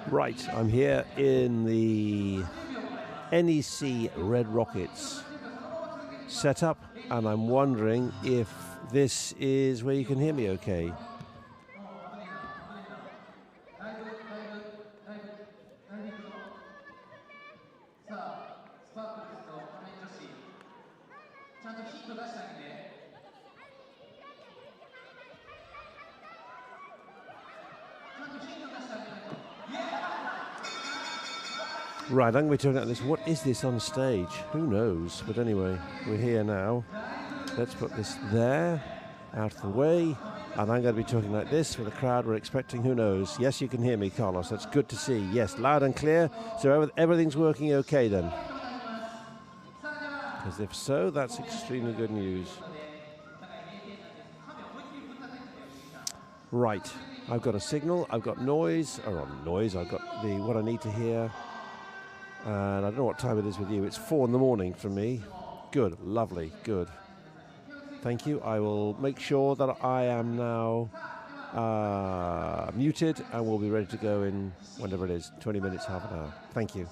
Right, I'm here in the NEC Red Rockets setup, and I'm wondering if this is where you can hear me okay. Right, I'm going to be turning out this. What is this on stage? Who knows? But anyway, we're here now. Let's put this there, out of the way. And I'm going to be talking like this for the crowd we're expecting. Who knows? Yes, you can hear me, Carlos. That's good to see. Yes, loud and clear. So everything's working okay then. Because if so, that's extremely good news. Right, I've got a signal. I've got noise. I've got what I need to hear. And I don't know what time it is with you. It's 4 in the morning for me. Good, lovely, good. Thank you. I will make sure that I am now muted, and we'll be ready to go in whenever it is, 20 minutes, half an hour. Thank you.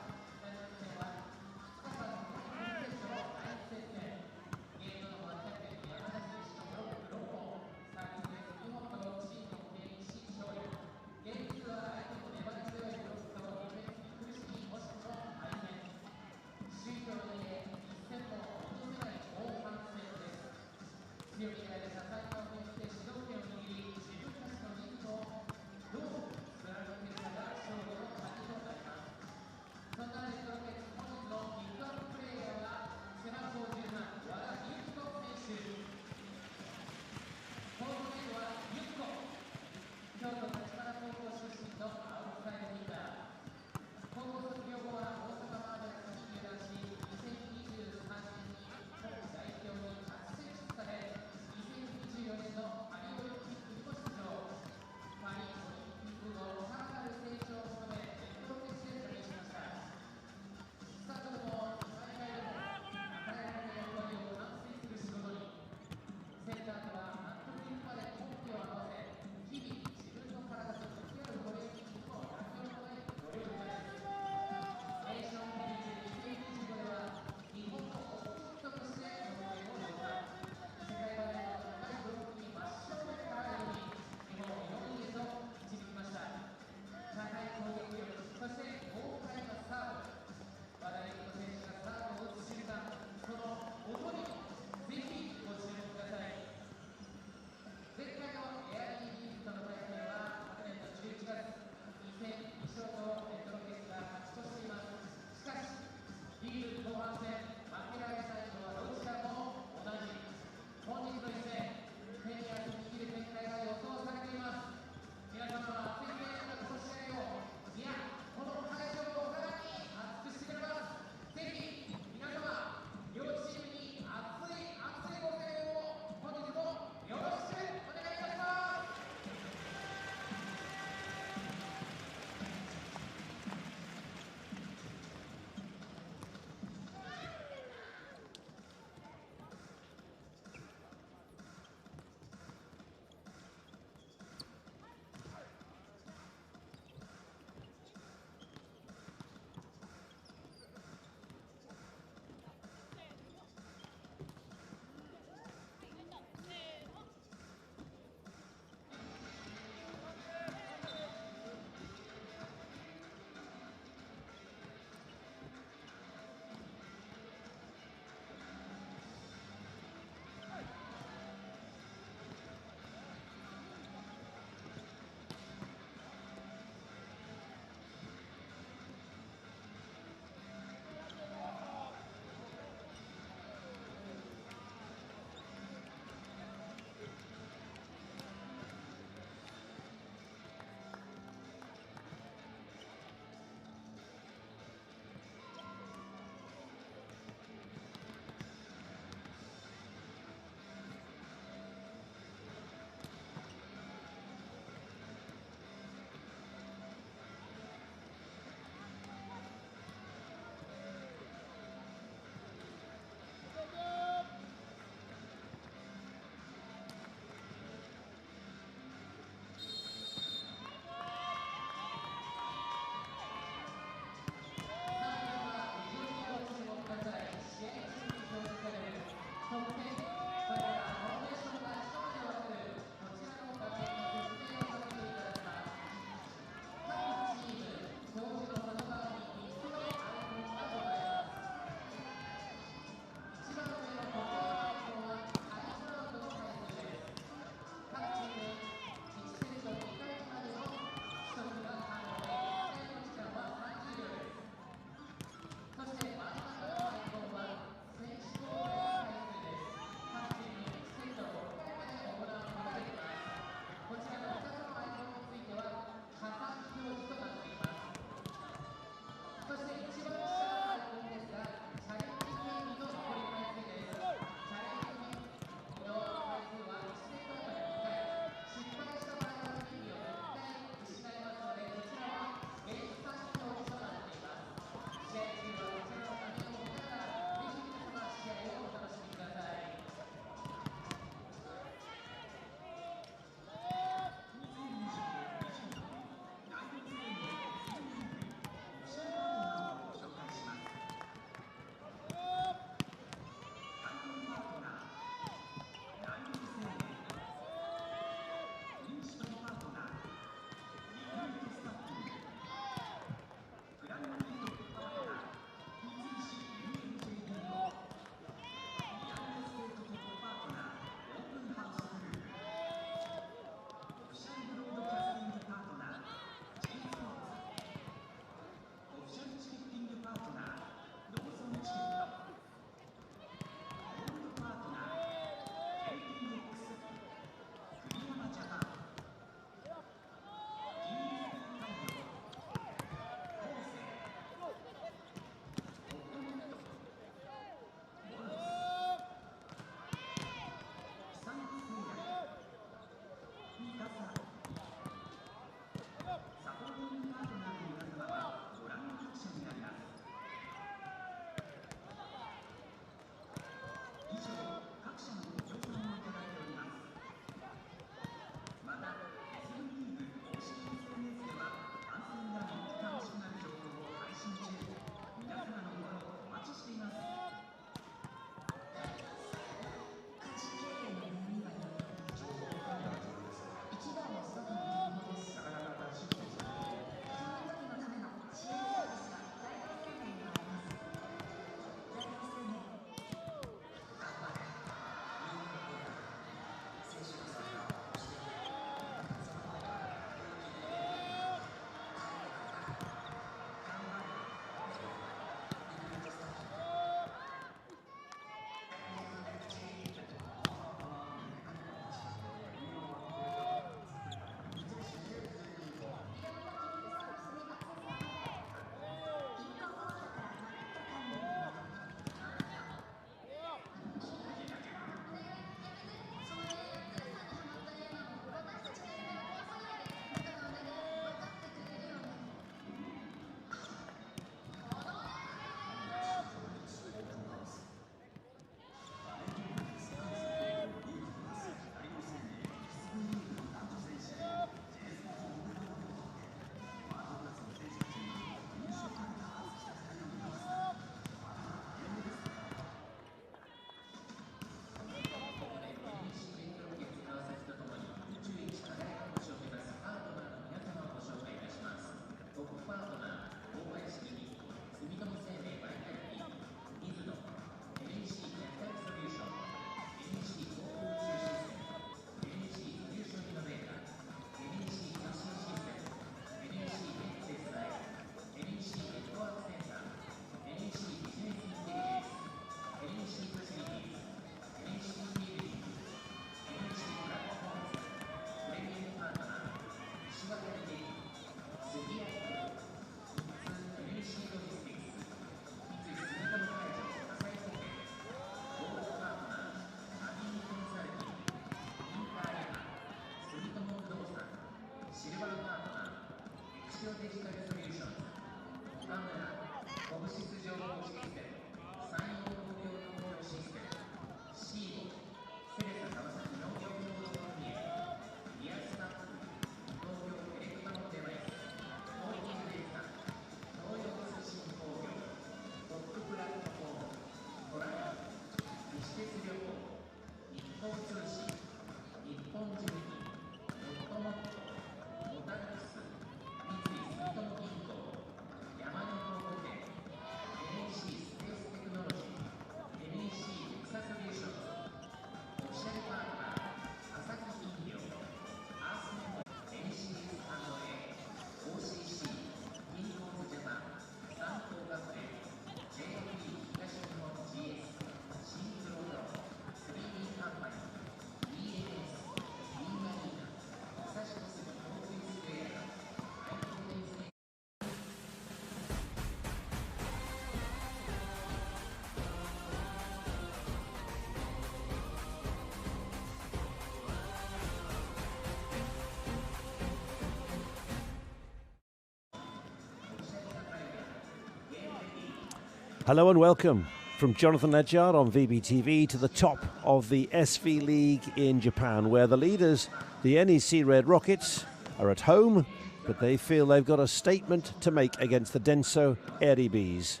Hello and welcome from Jonathan Ledyard on VBTV to the top of the SV League in Japan, where the leaders, the NEC Red Rockets, are at home, but they feel they've got a statement to make against the Denso Airybees.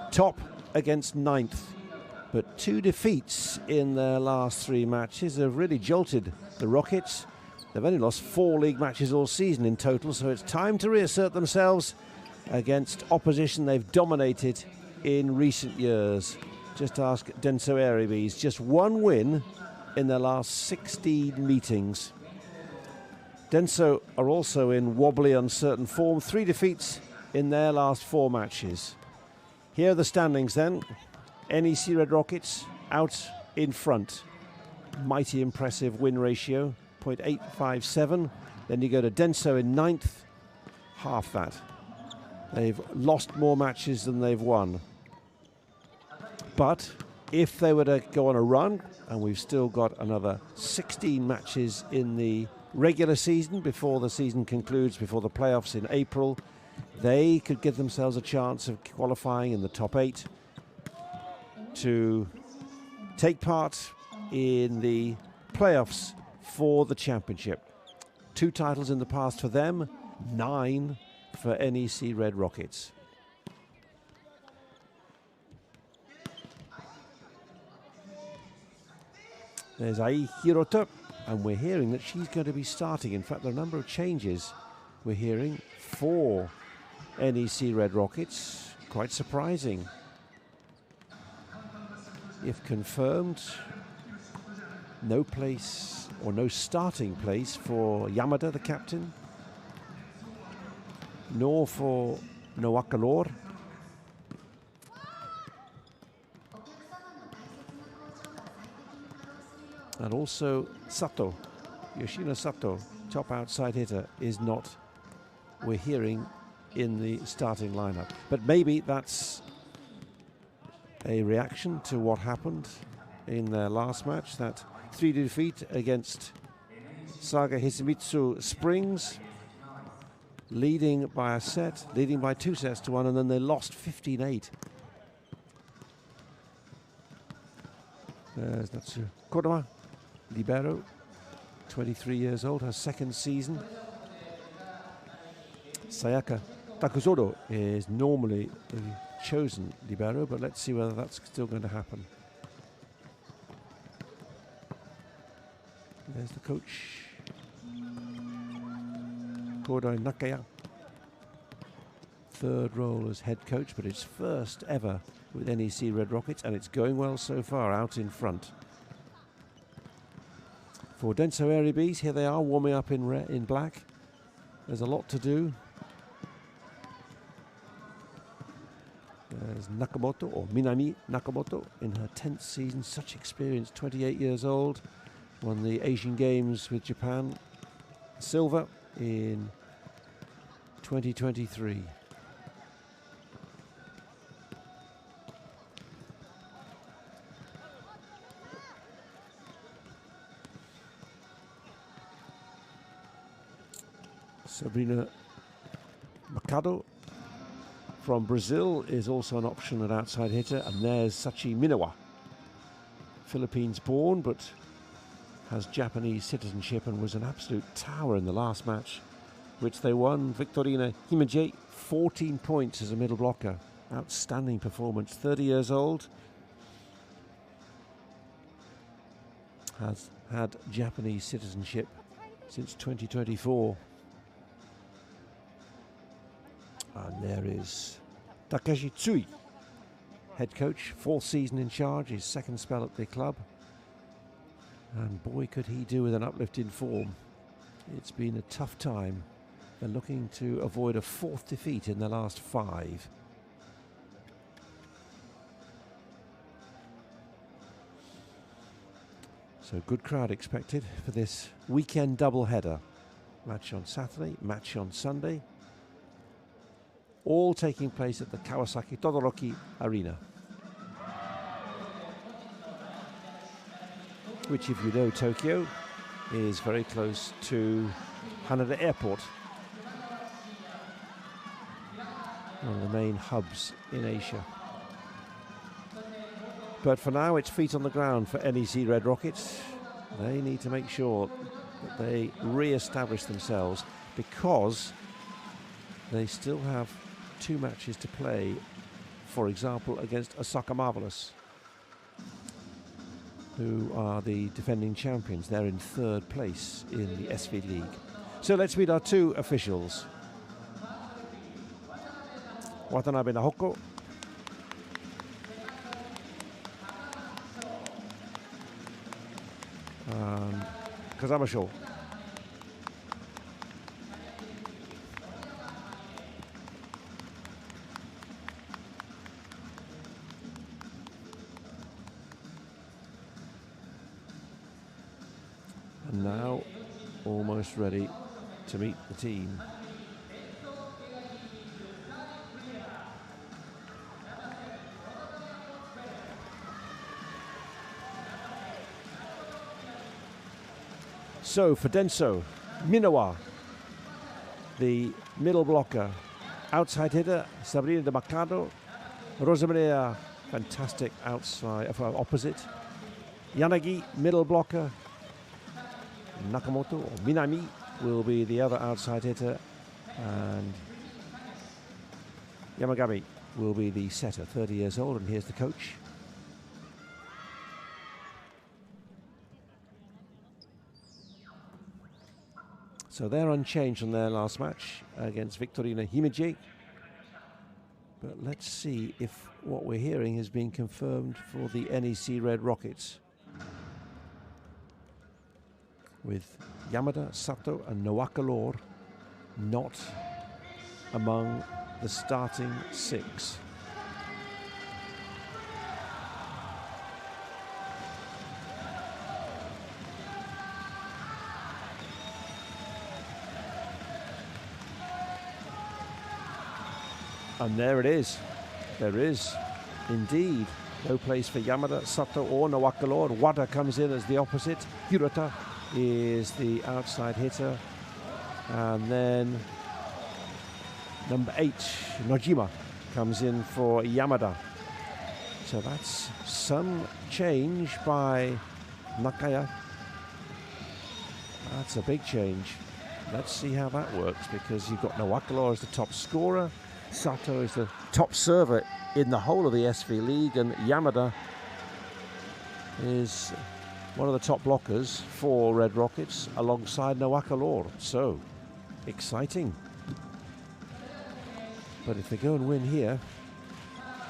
Top against ninth, but 2 defeats in their last 3 matches have really jolted the Rockets. They've only lost 4 league matches all season in total, so it's time to reassert themselves against opposition they've dominated in recent years. Just ask Denso Airybees, just 1 win in their last 16 meetings. Denso are also in wobbly, uncertain form, 3 defeats in their last 4 matches. Here are the standings then. NEC Red Rockets out in front. Mighty impressive win ratio, 0.857. Then you go to Denso in 9th, half that. They've lost more matches than they've won. But if they were to go on a run, and we've still got another 16 matches in the regular season before the season concludes, before the playoffs in April, they could give themselves a chance of qualifying in the top 8 to take part in the playoffs for the championship. 2 titles in the past for them, 9 for NEC Red Rockets. There's Ai Hirota, and we're hearing that she's going to be starting. In fact, there are a number of changes we're hearing for NEC Red Rockets. Quite surprising. If confirmed, no place or no starting place for Yamada, the captain, nor for Noakalor. And also Sato, Yoshino Sato, top outside hitter, is not, we're hearing, in the starting lineup. But maybe that's a reaction to what happened in their last match, that 3 defeat against Saga Hisamitsu Springs, leading by 2 sets to 1, and then they lost 15-8. There's Natsu Kodama, libero, 23 years old, her 2nd season. Sayaka Takuzoro is normally the chosen libero, but let's see whether that's still going to happen. There's the coach, Kodai Nakaya. 3rd role as head coach, but it's 1st ever with NEC Red Rockets, and it's going well so far, out in front. For Denso Airybees, here they are warming up in black. There's a lot to do. There's Nakamoto, or Minami Nakamoto, in her 10th season. Such experience, 28 years old. Won the Asian Games with Japan silver in 2023. Sabrina Makado from Brazil is also an option at outside hitter. And there's Sachi Minawa, Philippines born, but has Japanese citizenship and was an absolute tower in the last match, which they won. Victorina Himeji, 14 points as a middle blocker. Outstanding performance. 30 years old. Has had Japanese citizenship since 2024. And there is Takeshi Tsui, head coach, 4th season in charge, his 2nd spell at the club. And boy, could he do with an uplift in form. It's been a tough time. They're looking to avoid a 4th defeat in the last 5. So good crowd expected for this weekend double-header. Match on Saturday, match on Sunday. All taking place at the Kawasaki Todoroki Arena, which, if you know Tokyo, is very close to Haneda Airport, one of the main hubs in Asia. But for now, it's feet on the ground for NEC Red Rockets. They need to make sure that they re-establish themselves, because they still have 2 matches to play, for example, against Osaka Marvelous, who are the defending champions. They're in 3rd place in the SV League. So let's meet our 2 officials. Watanabe Nahoko and Kazama Sho. And now almost ready to meet the team. So for Denso, Minawa, the middle blocker. Outside hitter, Sabrina de Mercado. Rosamaria, fantastic outside, opposite. Yanagi, middle blocker. Nakamoto, or Minami, will be the other outside hitter. And Yamagami will be the setter, 30 years old. And here's the coach. So they're unchanged from their last match against Victorina Himeji. But let's see if what we're hearing has been confirmed for the NEC Red Rockets, with Yamada, Sato and Nowakalor not among the starting 6. And there it is. There is indeed no place for Yamada, Sato or Nowakalor. Wada comes in as the opposite. Hirota is the outside hitter. And then number 8, Nojima, comes in for Yamada. So that's some change by Nakaya. That's a big change. Let's see how that works, because you've got Nowakalor as the top scorer. Sato is the top server in the whole of the SV League, and Yamada is one of the top blockers for Red Rockets alongside Nowakalor. So exciting. But if they go and win here,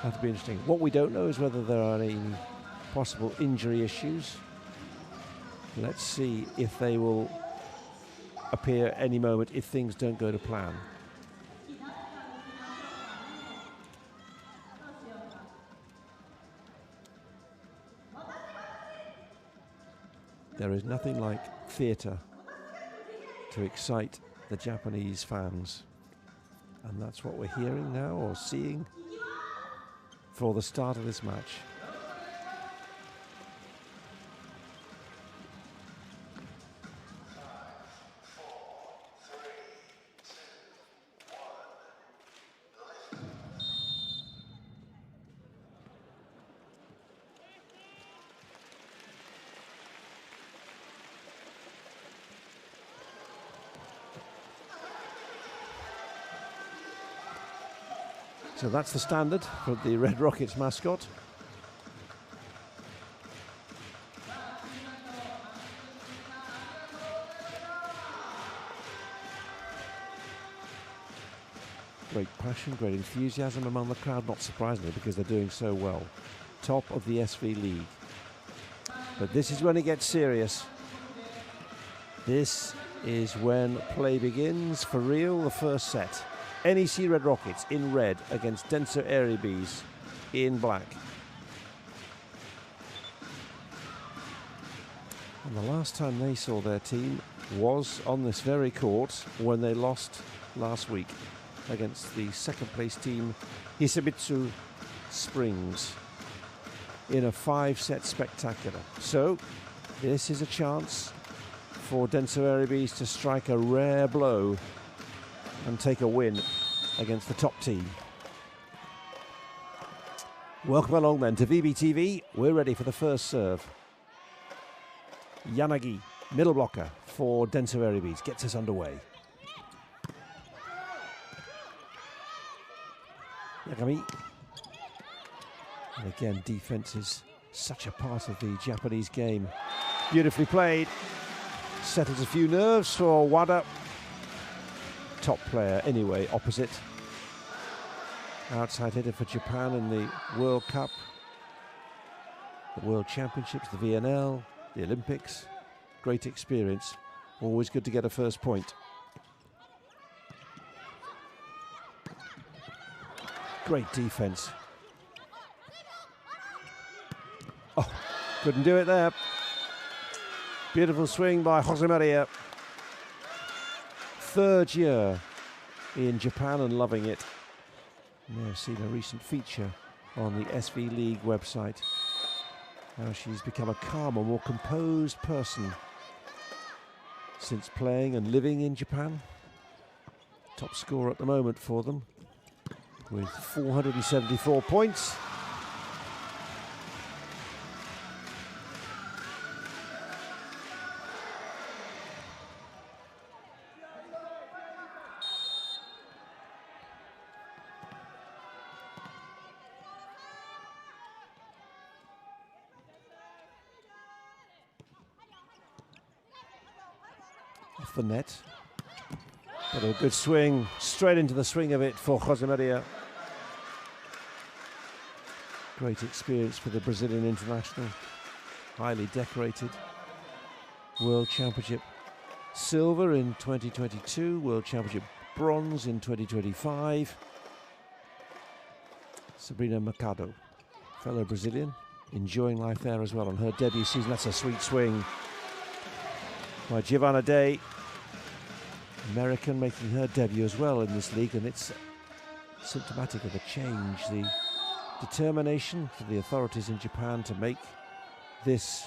that'll be interesting. What we don't know is whether there are any possible injury issues. Let's see if they will appear any moment if things don't go to plan. There is nothing like theatre to excite the Japanese fans. And that's what we're hearing now, or seeing, for the start of this match. So that's the standard for the Red Rockets mascot. Great passion, great enthusiasm among the crowd, not surprisingly because they're doing so well. Top of the SV League. But this is when it gets serious. This is when play begins for real, the first set. NEC Red Rockets in red against Denso Airybees in black. And the last time they saw their team was on this very court when they lost last week against the second place team Hisamitsu Springs in a 5-set spectacular. So this is a chance for Denso Airybees to strike a rare blow and take a win against the top team. Welcome along then to VBTV. We're ready for the first serve. Yanagi, middle blocker for Denso Airybees, gets us underway. Yagami. And again, defense is such a part of the Japanese game. Beautifully played. Settles a few nerves for Wada. Top player anyway, opposite. Outside hitter for Japan in the World Cup, the World Championships, the VNL, the Olympics. Great experience. Always good to get a first point. Great defense. Oh, couldn't do it there. Beautiful swing by Josemaria. Third year in Japan and loving it. You may have seen a recent feature on the SV League website. How she's become a calmer, more composed person since playing and living in Japan. Top scorer at the moment for them with 474 points. Off the net. But a good swing, straight into the swing of it for Josemaria. Great experience for the Brazilian international. Highly decorated. World Championship silver in 2022, World Championship bronze in 2025. Sabrina Mercado, fellow Brazilian, enjoying life there as well on her debut season. That's a sweet swing by Giovanna Day. American making her debut as well in this league, and it's symptomatic of the change, the determination for the authorities in Japan to make this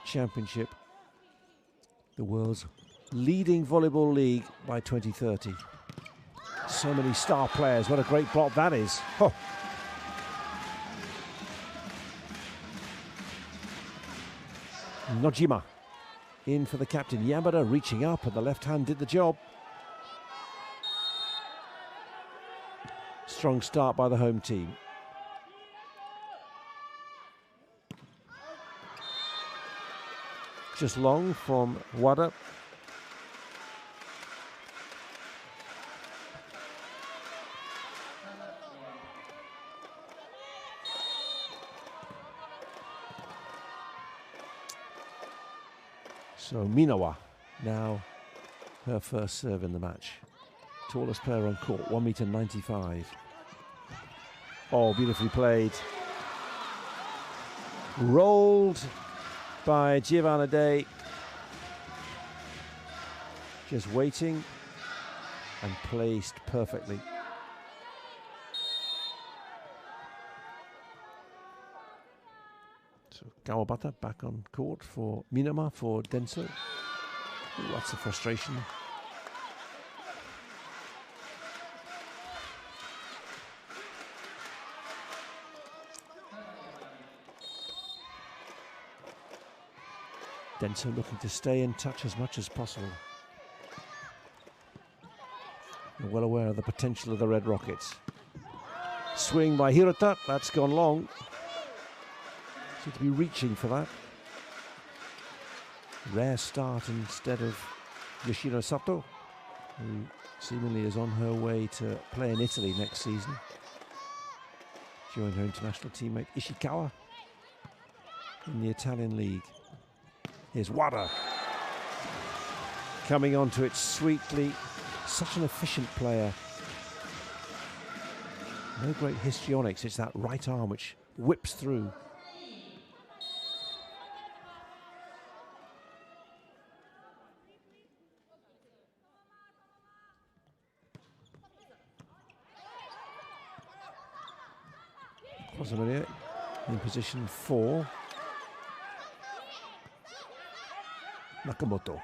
championship the world's leading volleyball league by 2030. So many star players. What a great block that is. Oh. Nojima in for the captain. Yamada reaching up, and the left hand did the job. Strong start by the home team. Just long from Wada. So Minawa, now her first serve in the match. Tallest player on court, 1.95 meters. Oh, beautifully played. Rolled by Giovanna Day. Just waiting and placed perfectly. So Kawabata back on court for Minama for Denso. Ooh, lots of frustration. Denso looking to stay in touch as much as possible. They're well aware of the potential of the Red Rockets. Swing by Hirota, that's gone long. Seems to be reaching for that. Rare start instead of Yoshino Sato, who seemingly is on her way to play in Italy next season. Join her international teammate Ishikawa in the Italian league. Here's Wada. Coming onto it sweetly. Such an efficient player. No great histrionics, it's that right arm which whips through. Josemaria in position 4. Nakamoto.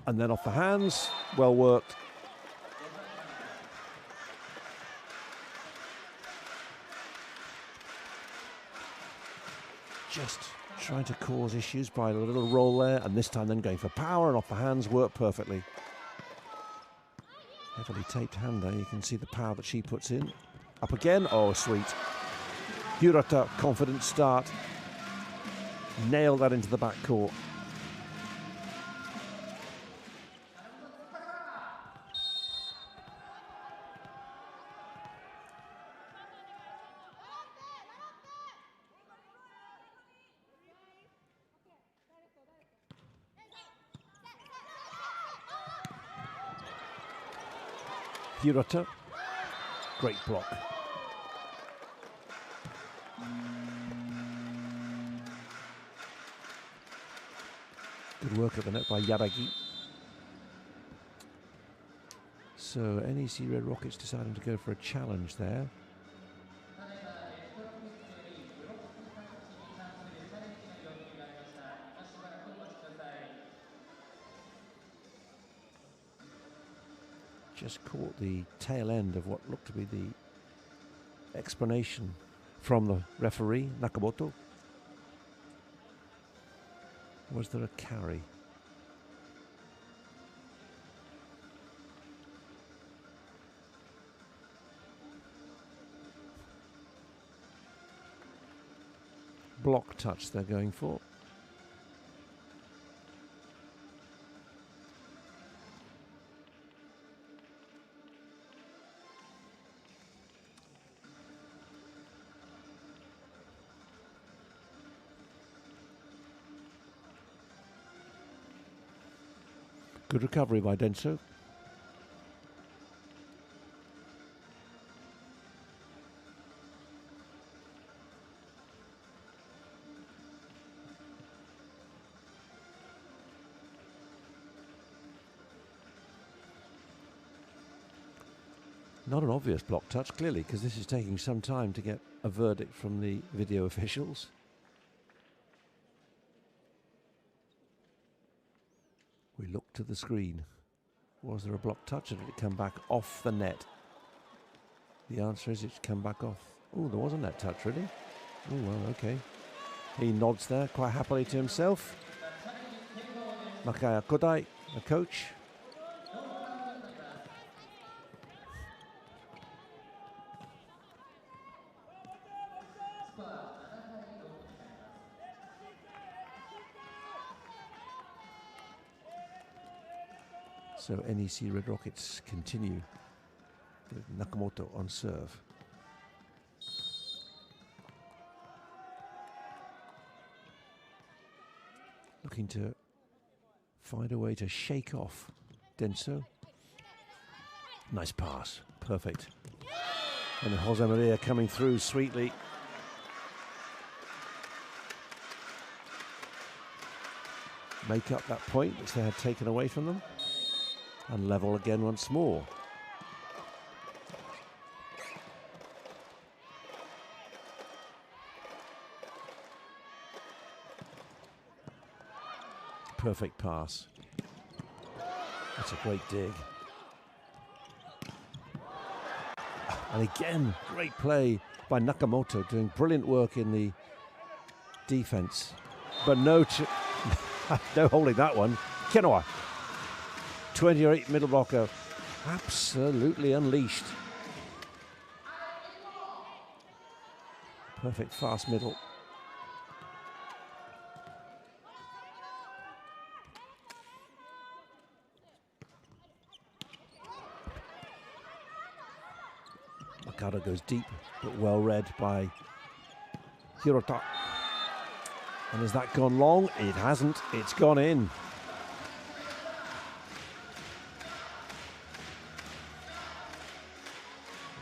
And then off the hands, well worked. Just trying to cause issues by a little roll there, and this time then going for power, and off the hands worked perfectly. Heavily taped hand there, you can see the power that she puts in. Up again, oh sweet. Hirota, confident start. Nailed that into the back court. Hirota, great block. Good work at the net by Yaragi. So NEC Red Rockets deciding to go for a challenge there. Just caught the tail end of what looked to be the explanation from the referee, Nakamoto. Was there a carry? Block touch they're going for. Good recovery by Denso. Not an obvious block touch, clearly, because this is taking some time to get a verdict from the video officials. We look to the screen. Was there a block touch or did it come back off the net? The answer is it's come back off. Oh, there was a net touch, really? Oh, well, okay. He nods there quite happily to himself. Makaya Kodai, the coach. So NEC Red Rockets continue with Nakamoto on serve. Looking to find a way to shake off Denso. Nice pass, perfect. And Josemaria coming through sweetly. Make up that point which they had taken away from them. And level again once more. Perfect pass. That's a great dig. And again, great play by Nakamoto, doing brilliant work in the defense. But no holding that one. Kenoa. 28 middle blocker, absolutely unleashed. Perfect fast middle. Makata goes deep, but well read by Hirota. And has that gone long? It hasn't. It's gone in.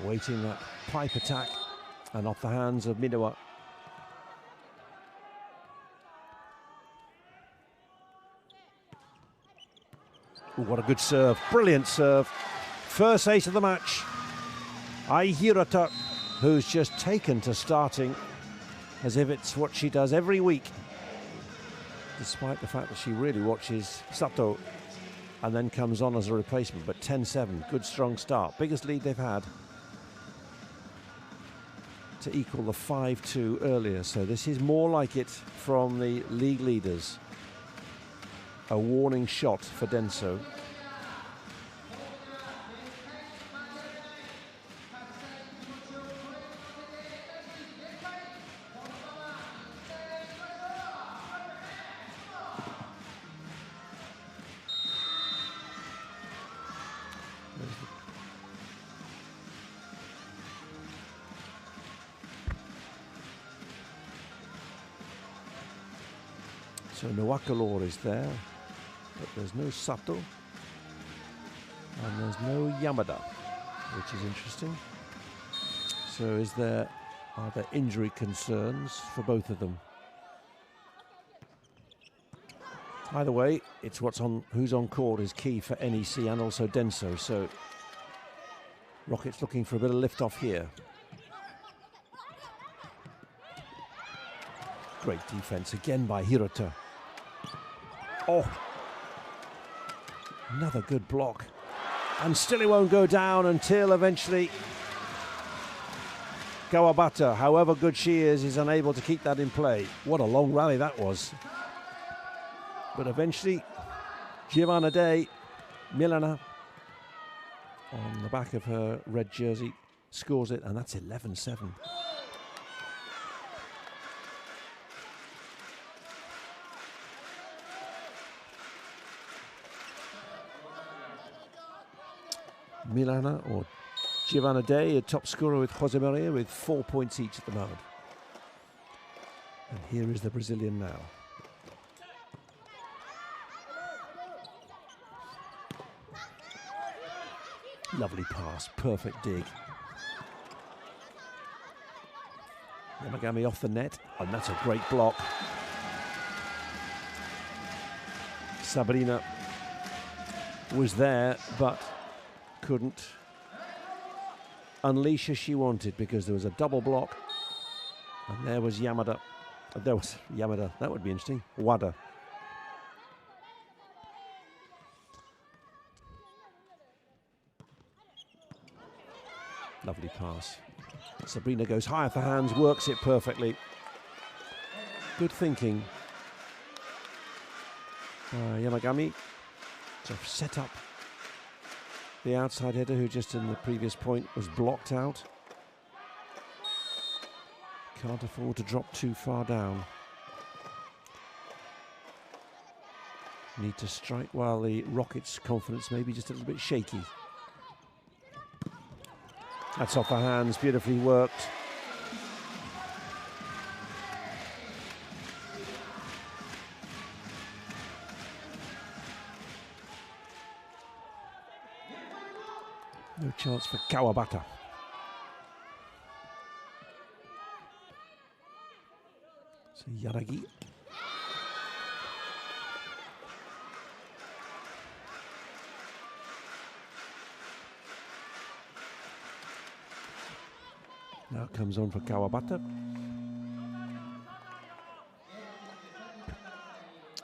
Waiting that pipe attack and off the hands of Minawa. Ooh, what a good serve. Brilliant serve. First ace of the match. Hirota, who's just taken to starting as if it's what she does every week, despite the fact that she really watches Sato and then comes on as a replacement. But 10-7, good strong start. Biggest lead they've had to equal the 5-2 earlier. So this is more like it from the league leaders. A warning shot for Denso. So Nawakalor is there, but there's no Sato, and there's no Yamada, which is interesting. So are there injury concerns for both of them? Either way, it's who's on court is key for NEC and also Denso. So Rockets looking for a bit of lift off here. Great defense again by Hirota. Oh, another good block. And still it won't go down until eventually Kawabata, however good she is unable to keep that in play. What a long rally that was. But eventually, Giovanna Day, Milana, on the back of her red jersey, scores it, and that's 11-7. Milana or Giovanna Day, a top scorer with Jose Maria with 4 points each at the moment. And here is the Brazilian now. Lovely pass, perfect dig. Yamagami off the net, and that's a great block. Sabrina was there, but couldn't unleash as she wanted because there was a double block, and there was Yamada. There was Yamada. That would be interesting. Wada. Lovely pass. Sabrina goes high off the hands, works it perfectly. Good thinking. Yamagami to set up the outside header, who just in the previous point was blocked out. Can't afford to drop too far down. Need to strike while the Rockets' confidence may be just a little bit shaky. That's off the hands, beautifully worked. No chance for Kawabata. So Yaragi. Now comes on for Kawabata.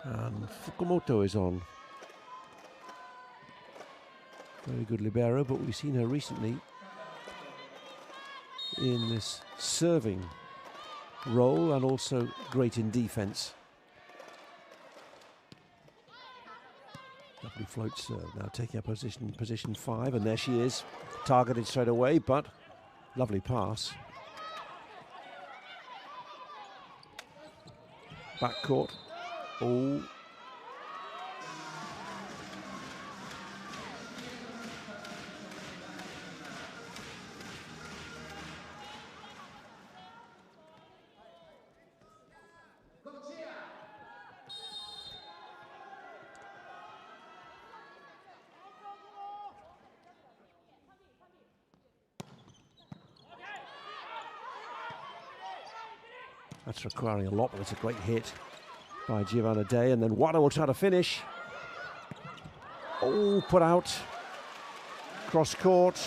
And Fukumoto is on. Very good libero, but we've seen her recently in this serving role and also great in defense. Lovely float serve. Now taking up position 5, and there she is, targeted straight away, but lovely pass. Back court. Oh. That's requiring a lot, but it's a great hit by Giovanna Day. And then Wada will try to finish. Oh, put out. Cross court.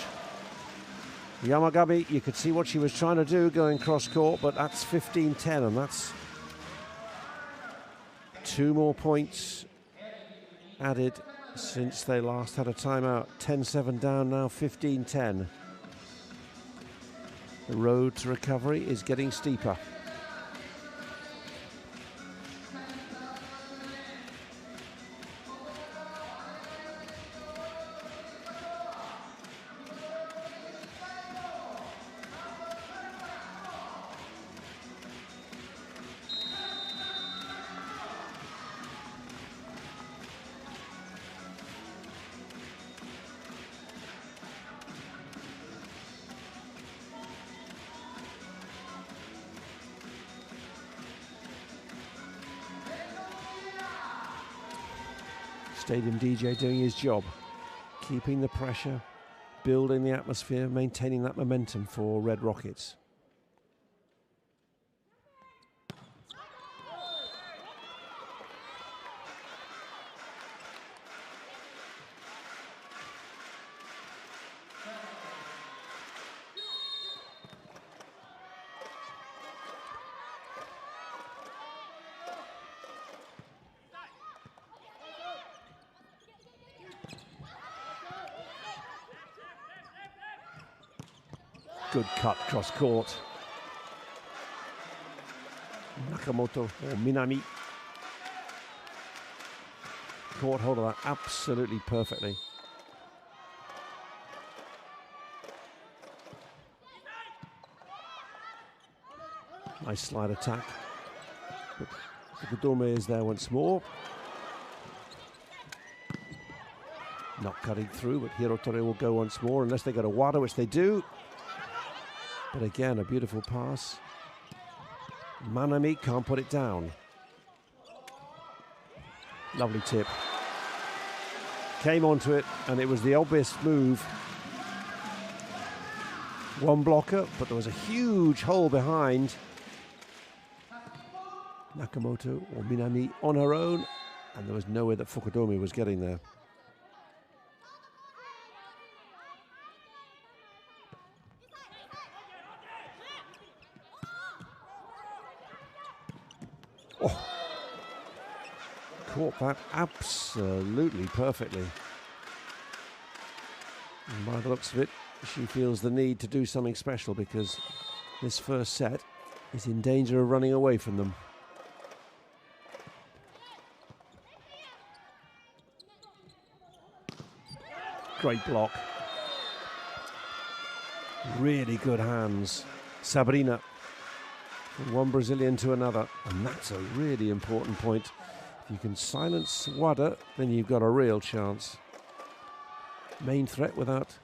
Yamagami, you could see what she was trying to do going cross court, but that's 15-10, and that's 2 more points added since they last had a timeout. 10-7 down now, 15-10. The road to recovery is getting steeper. Stadium DJ doing his job, keeping the pressure, building the atmosphere, maintaining that momentum for Red Rockets. Good cut cross court. Nakamoto or Minami. Caught hold of that absolutely perfectly. Nice slide attack. Fukudome is there once more. Not cutting through, but Hirotore will go once more unless they go to Wada, which they do. But again, a beautiful pass. Manami can't put it down. Lovely tip. Came onto it, and it was the obvious move. One blocker, but there was a huge hole behind. Nakamoto or Minami on her own, and there was no way that Fukudome was getting there. Oh, caught that absolutely perfectly. And by the looks of it, she feels the need to do something special because this first set is in danger of running away from them. Great block. Really good hands. Sabrina. From one Brazilian to another, and that's a really important point. If you can silence Wada, then you've got a real chance. Main threat without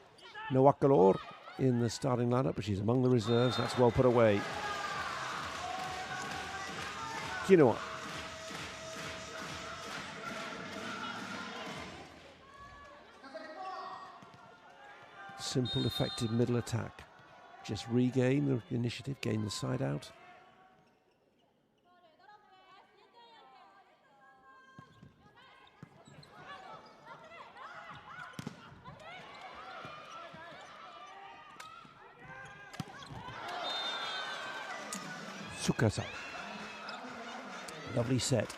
Noakalor in the starting lineup, but she's among the reserves. That's well put away. Kinoa. Simple, effective middle attack. Just regain the initiative, gain the side out. Tsukasa. Lovely set.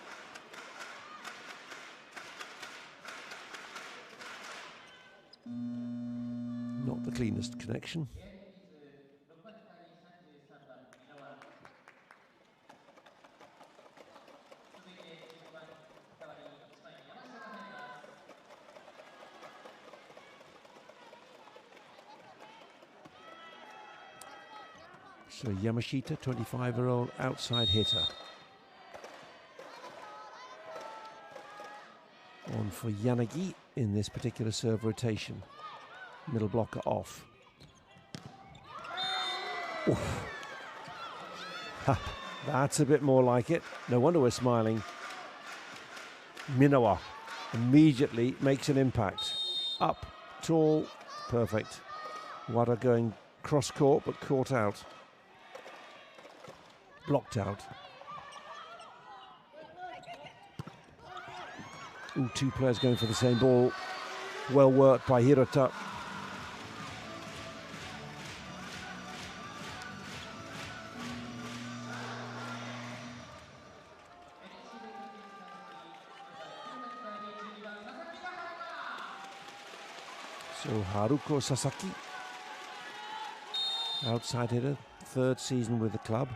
Not the cleanest connection. So Yamashita, 25-year-old outside hitter. On for Yanagi in this particular serve rotation. Middle blocker off. Oof. Ha, that's a bit more like it. No wonder we're smiling. Minowa immediately makes an impact. Up, tall, perfect. Wada going cross court but caught out. Blocked out. Ooh, two players going for the same ball. Well worked by Hirota. So Haruko Sasaki, outside hitter, third season with the club.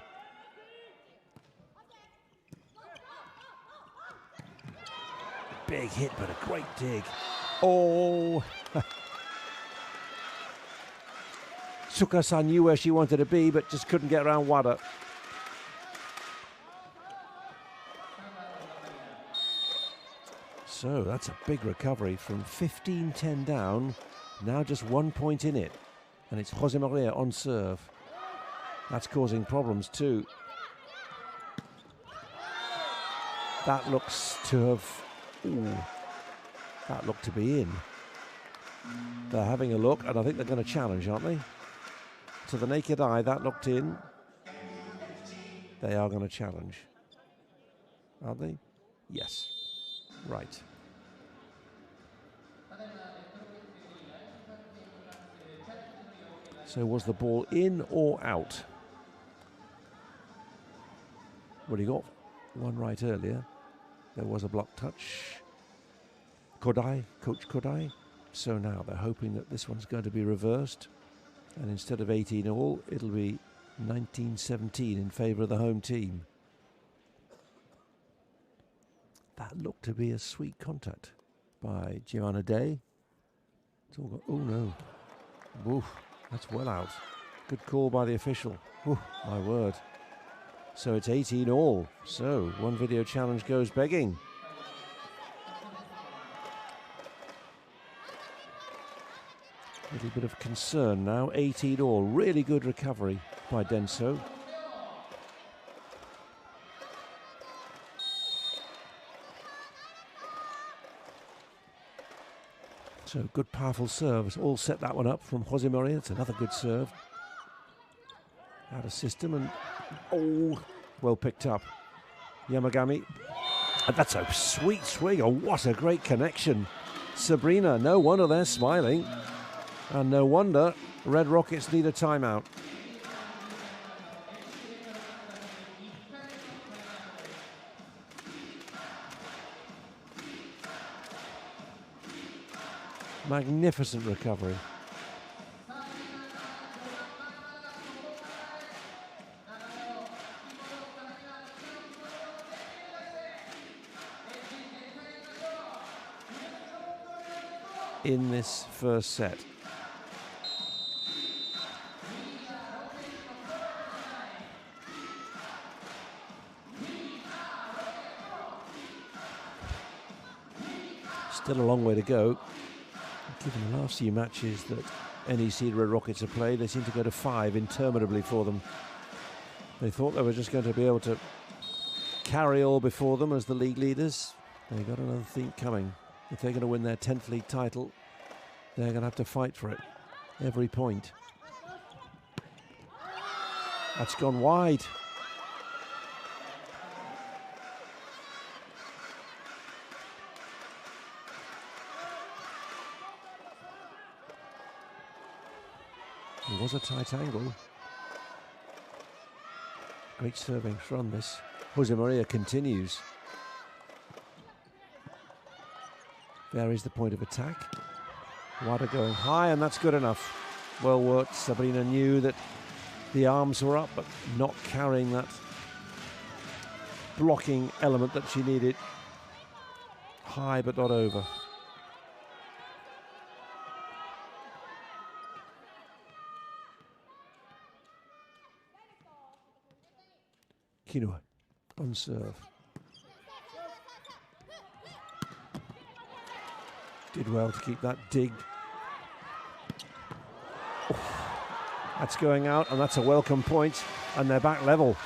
Big hit, but a great dig. Oh! Tsukasa knew where she wanted to be, but just couldn't get around Wada. So that's a big recovery from 15-10 down, now just 1 point in it. And it's Jose Maria on serve. That's causing problems too. That looks to have... Ooh, that looked to be in. They're having a look, and I think they're going to challenge, aren't they? To the naked eye, that looked in. They are going to challenge. Aren't they? Yes. Right. So was the ball in or out? Well, he got one right earlier. There was a block touch. Kodai, Coach Kodai. So now they're hoping that this one's going to be reversed. And instead of 18 all, it'll be 19-17 in favour of the home team. That looked to be a sweet contact by Gianna Day. It's all got, oh no. Woof, that's well out. Good call by the official. Woof, my word. So it's 18 all. So one video challenge goes begging. A little bit of concern now. 18 all. Really good recovery by Denso. So good powerful serves. All set that one up from Jose Maria. It's another good serve. Out of system and oh, well picked up. Yamagami. And that's a sweet swing. Oh, what a great connection. Sabrina, no wonder they're smiling. And no wonder Red Rockets need a timeout. Magnificent recovery. In this first set. Still a long way to go. Given the last few matches that NEC Red Rockets have played, they seem to go to 5 interminably for them. They thought they were just going to be able to carry all before them as the league leaders. They got another thing coming. If they're going to win their 10th league title, they're going to have to fight for it. Every point. That's gone wide. It was a tight angle. Great serving from this. Jose Maria continues. Varies the point of attack. Wada going high, and that's good enough. Well worked. Sabrina knew that the arms were up, but not carrying that blocking element that she needed. High, but not over. Kinoa on serve. Did well to keep that digged. That's going out, and that's a welcome point, and they're back level.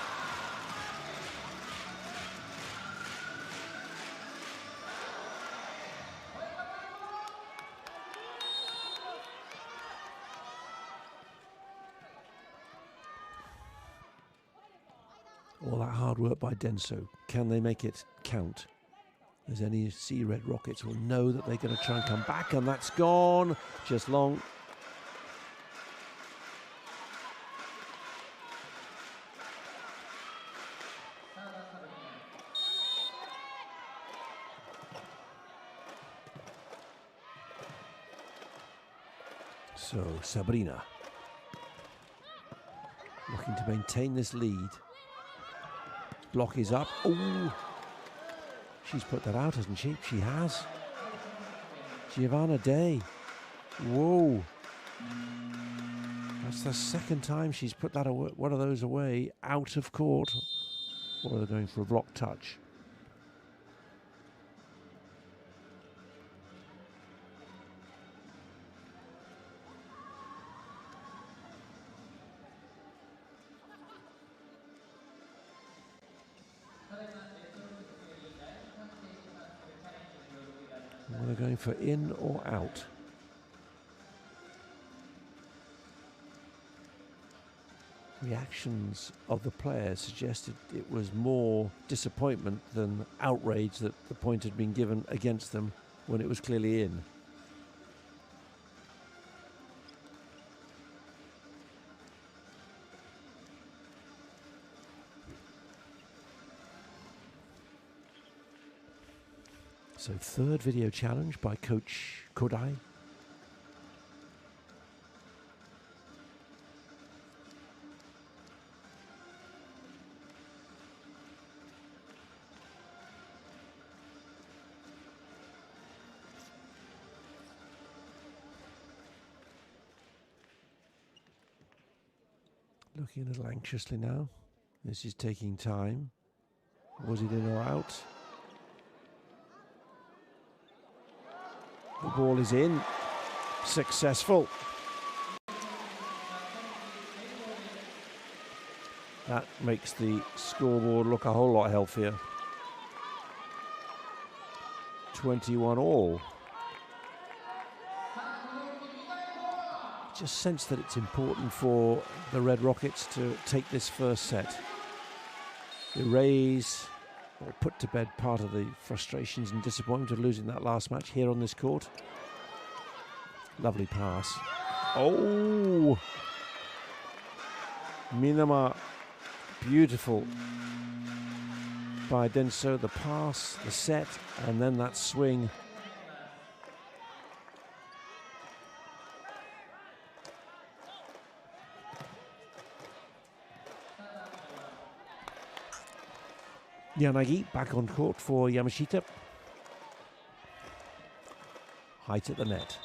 All that hard work by Denso. Can they make it count? As any Sea Red Rockets will know that they're going to try and come back, and that's gone. Just long. So Sabrina looking to maintain this lead. Block is up. Oh, she's put that out, hasn't she? She has. Giovanna Day. Whoa. That's the second time she's put that away, one of those away out of court. Or they're going for a block touch. They're going for in or out. Reactions of the players suggested it was more disappointment than outrage that the point had been given against them when it was clearly in. So third video challenge by Coach Kodai. Looking a little anxiously now. This is taking time. Was it in or out? The ball is in. Successful. That makes the scoreboard look a whole lot healthier. 21 all. Just sense that it's important for the Red Rockets to take this first set. Erase or put to bed part of the frustrations and disappointment of losing that last match here on this court. Lovely pass. Oh! Minama. Beautiful by Denso. The pass, the set, and then that swing. Yanagi back on court for Yamashita. Height at the net.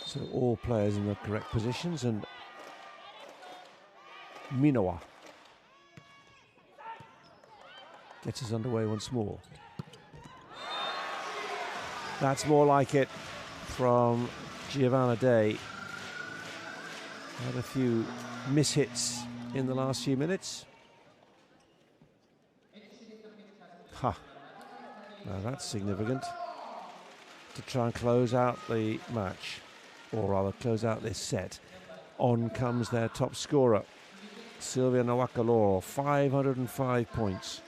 So all players in the correct positions, and Minowa gets us underway once more. That's more like it from Giovanna Day. Had a few mishits in the last few minutes. Ha! Now that's significant. To try and close out the match, or rather close out this set. On comes their top scorer, Sylvia Nawakaloro, 505 points.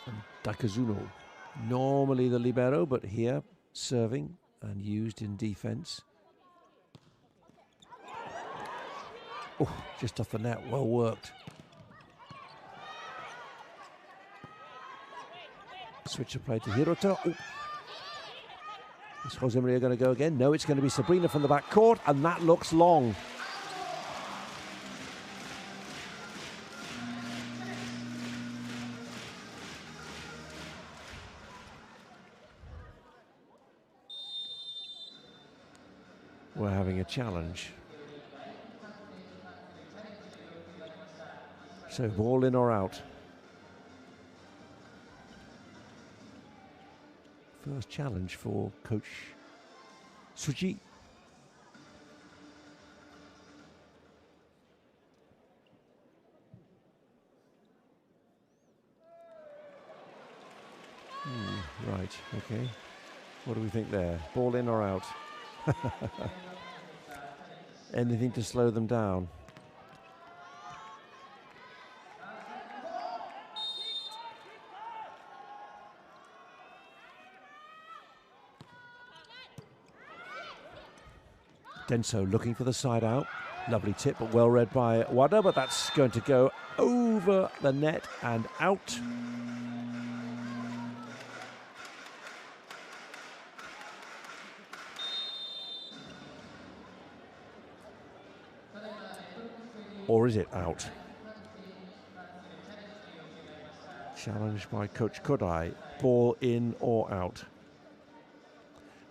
And Takazuno, normally the libero, but here serving and used in defense. Oh, just off the net, well worked. Switch of play to Hirota. Oh. Is Jose Maria going to go again? No, it's going to be Sabrina from the back court, and that looks long. We're having a challenge. So ball in or out? First challenge for Coach Suji. Right, okay. What do we think there? Ball in or out? Anything to slow them down? Denso looking for the side out. Lovely tip, but well read by Wada, but that's going to go over the net and out. Or is it out? Challenged by Coach Kodai. Ball in or out?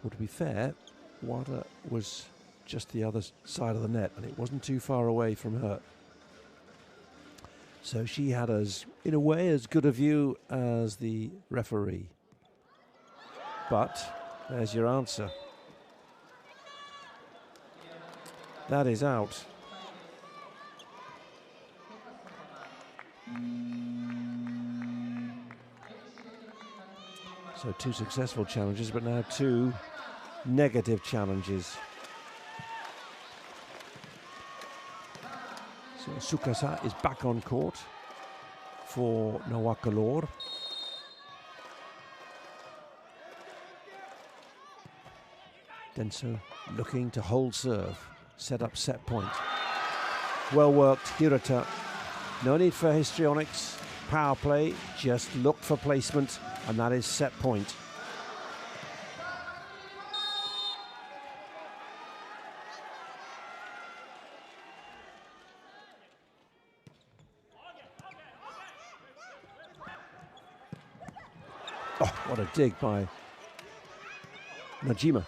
Well, to be fair, Wada was just the other side of the net, and it wasn't too far away from her. So she had, as in a way, as good a view as the referee. But there's your answer. That is out. So 2 successful challenges, but now 2 negative challenges. So Tsukasa is back on court for Nawakalor. Denso looking to hold serve, set up set point. Well worked, Hirota. No need for histrionics, power play, just look for placement, and that is set point. Oh, what a dig by Najima.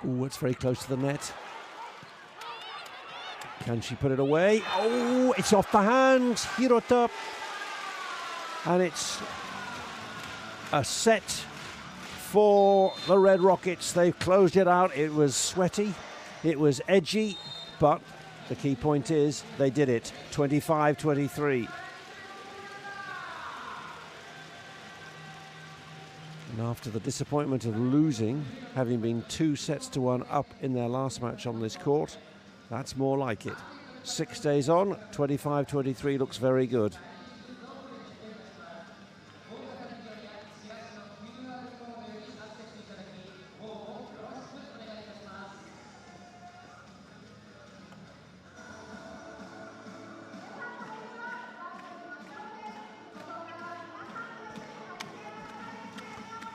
Oh, it's very close to the net. Can she put it away? Oh, it's off the hands. Hirota. And it's a set for the Red Rockets. They've closed it out. It was sweaty. It was edgy. But the key point is they did it. 25-23. And after the disappointment of losing, having been 2-1 up in their last match on this court, that's more like it. 6 days on, 25-23 looks very good.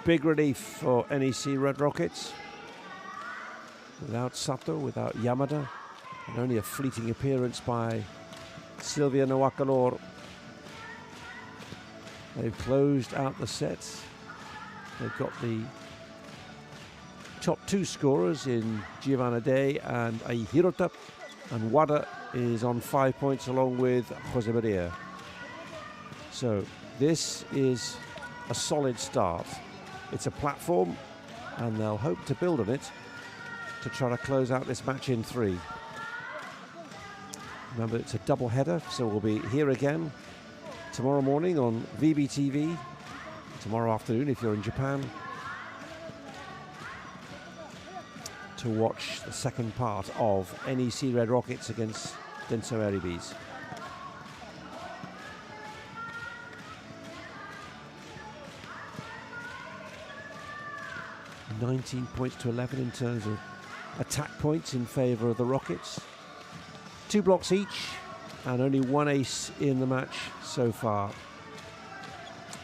Big relief for NEC Red Rockets. Without Sato, without Yamada, and only a fleeting appearance by Sylvia Nawakalor. They've closed out the sets. They've got the top 2 scorers in Giovanna Day and Ai Hirota, and Wada is on 5 points along with Jose Maria. So this is a solid start. It's a platform, and they'll hope to build on it to try to close out this match in 3. Remember, it's a double header, so we'll be here again tomorrow morning on VBTV, tomorrow afternoon if you're in Japan, to watch the second part of NEC Red Rockets against Denso Airybees. $19 points to 11 in terms of attack points in favour of the Rockets. 2 blocks each, and only 1 ace in the match so far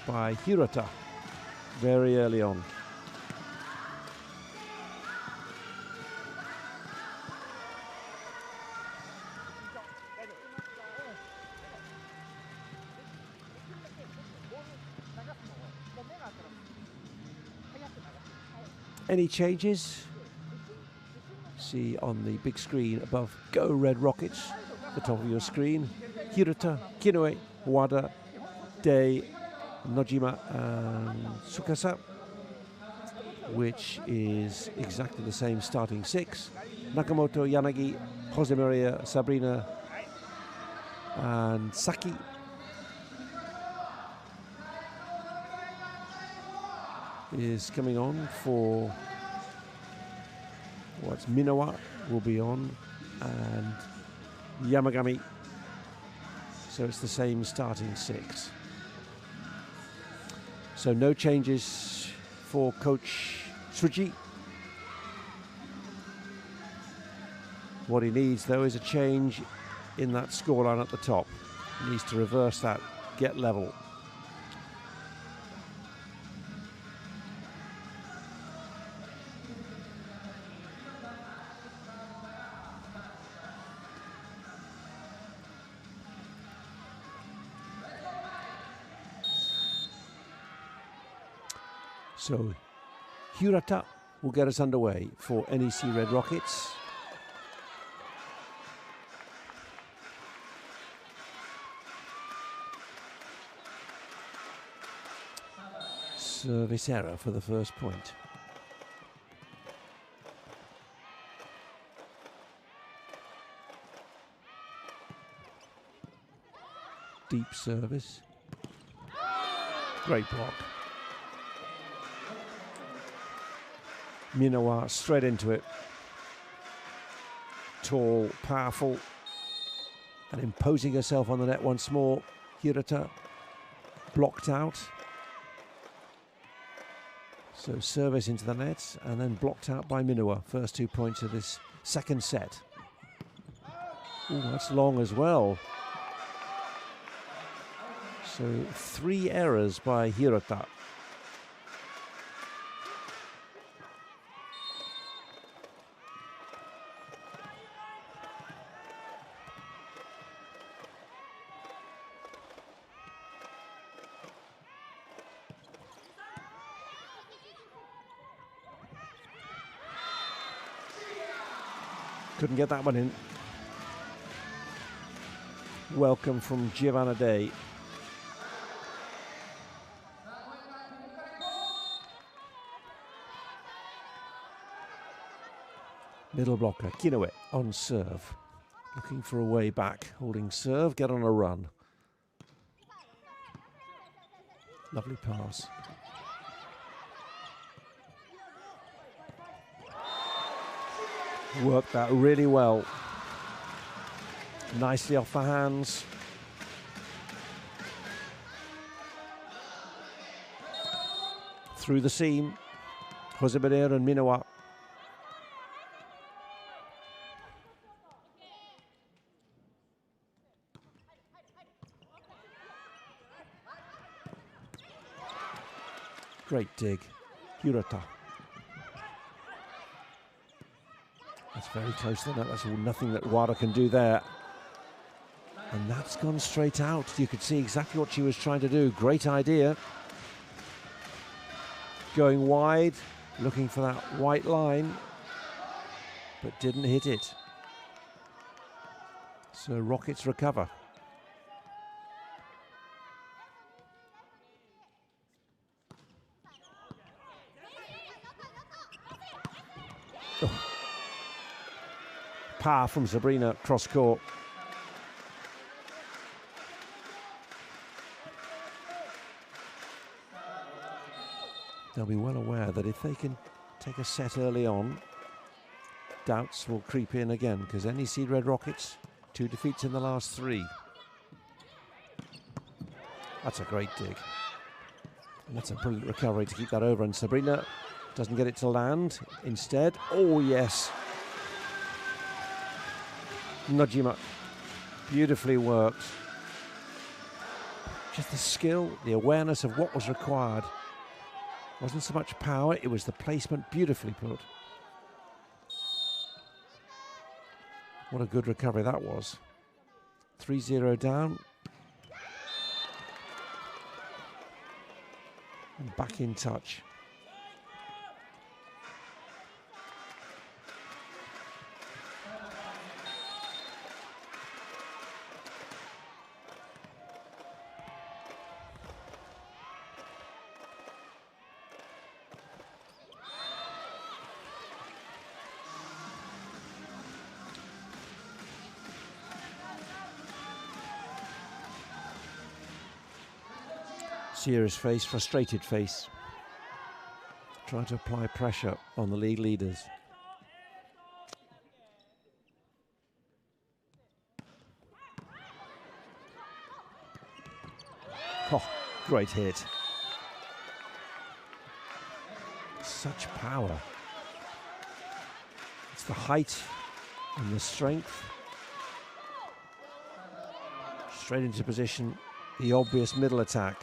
by Hirota. very early on. Any changes? See on the big screen above, Go Red Rockets, the top of your screen. Hirata, Kinoe, Wada, Dei, Nojima and Tsukasa, which is exactly the same starting six. Nakamoto, Yanagi, Josemaria, Sabrina and Saki. Is coming on for what's Minawa will be on, and Yamagami. So it's the same starting six. So no changes for Coach Tsuji. What he needs though is a change in that scoreline at the top. He needs to reverse that, get level. So Hirata will get us underway for NEC Red Rockets. Service error for the first point. Deep service. Great block. Minawa straight into it. Tall, powerful, and imposing herself on the net once more. Hirata blocked out. So service into the net and then blocked out by Minawa. First 2 points of this second set. Ooh, that's long as well. So 3 errors by Hirata. Couldn't get that one in. Welcome from Giovanna Day. Middle blocker, Kinoe on serve. Looking for a way back, holding serve, get on a run. Lovely pass. Worked that really well. Nicely off the hands. Through the seam. Josemaria and Minawa. Great dig. Hirata. That's very close to the net. That's all nothing that Wada can do there. And that's gone straight out. You could see exactly what she was trying to do. Great idea. Going wide, looking for that white line, but didn't hit it. So Rockets recover. Oh. Power from Sabrina, cross court. They'll be well aware that if they can take a set early on, doubts will creep in again, because NEC Red Rockets, 2 defeats in the last 3. That's a great dig. And that's a brilliant recovery to keep that over, and Sabrina doesn't get it to land. Instead, oh yes. Nojima, beautifully worked. Just the skill, the awareness of what was required. Wasn't so much power, it was the placement, beautifully put. What a good recovery that was. 3-0 down. And back in touch. Serious face, frustrated face. Trying to apply pressure on the league leaders. Oh, great hit. Such power. It's the height and the strength. Straight into position, the obvious middle attack.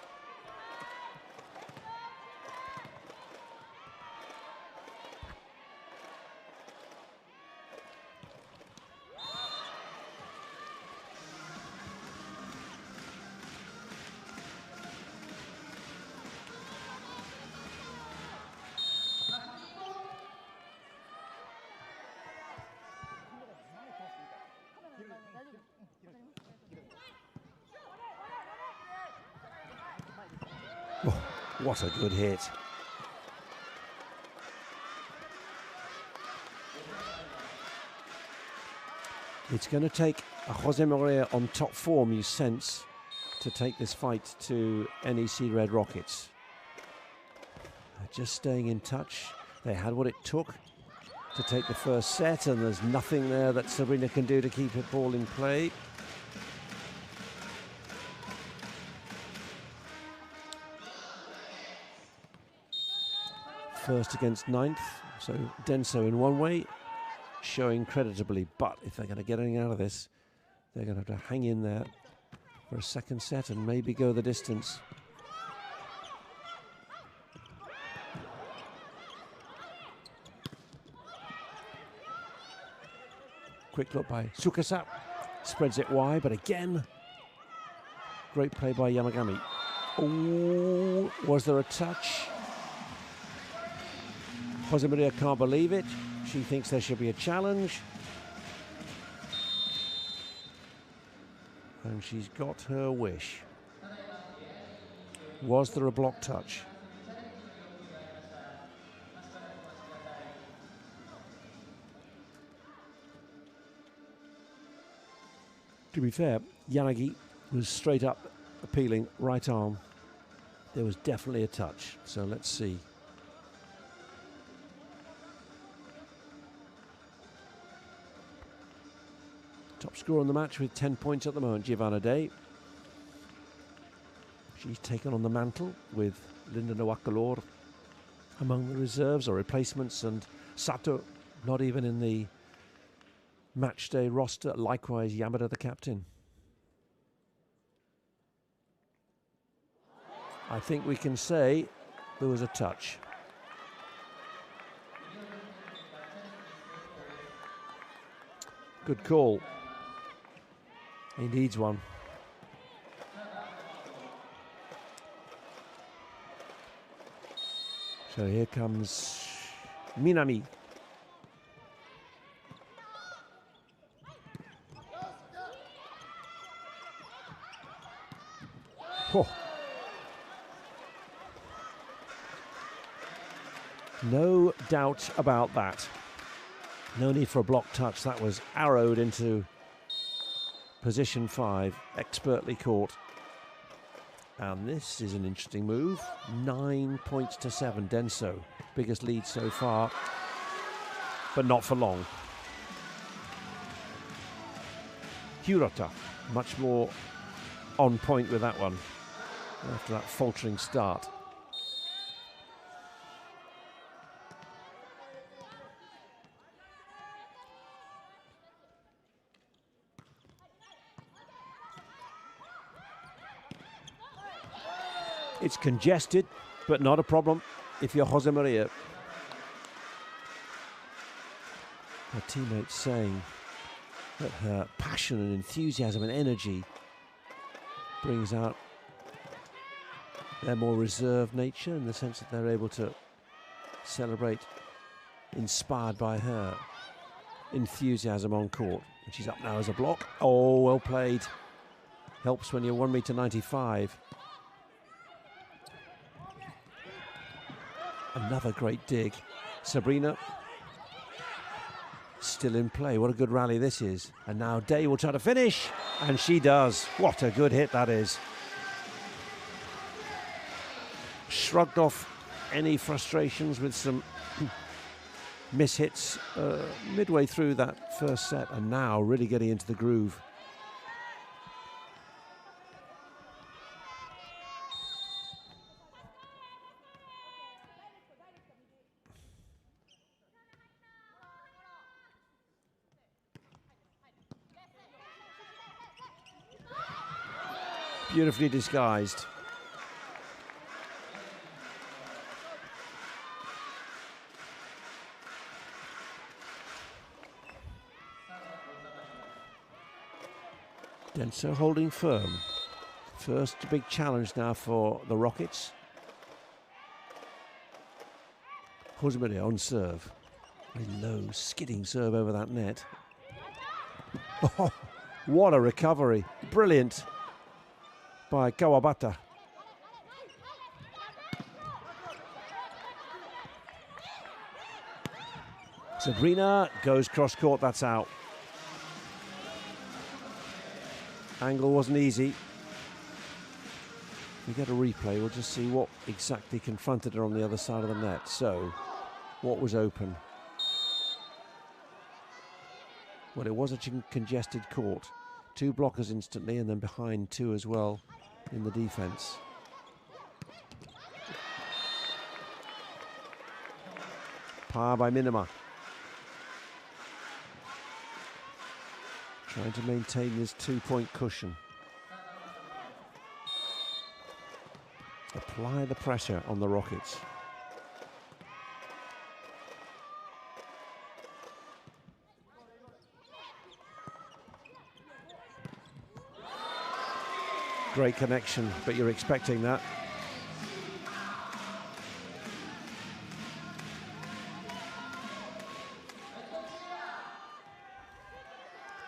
Oh, what a good hit. It's going to take a Jose Maria on top form, you sense, to take this fight to NEC Red Rockets. They're just staying in touch. They had what it took to take the first set, and there's nothing there that Sabrina can do to keep it ball in play. First against ninth, so Denso in one way, showing creditably, but if they're going to get anything out of this, they're going to have to hang in there for a second set and maybe go the distance. Quick look by Tsukasa, spreads it wide, but again, great play by Yamagami. Oh, was there a touch? Jose Maria can't believe it. She thinks there should be a challenge. And she's got her wish. Was there a block touch? To be fair, Yanagi was straight up appealing, right arm. There was definitely a touch, so let's see. Top scorer on the match with 10 points at the moment, Giovanna Day. She's taken on the mantle with Linda Nawakalor among the reserves or replacements, and Sato not even in the match day roster. Likewise, Yamada, the captain. I think we can say there was a touch. Good call. He needs one. So here comes Minami. Oh. No doubt about that. No need for a block touch. That was arrowed into position 5, expertly caught. And this is an interesting move. 9 points to 7. Denso, biggest lead so far, but not for long. Hirota, much more on point with that one after that faltering start. It's congested, but not a problem. if you're Jose Maria. Her teammates saying that her passion and enthusiasm and energy brings out their more reserved nature, in the sense that they're able to celebrate inspired by her enthusiasm on court. And she's up now as a block. Oh, well played. Helps when you're 1.95 meters. Another great dig. Sabrina still in play. What a good rally this is. And now Day will try to finish, and she does. What a good hit that is. Shrugged off any frustrations with some mishits midway through that first set, and now really getting into the groove. Beautifully disguised. Denso holding firm. First big challenge now for the Rockets. Jose Maria on serve. A low, skidding serve over that net. Oh, what a recovery. Brilliant by Kawabata. Sabrina goes cross court, that's out. Angle wasn't easy. We get a replay, we'll just see what exactly confronted her on the other side of the net. So, what was open? Well, it was a congested court. 2 blockers instantly, and then behind 2 as well in the defense. Par by Minima. Trying to maintain this 2-point cushion. Apply the pressure on the Rockets. Great connection, but you're expecting that.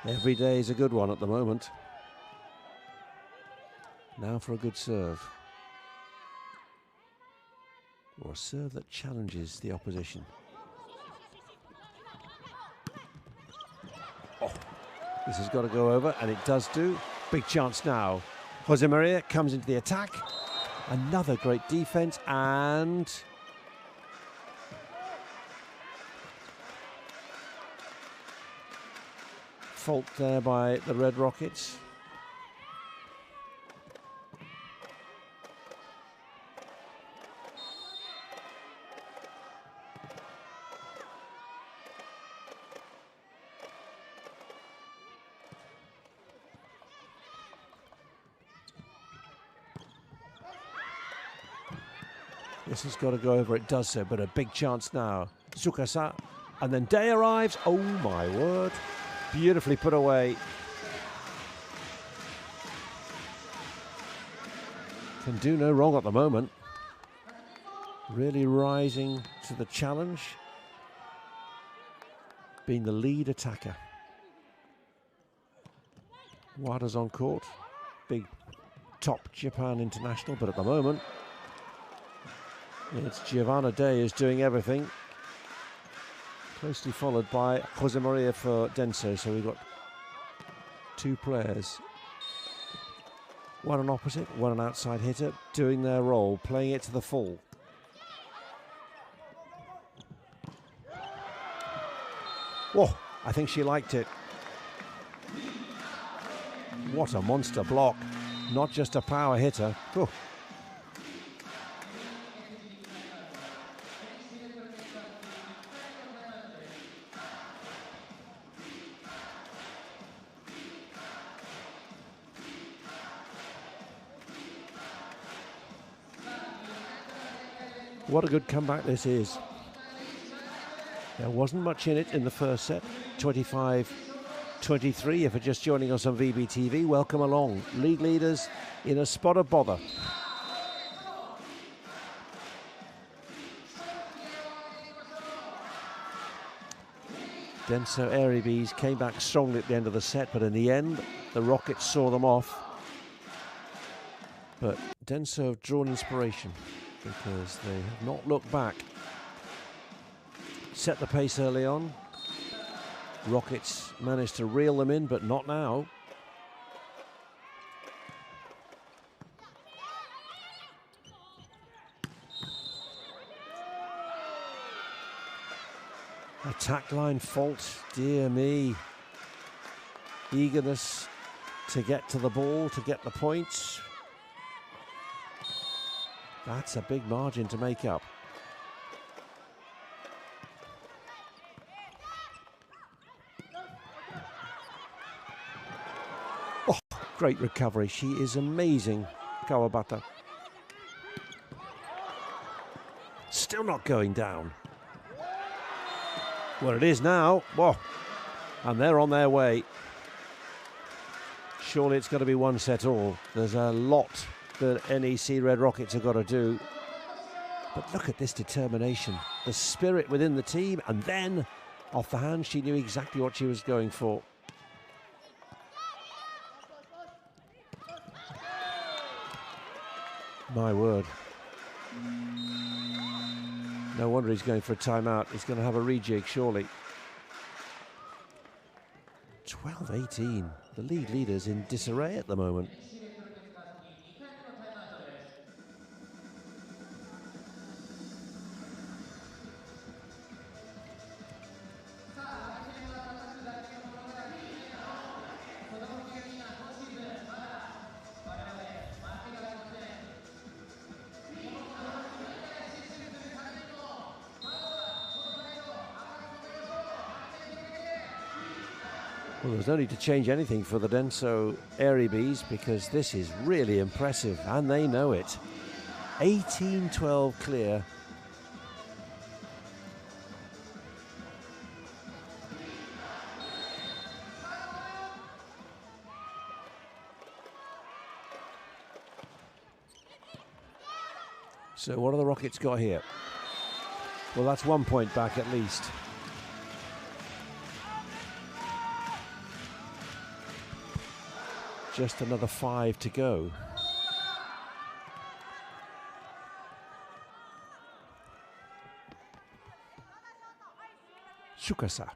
Every day is a good one at the moment. Now for a good serve. Or a serve that challenges the opposition. Oh, this has got to go over, and it does do. Big chance now. Jose Maria comes into the attack. Another great defense, and fault there by the Red Rockets. This has got to go over, it does so, but a big chance now. Tsukasa, and then Day arrives. Oh my word. Beautifully put away. Can do no wrong at the moment. Really rising to the challenge. Being the lead attacker. Wada's on court. Big top Japan international, but at the moment it's Giovanna Day is doing everything. Closely followed by Jose Maria for Denso. So we've got 2 players. One an opposite, one an outside hitter, doing their role, playing it to the full. Whoa, I think she liked it. What a monster block. Not just a power hitter. Oh. What a good comeback this is. There wasn't much in it in the first set. 25-23. If you're just joining us on VBTV, welcome along. League leaders in a spot of bother. Denso Airybees came back strongly at the end of the set, but in the end, the Rockets saw them off. But Denso have drawn inspiration because they have not looked back. Set the pace early on. Rockets managed to reel them in, but not now. Attack line fault, dear me. Eagerness to get to the ball, to get the points. That's a big margin to make up. Oh, great recovery. She is amazing, Kawabata. Still not going down. Well, it is now. Whoa. And they're on their way. Surely it's got to be one set all. There's a lot that NEC Red Rockets have got to do. But look at this determination. The spirit within the team. And then, off the hand, she knew exactly what she was going for. My word. No wonder he's going for a timeout. He's going to have a rejig, surely. 12-18. The league leader's in disarray at the moment. Well, there's no need to change anything for the Denso Airybees because this is really impressive and they know it. 18-12 clear. So what have the Rockets got here? Well, that's 1 point back at least. Just another 5 to go. Tsukasa.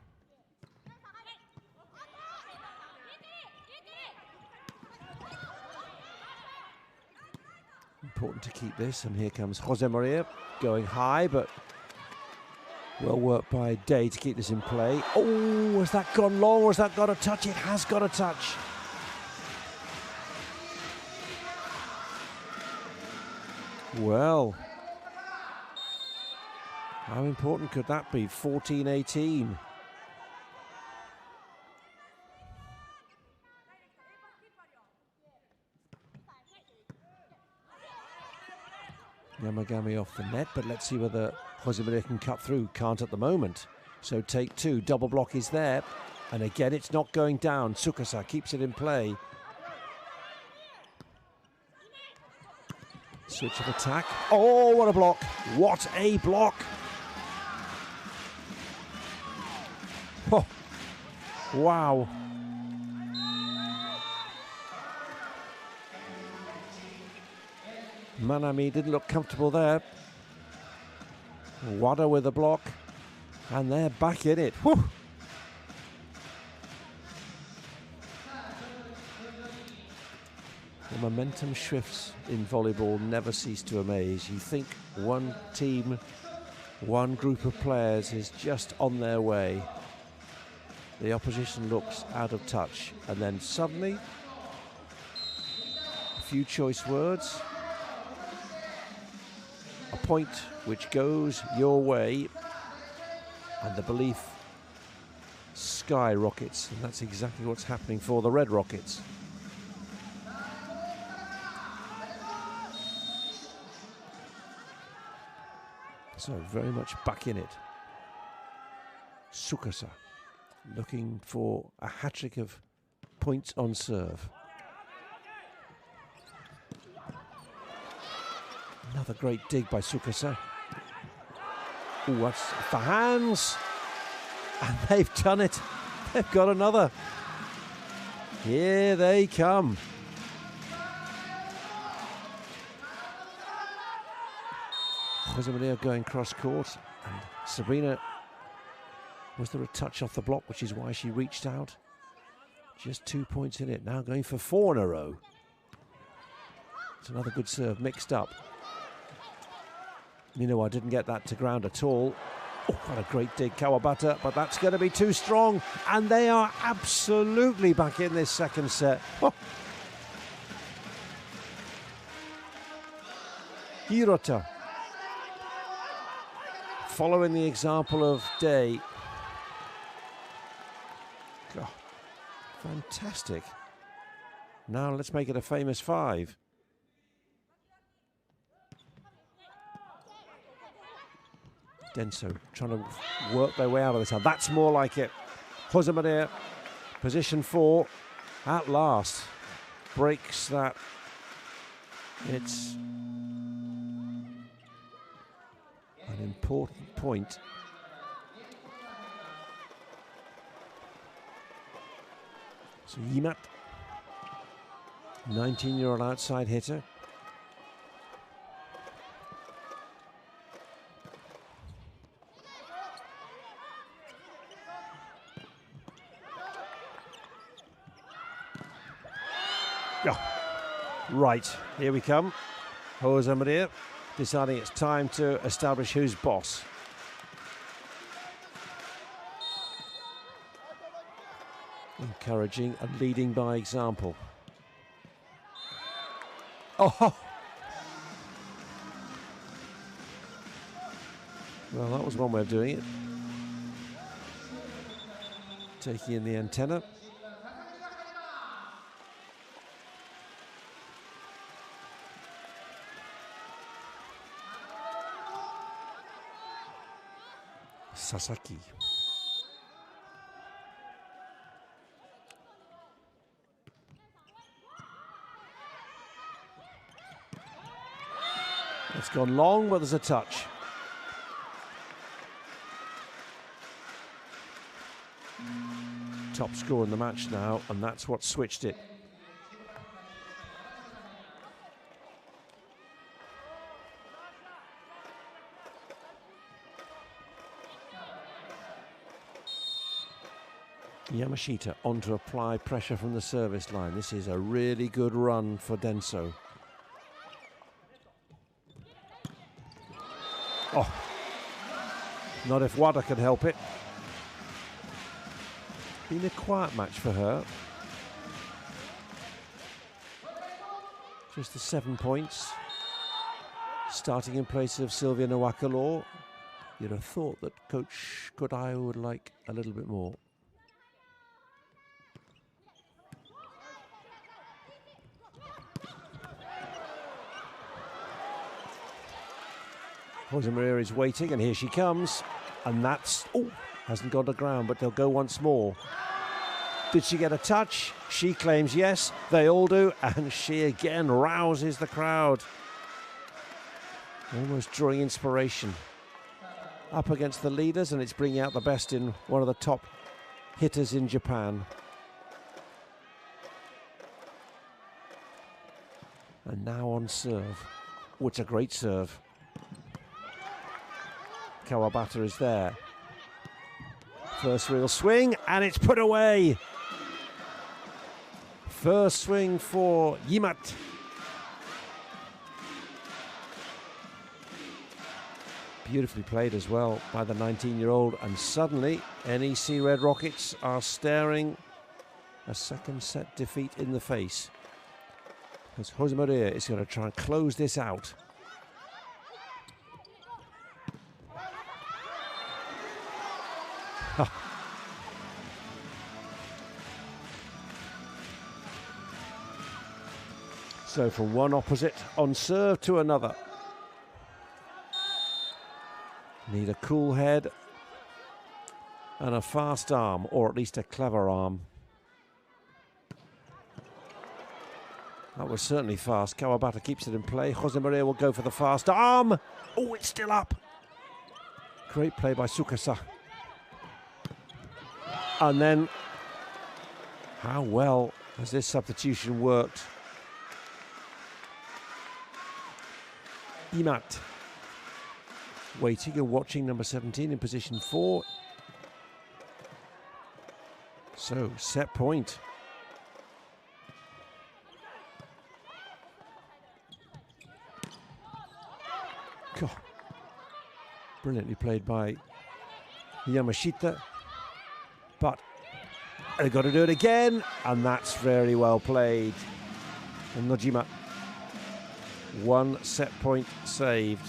Important to keep this, and here comes Jose Maria going high, but well worked by Day to keep this in play. Oh, has that gone long or has that got a touch? It has got a touch. Well, how important could that be? 14-18. Yamagami off the net, but let's see whether Jose Maria can cut through. Can't at the moment. So take two. Double block is there. And again, it's not going down. Tsukasa keeps it in play. Switch of attack. Oh, what a block. What a block. Oh, wow. Manami didn't look comfortable there. Wada with a block. And they're back in it. Whew. The momentum shifts in volleyball never cease to amaze. You think one team, one group of players is just on their way. The opposition looks out of touch. And then suddenly, a few choice words. A point which goes your way. And the belief skyrockets. And that's exactly what's happening for the Red Rockets. So very much back in it. Tsukasa looking for a hat-trick of points on serve. Another great dig by Tsukasa. Ooh, that's for hands. And they've done it. They've got another. Here they come. Jose Maria going cross court. And Sabrina, was there a touch off the block, which is why she reached out? Just 2 points in it. Now going for 4 in a row. It's another good serve mixed up. I didn't get that to ground at all. Oh, what a great dig, Kawabata, but that's going to be too strong. And they are absolutely back in this second set. Oh. Hirota, following the example of Day. God, fantastic. Now let's make it a famous 5. Denso trying to work their way out of this. Now that's more like it. Jose Maria, position 4, at last breaks that. It's an important point. So Yimat, 19-year-old outside hitter. Right, here we come. Jose Maria deciding it's time to establish who's boss. Encouraging and leading by example. Oh! Well, that was one way of doing it. Taking in the antenna. Sasaki. It's gone long, but there's a touch. Top score in the match now, and that's what switched it. Yamashita on to apply pressure from the service line. This is a really good run for Denso. Oh, not if Wada could help it. Been a quiet match for her. Just the 7 points. Starting in place of Sylvia Nawakalaw. You'd have thought that Coach Kodai would like a little bit more. Jose Maria is waiting, and here she comes. And that's, oh, hasn't gone to ground, but they'll go once more. Did she get a touch? She claims yes, they all do, and she again rouses the crowd. Almost drawing inspiration. Up against the leaders, and it's bringing out the best in one of the top hitters in Japan. And now on serve. Oh, it's a great serve. Kawabata is there. First real swing, and it's put away. First swing for Yimat. Beautifully played as well by the 19-year-old, and suddenly NEC Red Rockets are staring a second set defeat in the face. Because Jose Maria is going to try and close this out. So from one opposite on serve to another. Need a cool head and a fast arm, or at least a clever arm. That was certainly fast. Kawabata keeps it in play. Jose Maria will go for the fast arm. Oh, it's still up. Great play by Tsukasa. And then, how well has this substitution worked? Imat waiting and watching number 17 in position 4. So, set point. God. Brilliantly played by Yamashita. But they've got to do it again, and that's very well played. And Nojima, 1 set point saved.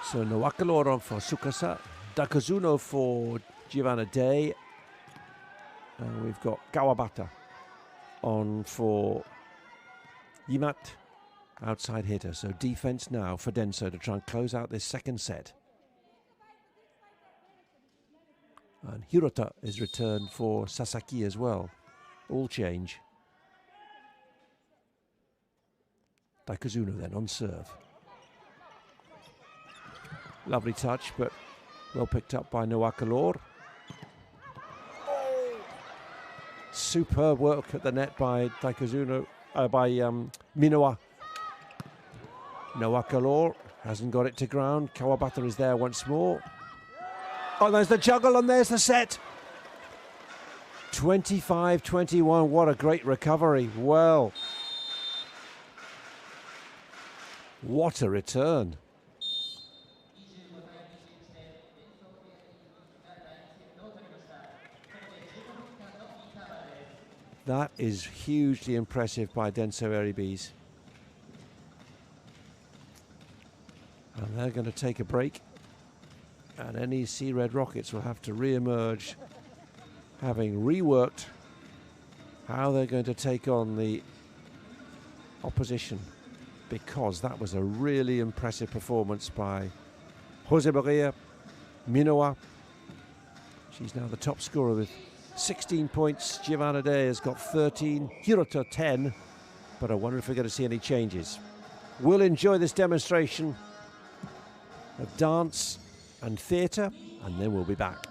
So Nowakalor on for Tsukasa, Dakazuno for Giovanna Day, and we've got Kawabata on for Imat, outside hitter. So defense now for Denso to try and close out this second set. And Hirota is returned for Sasaki as well. All change. Dakazuno then on serve. Lovely touch, but well picked up by Nowakalor. Oh! Superb work at the net by Dakazuno, by Minowa. Nowakalor hasn't got it to ground. Kawabata is there once more. Oh, there's the juggle and there's the set. 25-21, what a great recovery. Well, what a return. That is hugely impressive by Denso Airybees. And they're going to take a break. And NEC Red Rockets will have to re-emerge, having reworked how they're going to take on the opposition, because that was a really impressive performance by Jose Maria Minowa. She's now the top scorer with 16 points. Giovanna Day has got 13, Hirota 10, but I wonder if we're going to see any changes. We'll enjoy this demonstration of dance and theatre, and then we'll be back.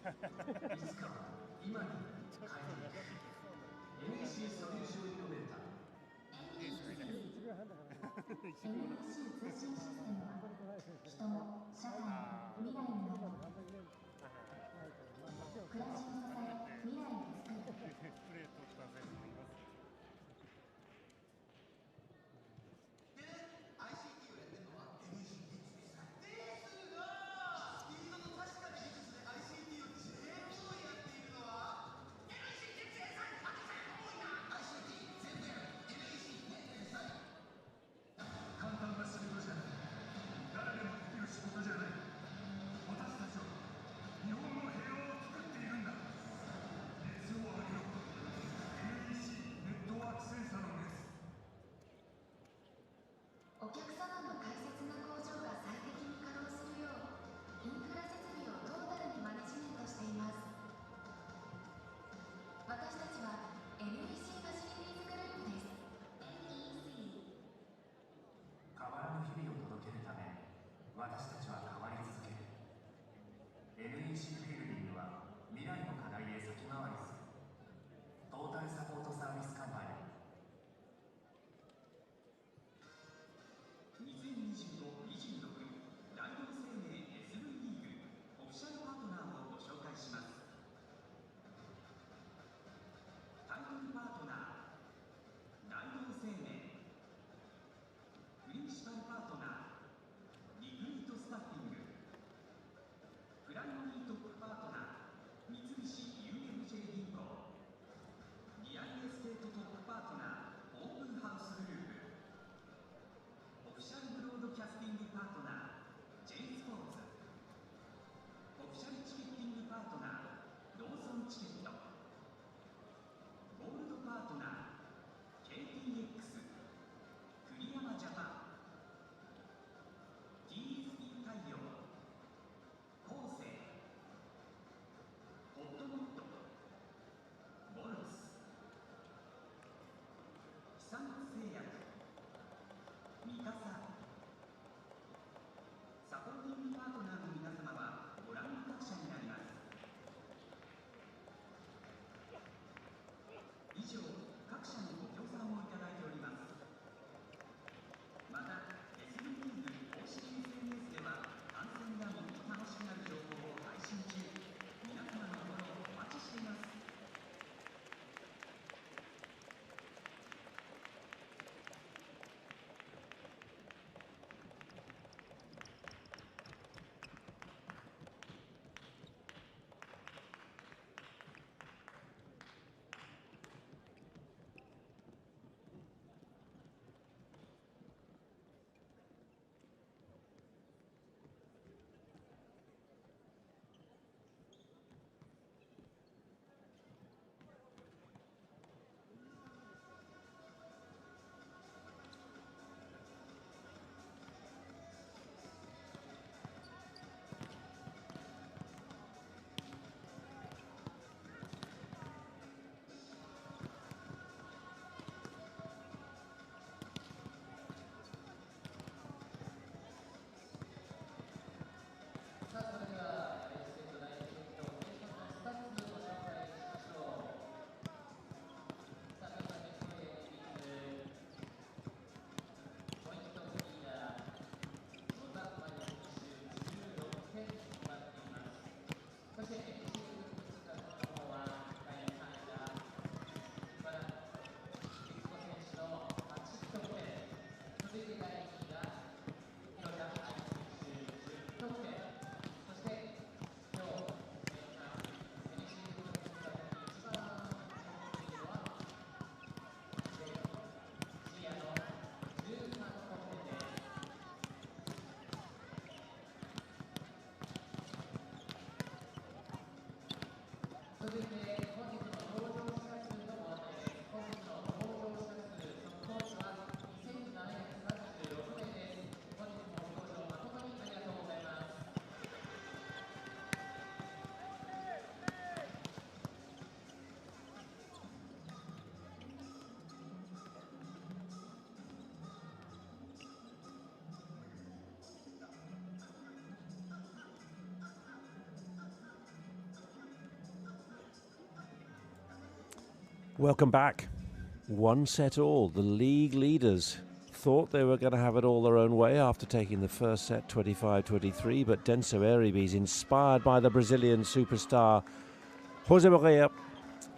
いつかは今に帰る。NEC ソリューションイノベーター。NEC 通信システムは人も社会も未来になる。暮らしを支え未来を作る。ICT をやってるのは NEC ですが、スピードの確かな技術で ICT を全部やっているのは NEC 鉄線さん。多いな。 ICT 全部やる NEC 鉄線さん。簡単な仕事じゃない。誰でもできる仕事じゃない。私たちは日本の平和を作っているんだ。熱を上げろ。 NEC ネットワークセンサーの熱。お客様の大切な工場が最適に稼働するようインフラ設備をトータルにマネジメントしています。私たちは NEC ファシリティーズグループです。 NEC 変わらぬ日々を届けるため私たちは変わり続ける。 NEC フィールディングは未来の課題へ先回りするトータルサポートサービスカンパニー。2025-26大同生命 SV リーグオフィシャルパートナーをご紹介します。タイトルパートナー大同生命、プリンシパルパートナーリクルートスタッフィング、プライマリートップパートナー三菱 UFJ 銀行、GIA ステートトップパートナーオープンハウスグループ、オフィシャルブロードキャスティングパートナー J スポーツ、オフィシャルチケッティングパートナーローソンチケット、ゴールドパートナー KTX、栗山ジャパン、 TFP 太陽、コーセイ、ホットモット、ボルツ、久松製薬、ミカサ。サポーティングパートナーの皆様はご覧の各社になります。以上、各社のご協賛をいただいております。また SBT 公式 SNS では観戦がもっと楽しくなる情報を配信中。皆様のフォローお待ちしています。Welcome back. One set all. The league leaders thought they were going to have it all their own way after taking the first set 25-23, but Denso Airybees, inspired by the Brazilian superstar Jose Maria,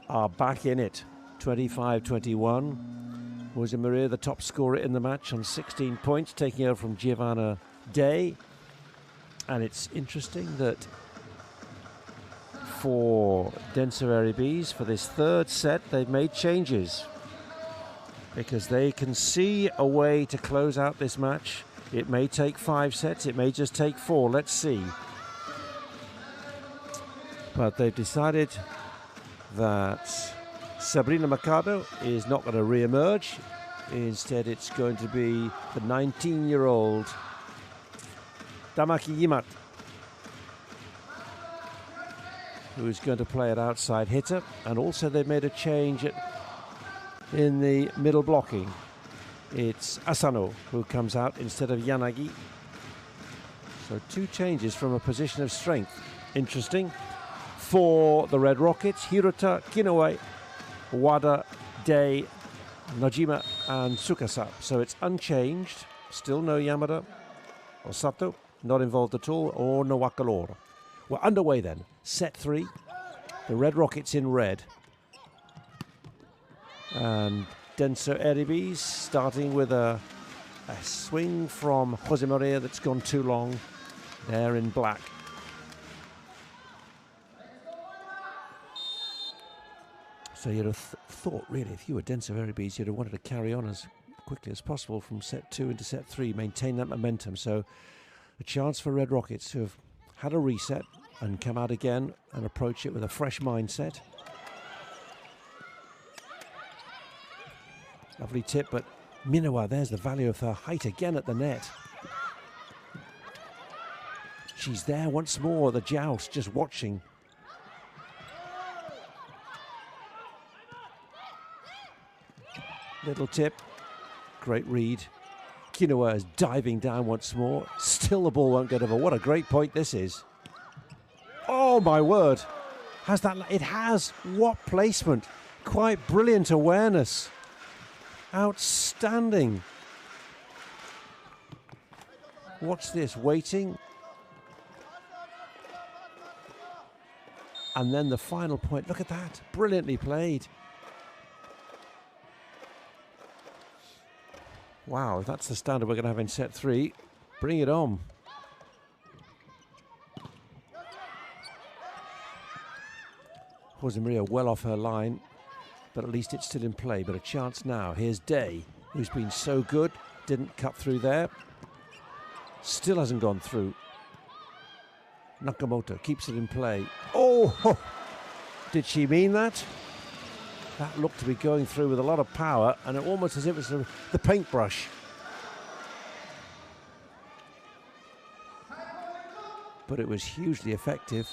are back in it. 25-21. Jose Maria, the top scorer in the match, on 16 points, taking over from Giovanna Day. And it's interesting that for Denso Airybees, for this third set, they've made changes because they can see a way to close out this match. It may take 5 sets, it may just take 4, let's see. But they've decided that Sabrina Mercado is not going to re-emerge. Instead, it's going to be the 19-year-old Tamaki Yimat, who's going to play at outside hitter. And also they've made a change in the middle blocking. It's Asano who comes out instead of Yanagi. So 2 changes from a position of strength. Interesting. For the Red Rockets, Hirota, Kinoue, Wada, Day, Nojima and Tsukasa. So it's unchanged. Still no Yamada or Sato, not involved at all, or Nawakalora. We're underway then. Set 3. The Red Rockets in red. And Denso Airybees starting with a swing from Jose Maria that's gone too long. There in black. So you'd have thought, really, if you were Denso Airybees, you'd have wanted to carry on as quickly as possible from set 2 into set 3, maintain that momentum. So a chance for Red Rockets to have had a reset and come out again and approach it with a fresh mindset. Lovely tip, but Minowa, there's the value of her height again at the net. She's there once more, the joust, just watching. Little tip, great read. Kinoa is diving down once more. Still the ball won't get over. What a great point this is. Oh my word. Has that? It has. What placement. Quite brilliant awareness. Outstanding. Watch this. Waiting. And then the final point. Look at that. Brilliantly played. Wow, if that's the standard we're going to have in set 3, bring it on. Jose Maria well off her line, but at least it's still in play. But a chance now. Here's Day, who's been so good. Didn't cut through there. Still hasn't gone through. Nakamoto keeps it in play. Oh! Did she mean that? That looked to be going through with a lot of power, and it almost as if it's the paintbrush. But it was hugely effective.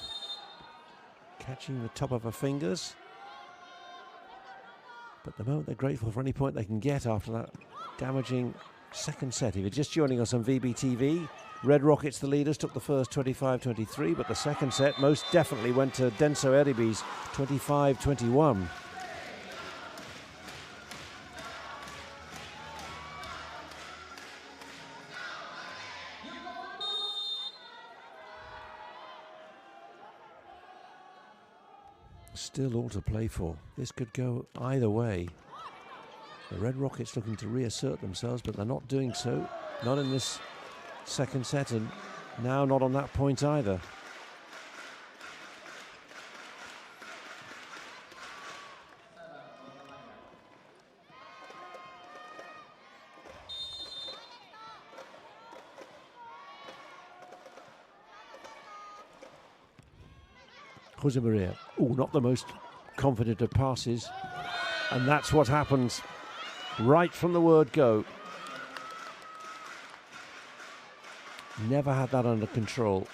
Catching the top of her fingers. But at the moment they're grateful for any point they can get after that damaging second set. If you're just joining us on VBTV, Red Rockets, the leaders, took the first 25-23, but the second set most definitely went to Denso Airybees, 25-21. Still all to play for. This could go either way. The Red Rockets looking to reassert themselves, but they're not doing so. Not in this second set, and now not on that point either. Jose Maria, not the most confident of passes, and that's what happens right from the word go. Never had that under control.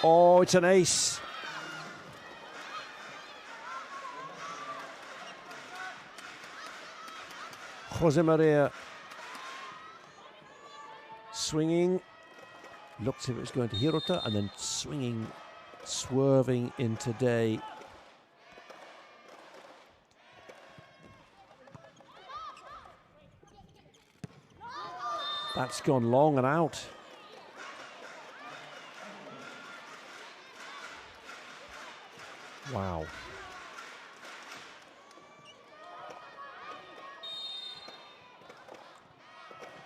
Oh, it's an ace. Jose Maria swinging. Looked as if it was going to Hirota, and then swinging, swerving into Day. That's gone long and out. Wow.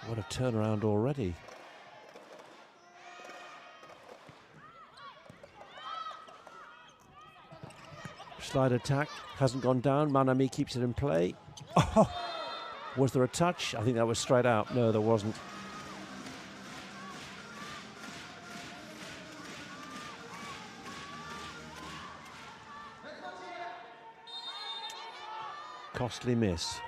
What a turnaround already. Slide attack hasn't gone down. Manami keeps it in play. Oh, was there a touch? I think that was straight out. No, there wasn't. Costly miss.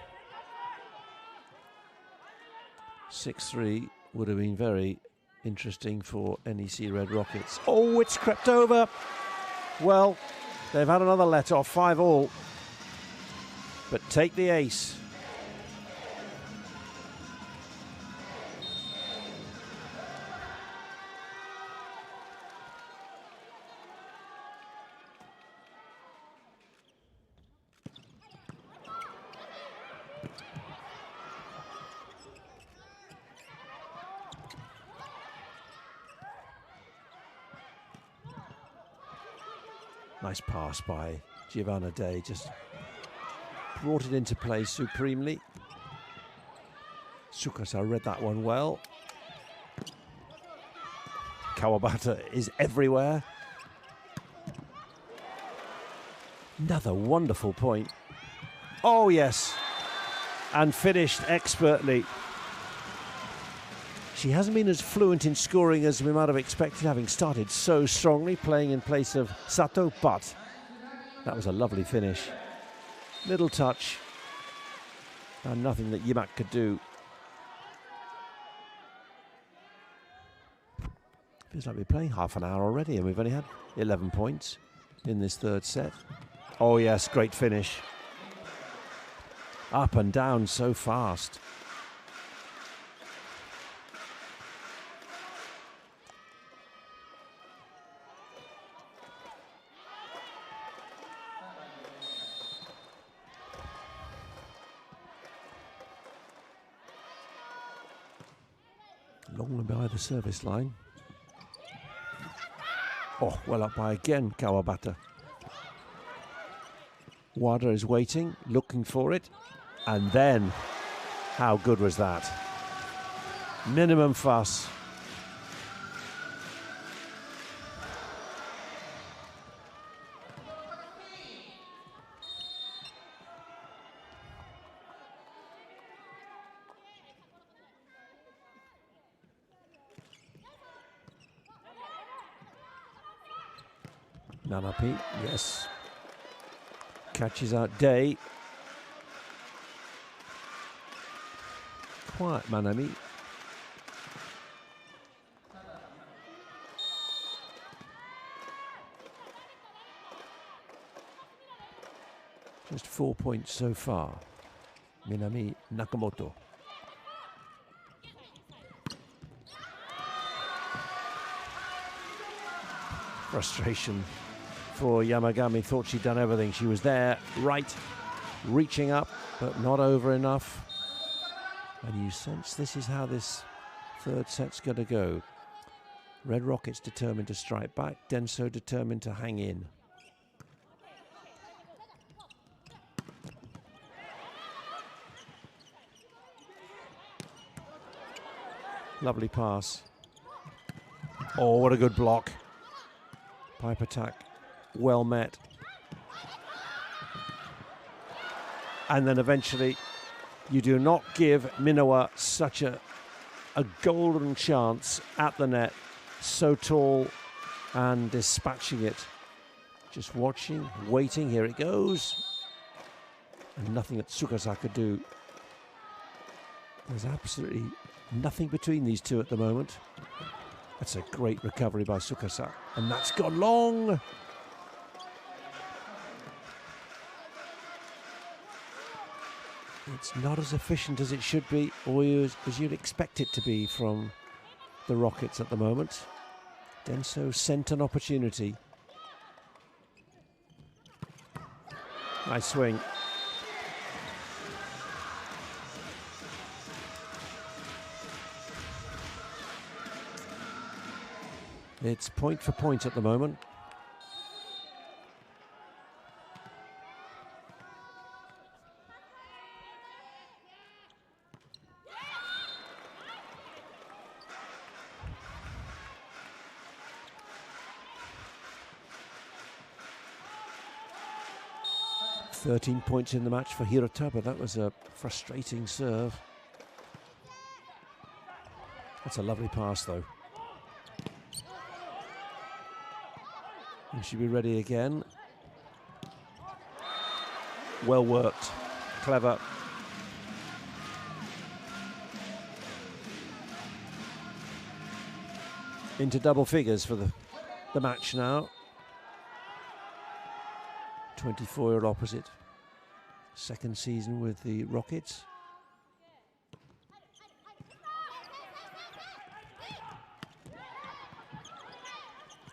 6-3 would have been very interesting for NEC Red Rockets. Oh, it's crept over. Well, they've had another let-off, 5-all. But take the ace. Nice pass by Giovanna Day, just brought it into play supremely. Tsukasa read that one well. Kawabata is everywhere. Another wonderful point. Oh yes, and finished expertly. She hasn't been as fluent in scoring as we might have expected, having started so strongly, playing in place of Sato, but that was a lovely finish. Little touch, and nothing that Yimak could do. Feels like we're playing half an hour already, and we've only had 11 points in this third set. Oh yes, great finish. Up and down so fast. Long by the service line. Oh, well up by again, Kawabata. Wada is waiting, looking for it. And then, how good was that? Minimum fuss. Nanapi, yes. Catches out Day. Quiet Manami. Just 4 points so far. Minami Nakamoto. Frustration for Yamagami. Thought she'd done everything. She was there, right, reaching up, but not over enough. And you sense this is how this third set's going to go. Red Rockets determined to strike back. Denso determined to hang in. Lovely pass. Oh, what a good block. Pipe attack, well met. And then eventually, you do not give Minowa such a golden chance at the net. So tall and dispatching it. Just watching, waiting, here it goes. And nothing that Tsukasa could do. There's absolutely nothing between these two at the moment. That's a great recovery by Tsukasa. And that's gone long. It's not as efficient as it should be, or as you'd expect it to be from the Rockets at the moment. Denso sent an opportunity. Nice swing. It's point for point at the moment. "13 points in the match for Hirota, but that was a frustrating serve. That's a lovely pass, though. And she'll be ready again. Well worked. Clever. Into double figures for the match now. 24-year-old opposite. Second season with the Rockets.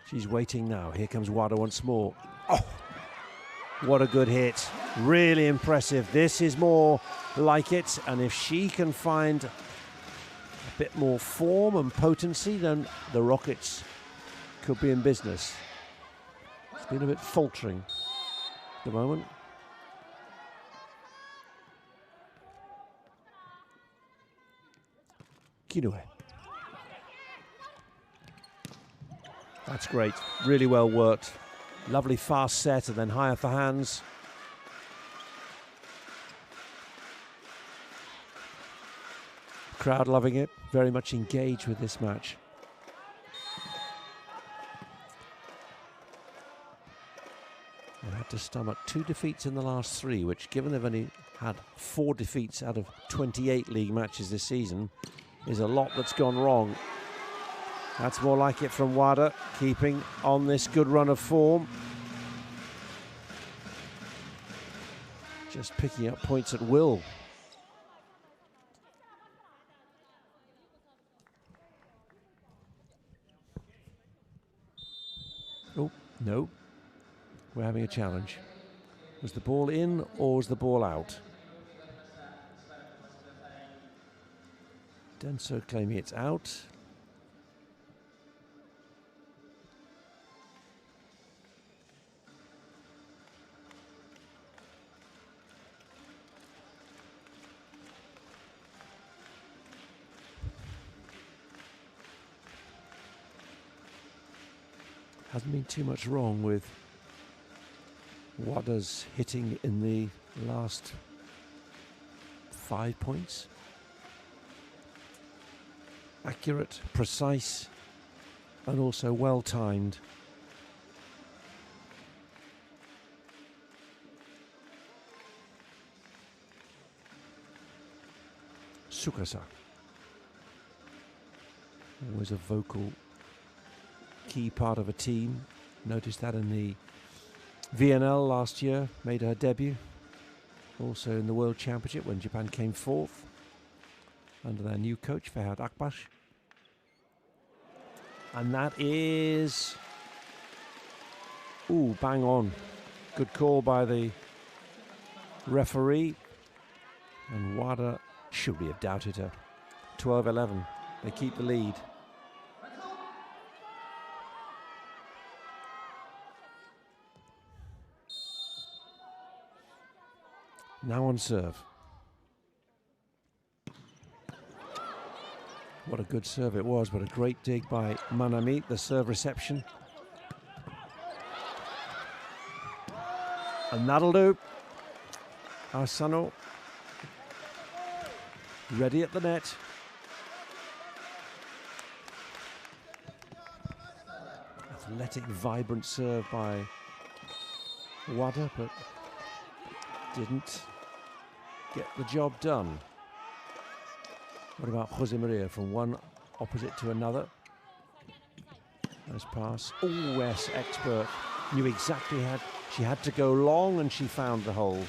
She's waiting now. Here comes Wada once more. Oh, what a good hit. Really impressive. This is more like it. And if she can find a bit more form and potency, then the Rockets could be in business. It's been a bit faltering at the moment. Kinoue. That's great. Really well worked. Lovely fast set and then higher for hands. Crowd loving it. Very much engaged with this match. They had to stomach 2 defeats in the last 3, which, given they've only had 4 defeats out of 28 league matches this season, is a lot that's gone wrong. That's more like it from Wada, keeping on this good run of form. Just picking up points at will. Oh, no. We're having a challenge. Was the ball in or was the ball out? Denso claiming it's out. Hasn't been too much wrong with Wada's hitting in the last 5 points. Accurate, precise, and also well timed. Tsukasa. Always a vocal key part of a team. Noticed that in the VNL last year, made her debut. Also in the World Championship when Japan came 4th under their new coach, Ferhat Akbaş. And that is... ooh, bang on. Good call by the referee. And Wada should we have doubted her. 12-11. They keep the lead. Now on serve. What a good serve it was, but a great dig by Manami, the serve reception. And that'll do. Asano ready at the net. Athletic, vibrant serve by Wada, but didn't get the job done. What about Jose Maria from one opposite to another? Nice pass. Oh, yes, expert. Knew exactly she had to go long and she found the hole.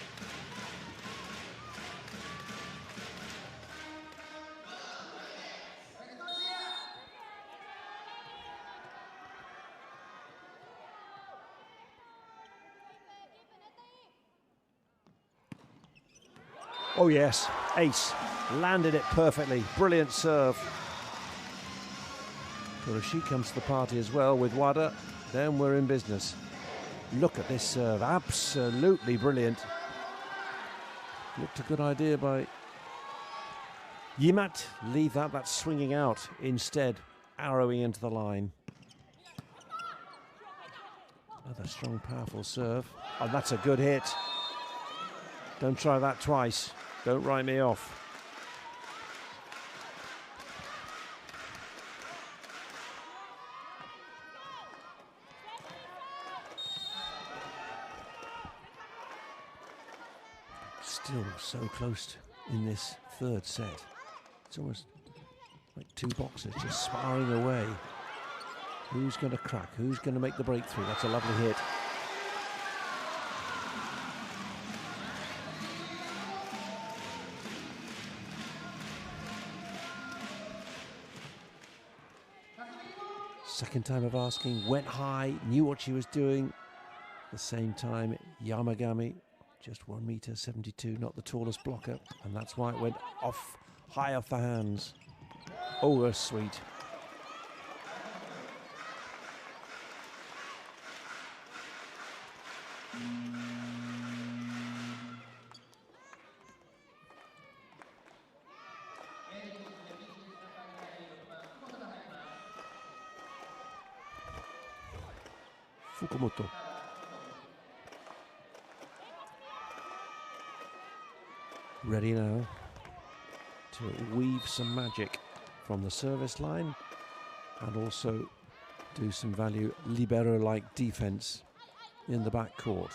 Oh yes, ace. Landed it perfectly. Brilliant serve. Kuroshi comes to the party as well with Wada. Then we're in business. Look at this serve. Absolutely brilliant. Looked a good idea by Yimat. Leave that. That's swinging out. Instead, arrowing into the line. Another strong, powerful serve. Oh, that's a good hit. Don't try that twice. Don't write me off. Still so close in this third set. It's almost like two boxers just sparring away. Who's going to crack? Who's going to make the breakthrough? That's a lovely hit. Second time of asking, went high, knew what she was doing. At the same time, Yamagami, just 1m72, not the tallest blocker, and that's why it went off, high off the hands. Oh, that's sweet. Fukumoto. Ready now to weave some magic from the service line and also do some value libero-like defense in the back court.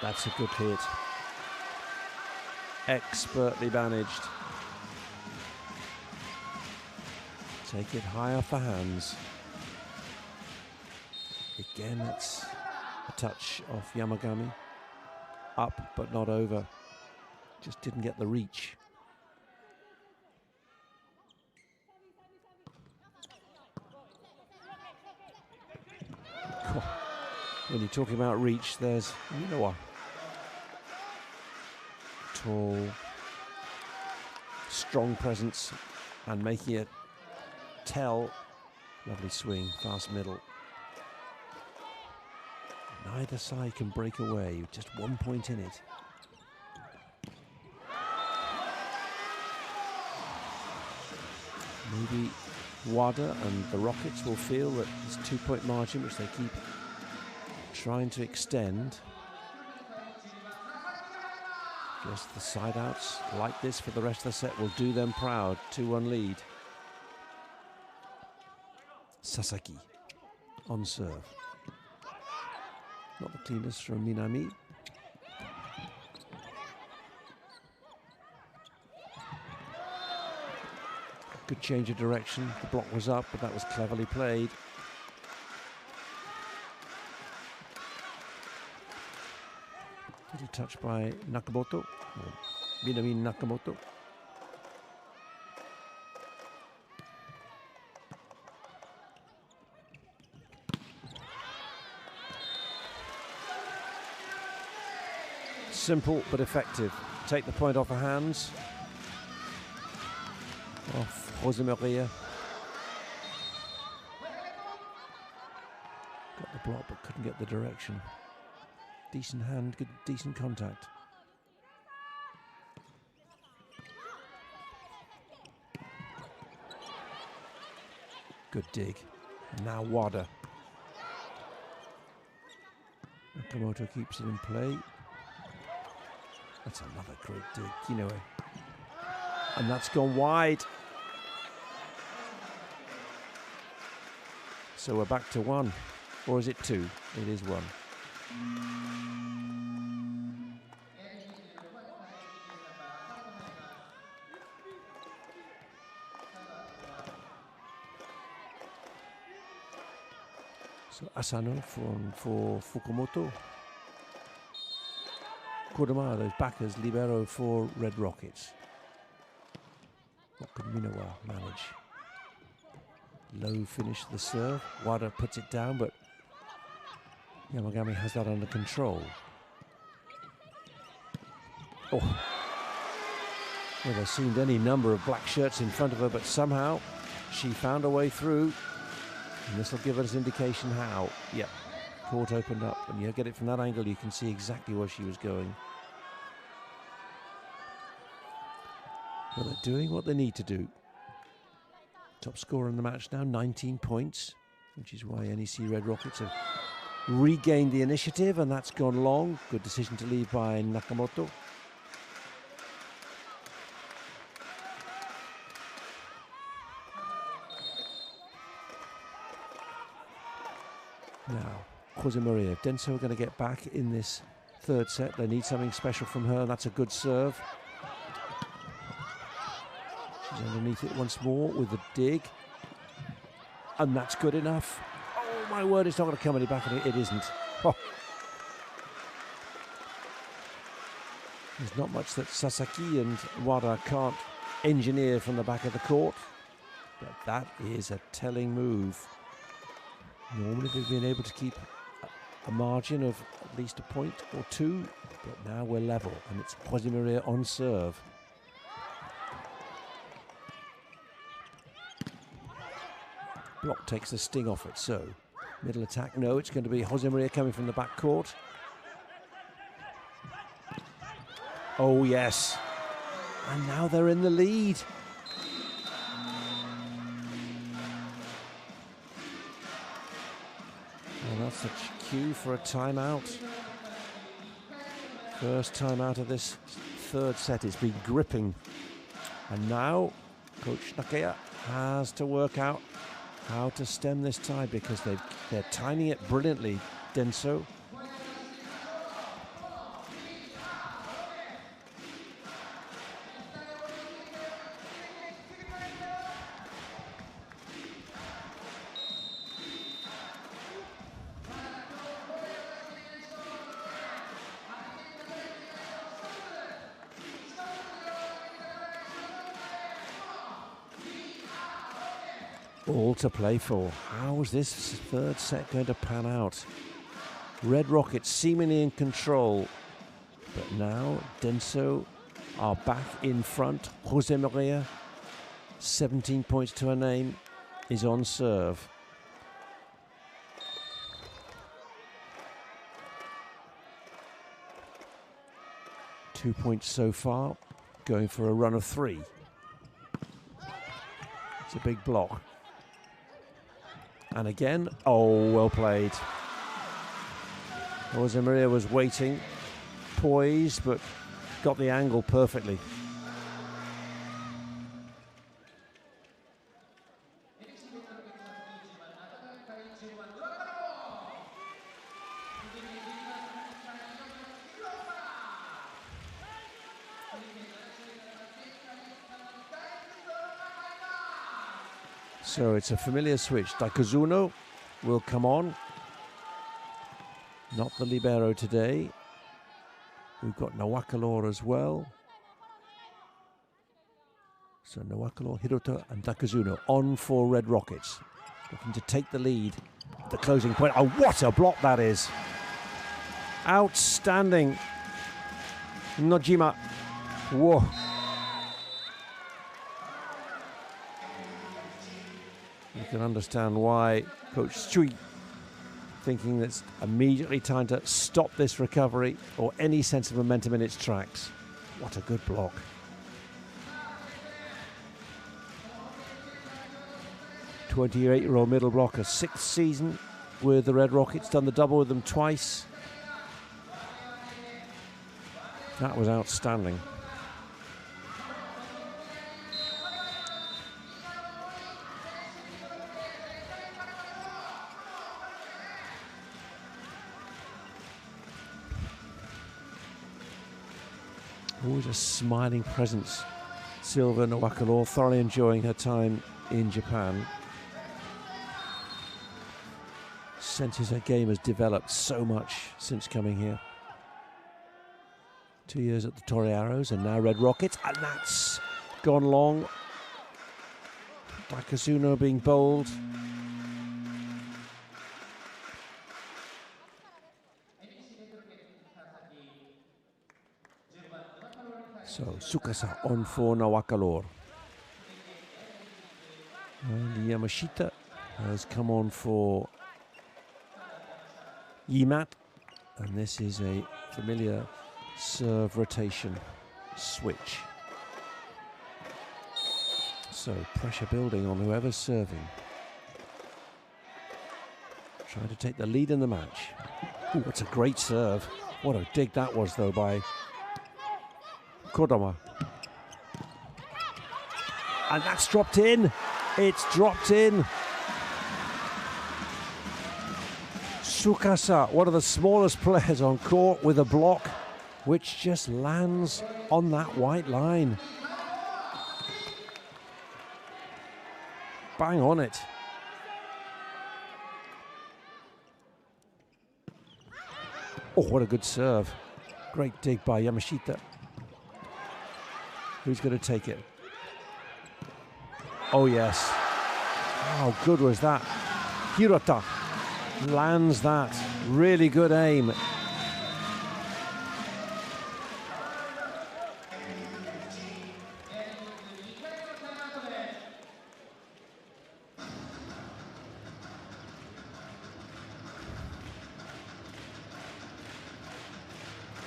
That's a good hit. Expertly managed. Take it high off the hands. Again, it's a touch off Yamagami. Up, but not over. Just didn't get the reach. When you're talking about reach, there's Minowa. Tall, strong presence, and making it TELE. Lovely swing, fast middle. Neither side can break away, just 1 point in it. Maybe WADA and the Rockets will feel that this 2 point margin, which they keep trying to extend. Just the side outs like this for the rest of the set will do them proud. 2-1 lead. Sasaki on serve. Not the cleanest from Minami. Good change of direction. The block was up, but that was cleverly played. Little touch by Nakamoto, or Minami Nakamoto. Simple but effective. Take the point off her hands. Off Jose Maria. Got the block but couldn't get the direction. Decent hand, good, decent contact. Good dig. Now WADA. Nakamoto keeps it in play. That's another great dig, you know. And that's gone wide. So we're back to 1. Or is it 2? It is 1. So Asano for Fukumoto. Kodama, those backers, libero for Red Rockets. What could Minowa manage? Low finish the serve. WADA puts it down, but Yamagami has that under control. Oh. Well, there seemed any number of black shirts in front of her, but somehow she found a way through. And this will give us indication how. Yep, court opened up. And you get it from that angle, you can see exactly where she was going. Well, they're doing what they need to do. Top scorer in the match now, 19 points, which is why NEC Red Rockets have regained the initiative, and that's gone long. Good decision to leave by Nakamoto. Now, Jose Maria, Denso are going to get back in this third set. They need something special from her. That's a good serve. She's underneath it once more with the dig. And that's good enough. Oh, my word, it's not going to come any back. It isn't. Oh. There's not much that Sasaki and Wada can't engineer from the back of the court. But that is a telling move. Normally they've been able to keep a margin of at least a point or two, but now we're level, and it's Jose Maria on serve. Block takes the sting off it, so middle attack, no, it's going to be Jose Maria coming from the back court. Oh yes, and now they're in the lead. And that's the cue for a timeout. First timeout of this third set. It's been gripping. And now Coach Nakaya has to work out how to stem this tide, because they're timing it brilliantly, Denso. All to play for. How is this third set going to pan out? Red Rockets seemingly in control, but now Denso are back in front. Jose Maria, 17 points to her name, is on serve. Two points so far, going for a run of three. It's a big block. And again, oh, well played. Jose Maria was waiting, poised, but got the angle perfectly. So it's a familiar switch. Daikazuno will come on. Not the libero today. We've got Nawakalor as well. So Nawakalor, Hirota and Daikazuno on for Red Rockets. Looking to take the lead. The closing point. Oh, what a block that is. Outstanding. Nojima. Whoa. You can understand why Coach Tsui thinking that it's immediately time to stop this recovery or any sense of momentum in its tracks. What a good block. A 28-year-old middle blocker, 6th season with the Red Rockets, done the double with them twice. That was outstanding. Always a smiling presence. Silva Nawakalor, thoroughly enjoying her time in Japan. Senses her game has developed so much since coming here. 2 years at the Torrey Arrows and now Red Rockets, and that's gone long. Daikazuno being bold. So Tsukasa on for Nawakalor. And Yamashita has come on for Yimat. And this is a familiar serve rotation switch. So pressure building on whoever's serving. Trying to take the lead in the match. Ooh, it's a great serve. What a dig that was, though, by Kodama. And that's dropped in. It's dropped in. Tsukasa, one of the smallest players on court, with a block which just lands on that white line. Bang on it. Oh, what a good serve. Great dig by Yamashita. Who's going to take it? Oh, yes. How good was that? Hirota lands that. Really good aim.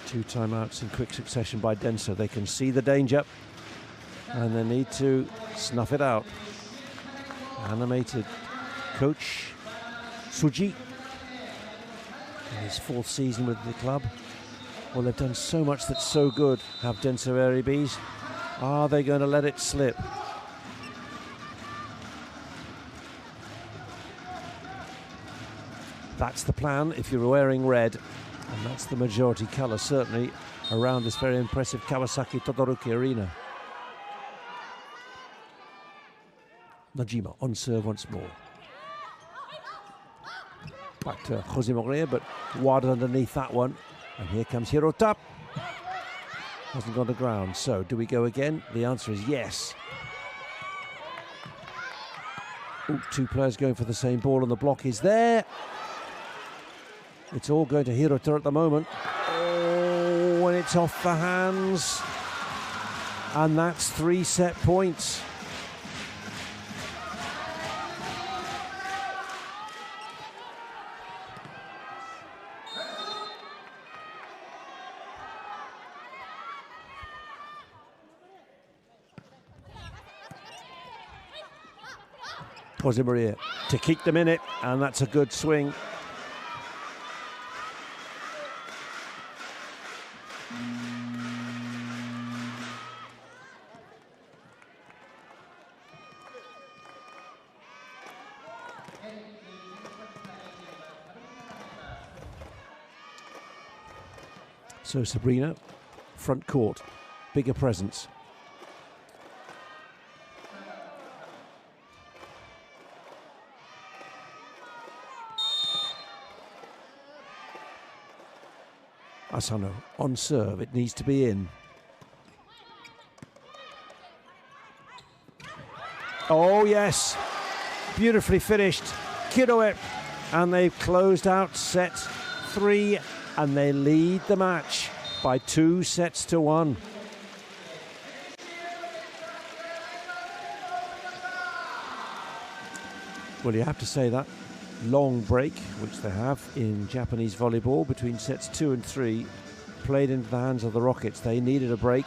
Two timeouts in quick succession by Denso. They can see the danger and they need to snuff it out. Animated coach Suji in his 4th season with the club. Well, they've done so much that's so good, have Denso Airybees. Are they going to let it slip? That's the plan if you're wearing red. And that's the majority colour, certainly, around this very impressive Kawasaki Todoroki Arena. Najima on serve once more. Back to Jose Moria, but wide underneath that one. And here comes Hirota. Hasn't gone to ground. So, do we go again? The answer is yes. Ooh, 2 players going for the same ball, and the block is there. It's all going to Hirota at the moment. Oh, and it's off the hands. And that's 3 set points. Jose Maria to keep them in it, and that's a good swing. So Sabrina, front court, bigger presence. Asano on serve, it needs to be in. Oh yes, beautifully finished. Kiroe, and they've closed out set 3 and they lead the match by 2 sets to 1. Well, you have to say that long break, which they have in Japanese volleyball between sets 2 and 3, played into the hands of the Rockets. They needed a break.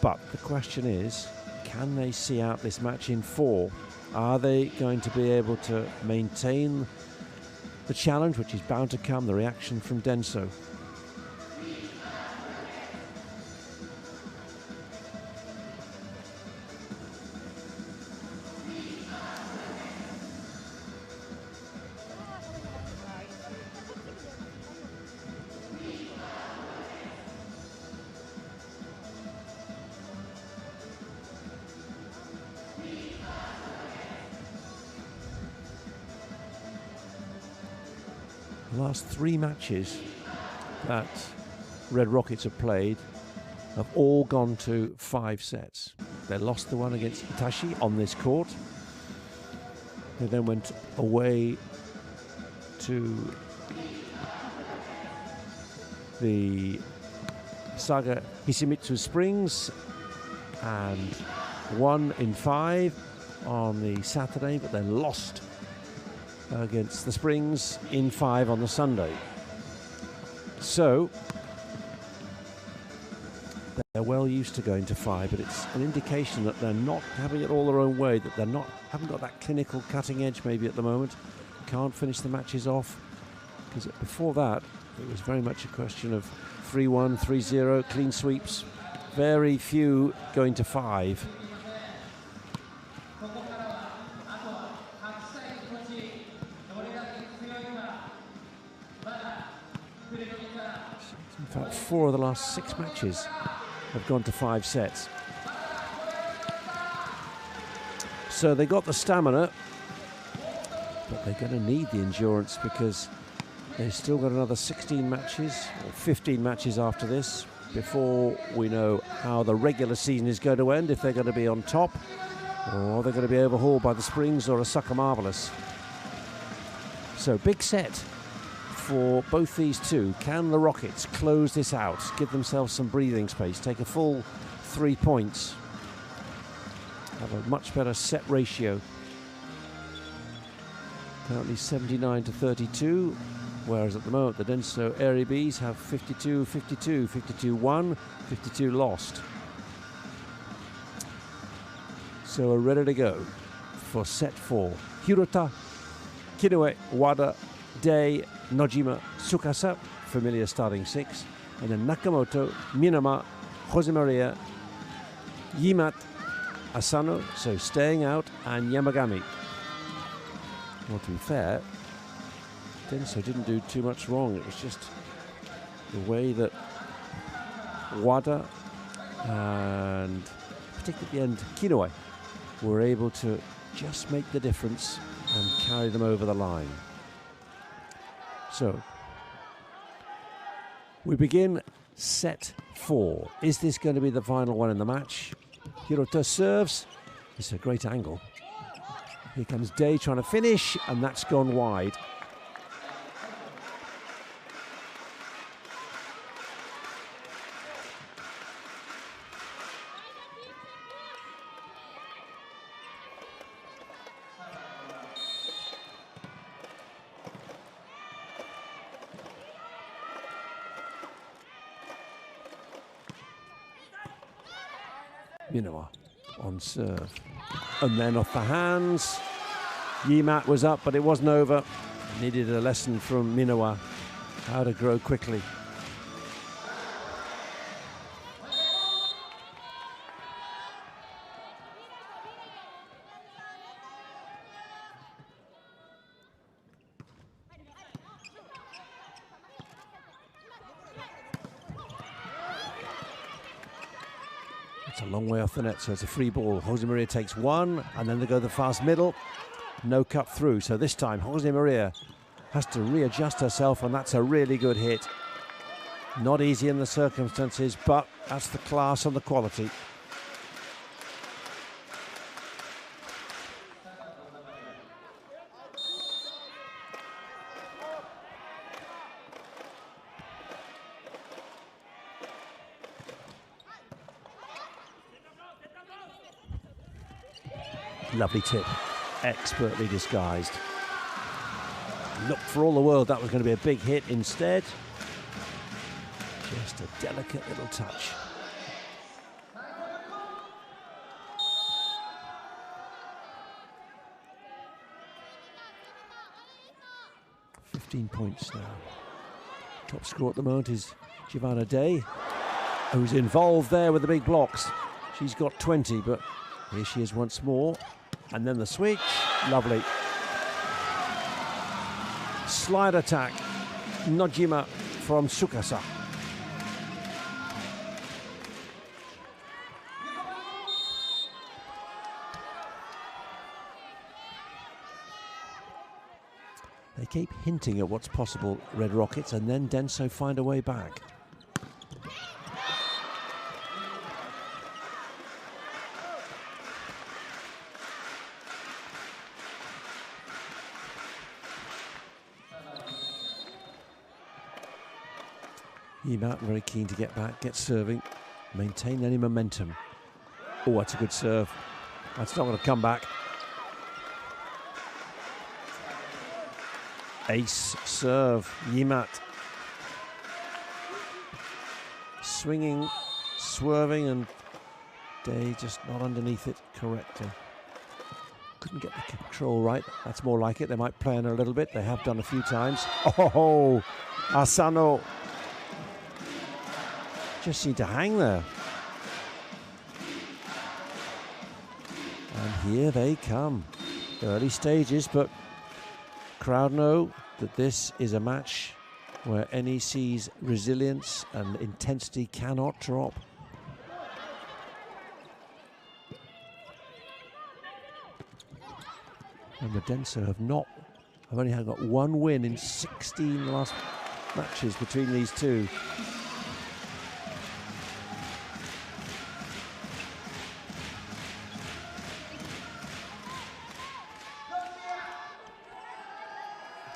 But the question is, can they see out this match in 4? Are they going to be able to maintain the challenge, which is bound to come, the reaction from Denso? The last 3 matches that Red Rockets have played have all gone to 5 sets. They lost the one against Itachi on this court. They then went away to the Saga Hishimitsu Springs, and won in 5 on the Saturday, but then lost against the Springs in 5 on the Sunday. So they're well used to going to 5, but it's an indication that they're not having it all their own way, that haven't got that clinical cutting edge maybe at the moment, can't finish the matches off, because before that it was very much a question of 3-1, 3-0, clean sweeps, very few going to 5. In fact, 4 of the last 6 matches have gone to 5 sets. So they got the stamina, but they're going to need the endurance, because they've still got another 16 matches or 15 matches after this before we know how the regular season is going to end, if they're going to be on top or they're going to be overhauled by the Springs or Osaka Marvelous. So big set for both these two. Can the Rockets close this out, give themselves some breathing space, take a full 3 points, have a much better set ratio? Currently 79-32, whereas at the moment the Denso Airybees have 52-52, 52-1, 52 lost. So we're ready to go for set 4. Hirota, Kinoue, Wada, Dei, Nojima, Tsukasa, familiar starting 6, and then Nakamoto, Minama, Josemaria, Yimat, Asano, so staying out, and Yamagami. Well, to be fair, Denso didn't do too much wrong. It was just the way that Wada and particularly at the end Kinoue were able to just make the difference and carry them over the line. So we begin set 4. Is this going to be the final one in the match? Hirota serves. It's a great angle. Here comes Dei trying to finish, and that's gone wide. Minowa on serve, and then off the hands. Yimat was up, but it wasn't over. Needed a lesson from Minowa how to grow quickly. It's a long way off the net, so it's a free ball. Josemaria takes 1, and then they go the fast middle. No cut through, so this time Josemaria has to readjust herself, and that's a really good hit. Not easy in the circumstances, but that's the class and the quality. Lovely tip, expertly disguised. Looked for all the world that was going to be a big hit. Instead, just a delicate little touch. £15 now. Top scorer at the moment is Giovanna Dei, who's involved there with the big blocks. She's got 20, but here she is once more. And then the switch, lovely. Slide attack, Nojima from Tsukasa. They keep hinting at what's possible, Red Rockets, and then Denso find a way back. Yamada very keen to get back, get serving, maintain any momentum. Oh, that's a good serve. That's not going to come back. Ace serve, Yamada. Swinging, swerving, and Day just not underneath it correctly. Couldn't get the control right. That's more like it. They might play on a little bit. They have done a few times. Oh, Asano. Just seemed to hang there. And here they come. Early stages, but crowd know that this is a match where NEC's resilience and intensity cannot drop. And the Denso have only got one win in 16 last matches between these two.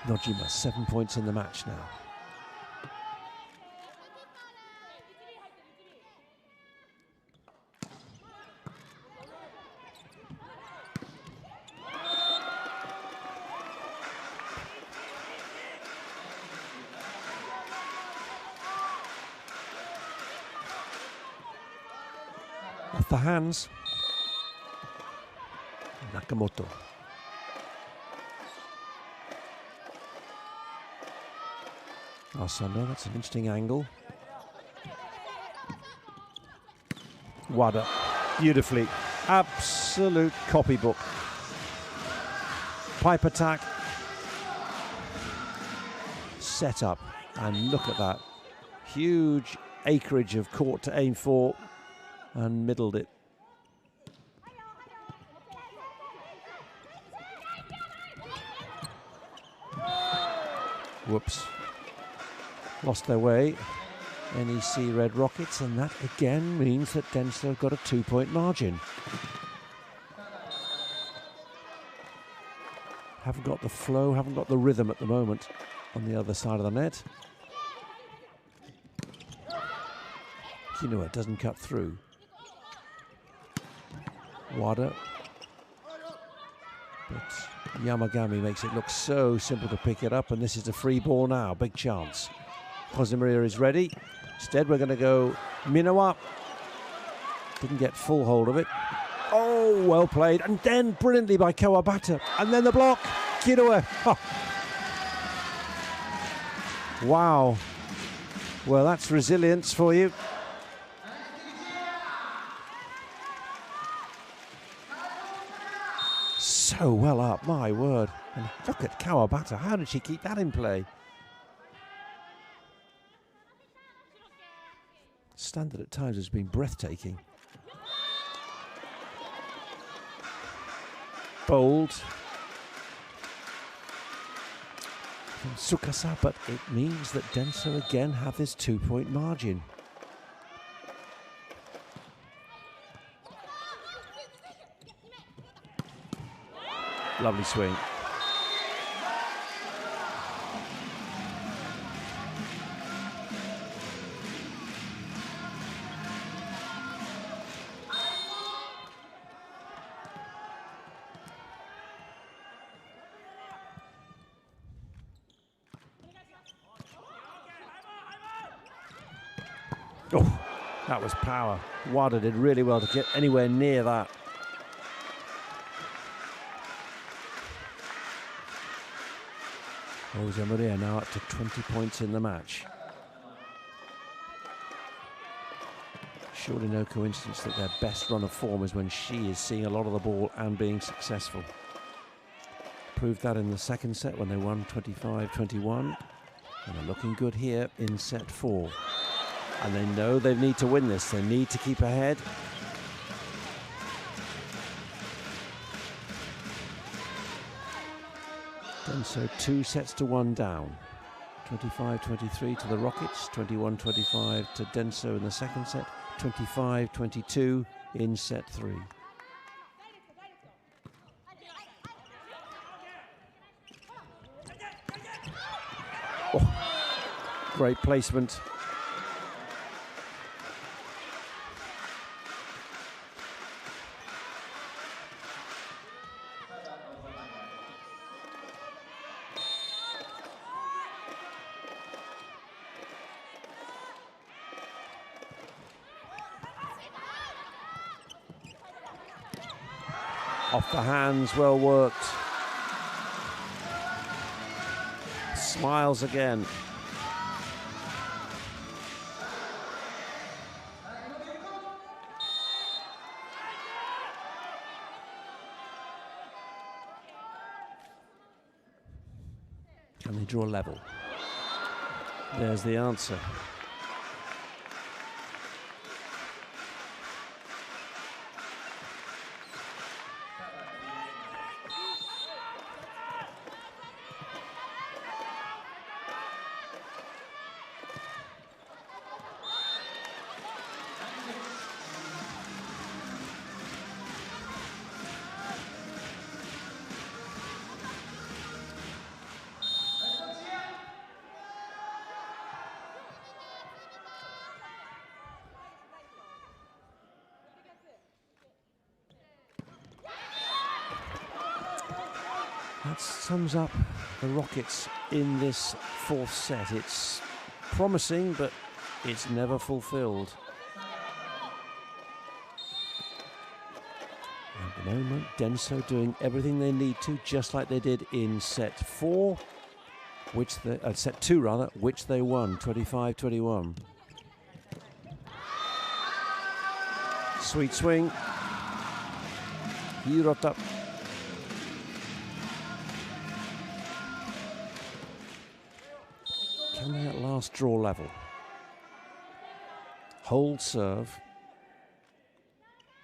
Nojima, 7 points in the match now. Off the hands. Nakamoto. Asano, that's an interesting angle. Wada, beautifully. Absolute copybook. Pipe attack. Set up. And look at that. Huge acreage of court to aim for. And middled it. Whoops. Lost their way. NEC Red Rockets, and that again means that Denso have got a 2-point margin. Haven't got the flow, haven't got the rhythm at the moment on the other side of the net. Kinoa doesn't cut through. Wada. But Yamagami makes it look so simple to pick it up, and this is a free ball now. Big chance. Josemaria is ready. Instead, we're going to go Minowa. Didn't get full hold of it. Oh, well played. And then brilliantly by Kawabata. And then the block. Kinoa. Oh. Wow. Well, that's resilience for you. So well up, my word. And look at Kawabata. How did she keep that in play? Standard at times has been breathtaking. Bold from Tsukasa, but it means that Denso again have this 2-point margin. Lovely swing. Oh, that was power. Wada did really well to get anywhere near that. Josemaria now up to 20 points in the match. Surely no coincidence that their best run of form is when she is seeing a lot of the ball and being successful. Proved that in the second set when they won 25-21. And they're looking good here in set 4. And they know they need to win this. They need to keep ahead. Denso 2-1 down. 25-23 to the Rockets. 21-25 to Denso in the second set. 25-22 in set 3. Oh, great placement. Off the hands, well worked. Smiles again. Can they draw level? There's the answer. That sums up the Rockets in this fourth set. It's promising, but it's never fulfilled. At the moment, Denso doing everything they need to, just like they did in set 4, which they, set 2 rather, which they won, 25-21. Sweet swing. Hirota. Can they at last draw level? Hold serve.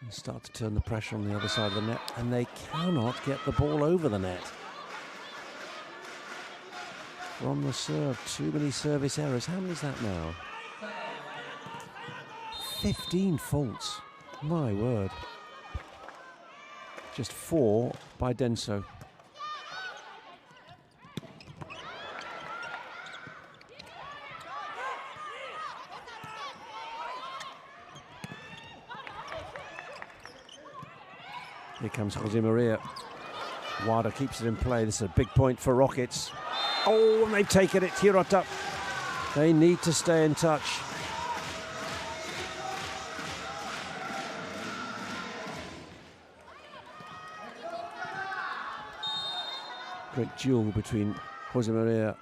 And start to turn the pressure on the other side of the net, and they cannot get the ball over the net. From the serve, too many service errors. How many is that now? 15 faults. My word. Just 4 by Denso. Here comes Jose Maria. Wada keeps it in play. This is a big point for Rockets. Oh, and they've taken it. Hirota. They need to stay in touch. Great duel between Jose Maria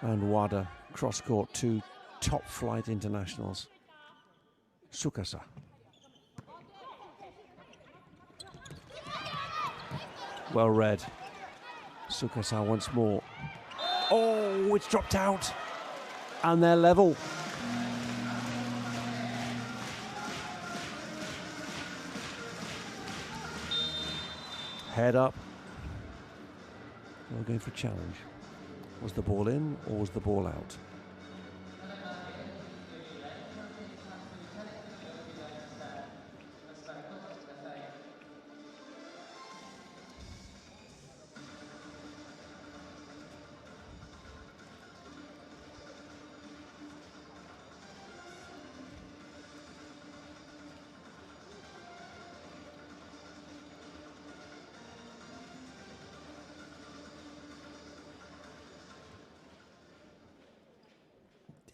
and Wada. Cross court, 2 top flight internationals. Tsukasa. Well read. Tsukasa once more. Oh, it's dropped out. And they're level. Head up. We're going for a challenge. Was the ball in or was the ball out?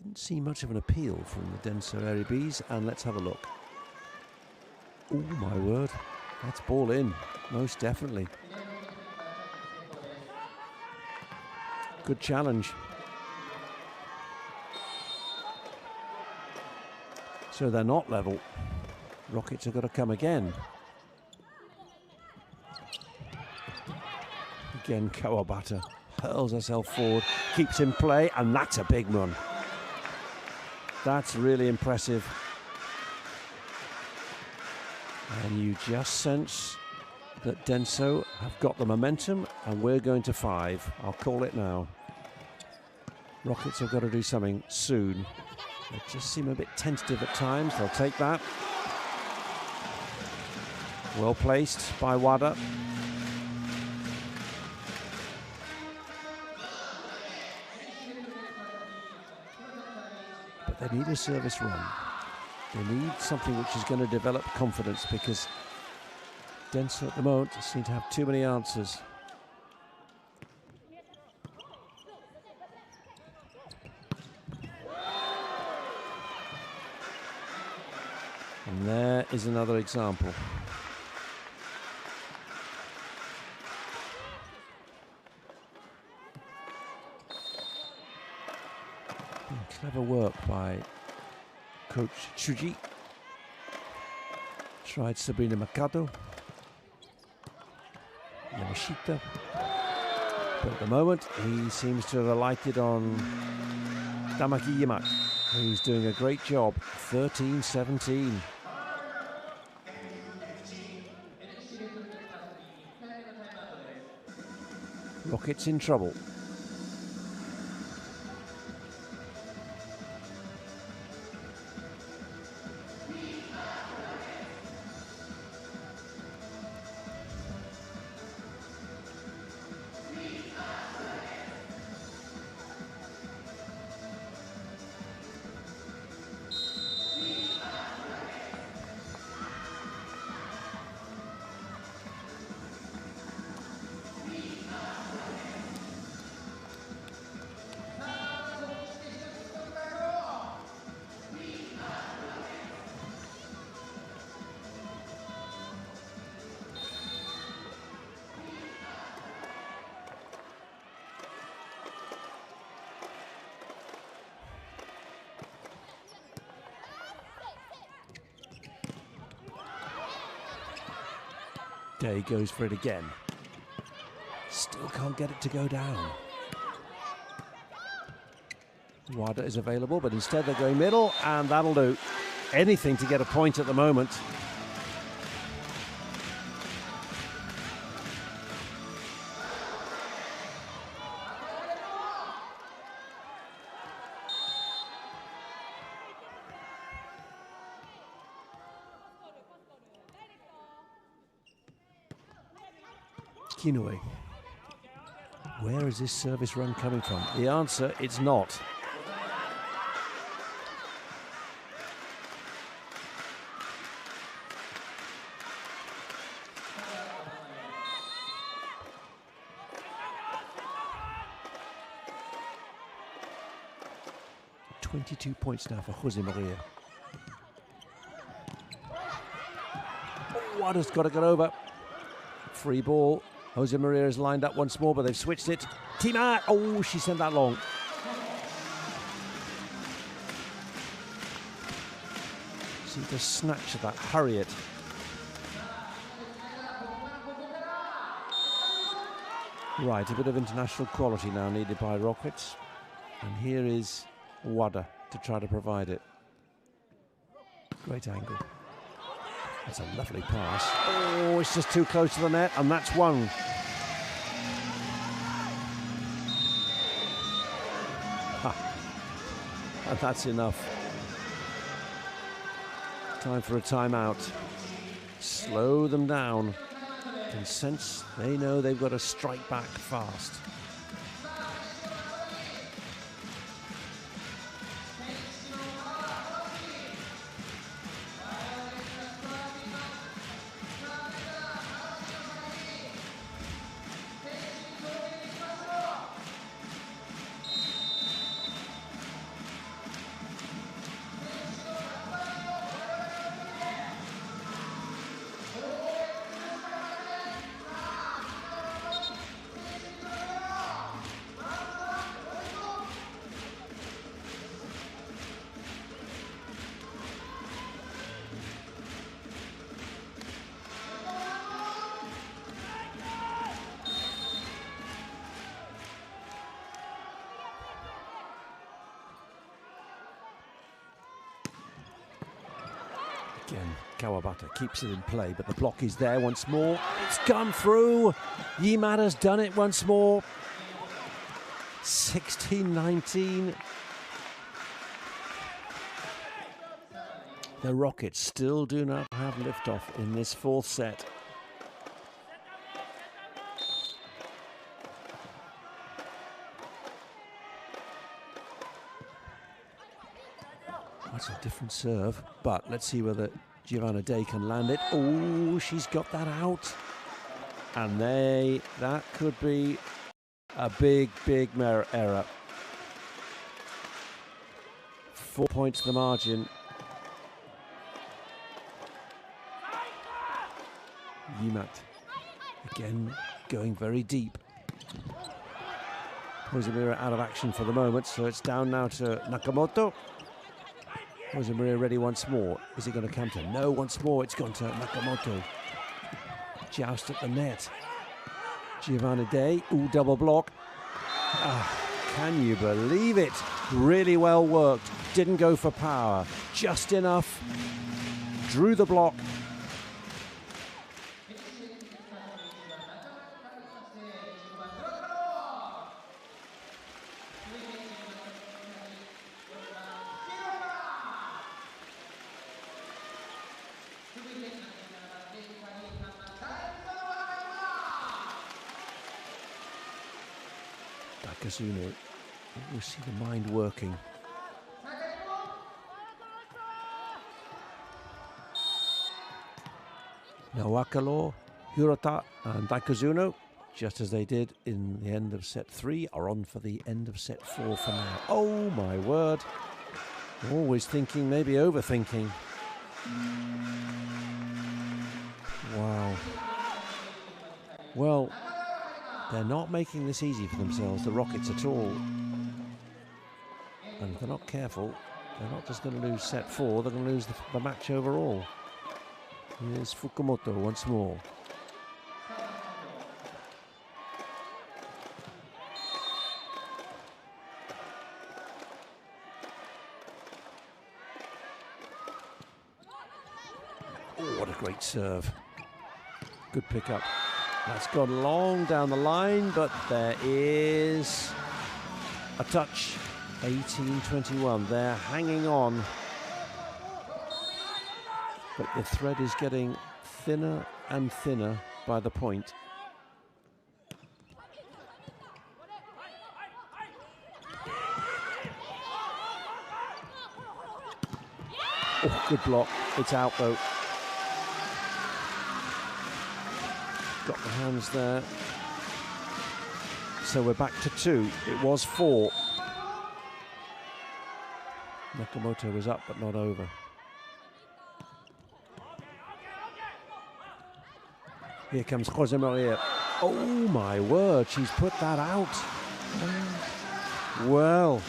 Didn't see much of an appeal from the Denso Airybees, and let's have a look. Oh my word, that's ball in, most definitely. Good challenge. So they're not level. Rockets have got to come again. Again, Kawabata hurls herself forward, keeps in play, and that's a big run. That's really impressive. And you just sense that Denso have got the momentum, and we're going to 5. I'll call it now. Rockets have got to do something soon. They just seem a bit tentative at times. They'll take that. Well placed by Wada. They need a service run. They need something which is going to develop confidence, because Denso at the moment seem to have too many answers. And there is another example. Clever work by Coach Tsuji. Tried Sabrina Mikado. Yamashita. But at the moment, he seems to have alighted on Tamaki Yamak, who's doing a great job. 13-17. Rockets in trouble. Day goes for it again. Still can't get it to go down. Wada is available, but instead they're going middle, and that'll do. Anything to get a point at the moment. Kinoue. Where is this service run coming from? The answer, it's not. .22 points now for Jose Maria. Wada's got to get over. Free ball. Jose Maria is lined up once more, but they've switched it. Tima! Oh, she sent that long. Seemed to snatch at that, hurry it. Right, a bit of international quality now needed by Rockets. And here is Wada to try to provide it. Great angle. That's a lovely pass. Oh, it's just too close to the net, and that's one. Ha. And that's enough. Time for a timeout. Slow them down. And sense they know they've got to strike back fast. Again, Kawabata keeps it in play, but the block is there once more. It's gone through. Yamada's done it once more. 16-19. The Rockets still do not have liftoff in this fourth set. That's a different serve, but let's see whether Giovanna Day can land it. Oh, she's got that out. And that could be a big error. 4 points the margin. Yimat again going very deep. Josemaria out of action for the moment, so it's down now to Nakamoto. Josemaria ready once more. Is it going to counter? No, once more it's gone to Nakamoto. Joust at the net. Giovanni Day, double block. Can you believe it? Really well worked. Didn't go for power. Just enough. Drew the block. Kazuno, we see the mind working. Nawakalo, Hirota and Daikazuno, just as they did in the end of set 3, are on for the end of set 4 for now. Oh my word. Always thinking, maybe overthinking. Wow. Well, they're not making this easy for themselves, the Rockets, at all. And if they're not careful, they're not just going to lose set 4, they're going to lose the match overall. Here's Fukumoto once more. Oh, what a great serve. Good pickup. That's gone long down the line, but there is a touch. 18-21. They're hanging on. But the thread is getting thinner and thinner by the point. Oh, good block. It's out though. Got the hands there. So we're back to 2. It was 4. Nakamoto was up but not over. Here comes Josemaria. Oh my word, she's put that out. Well.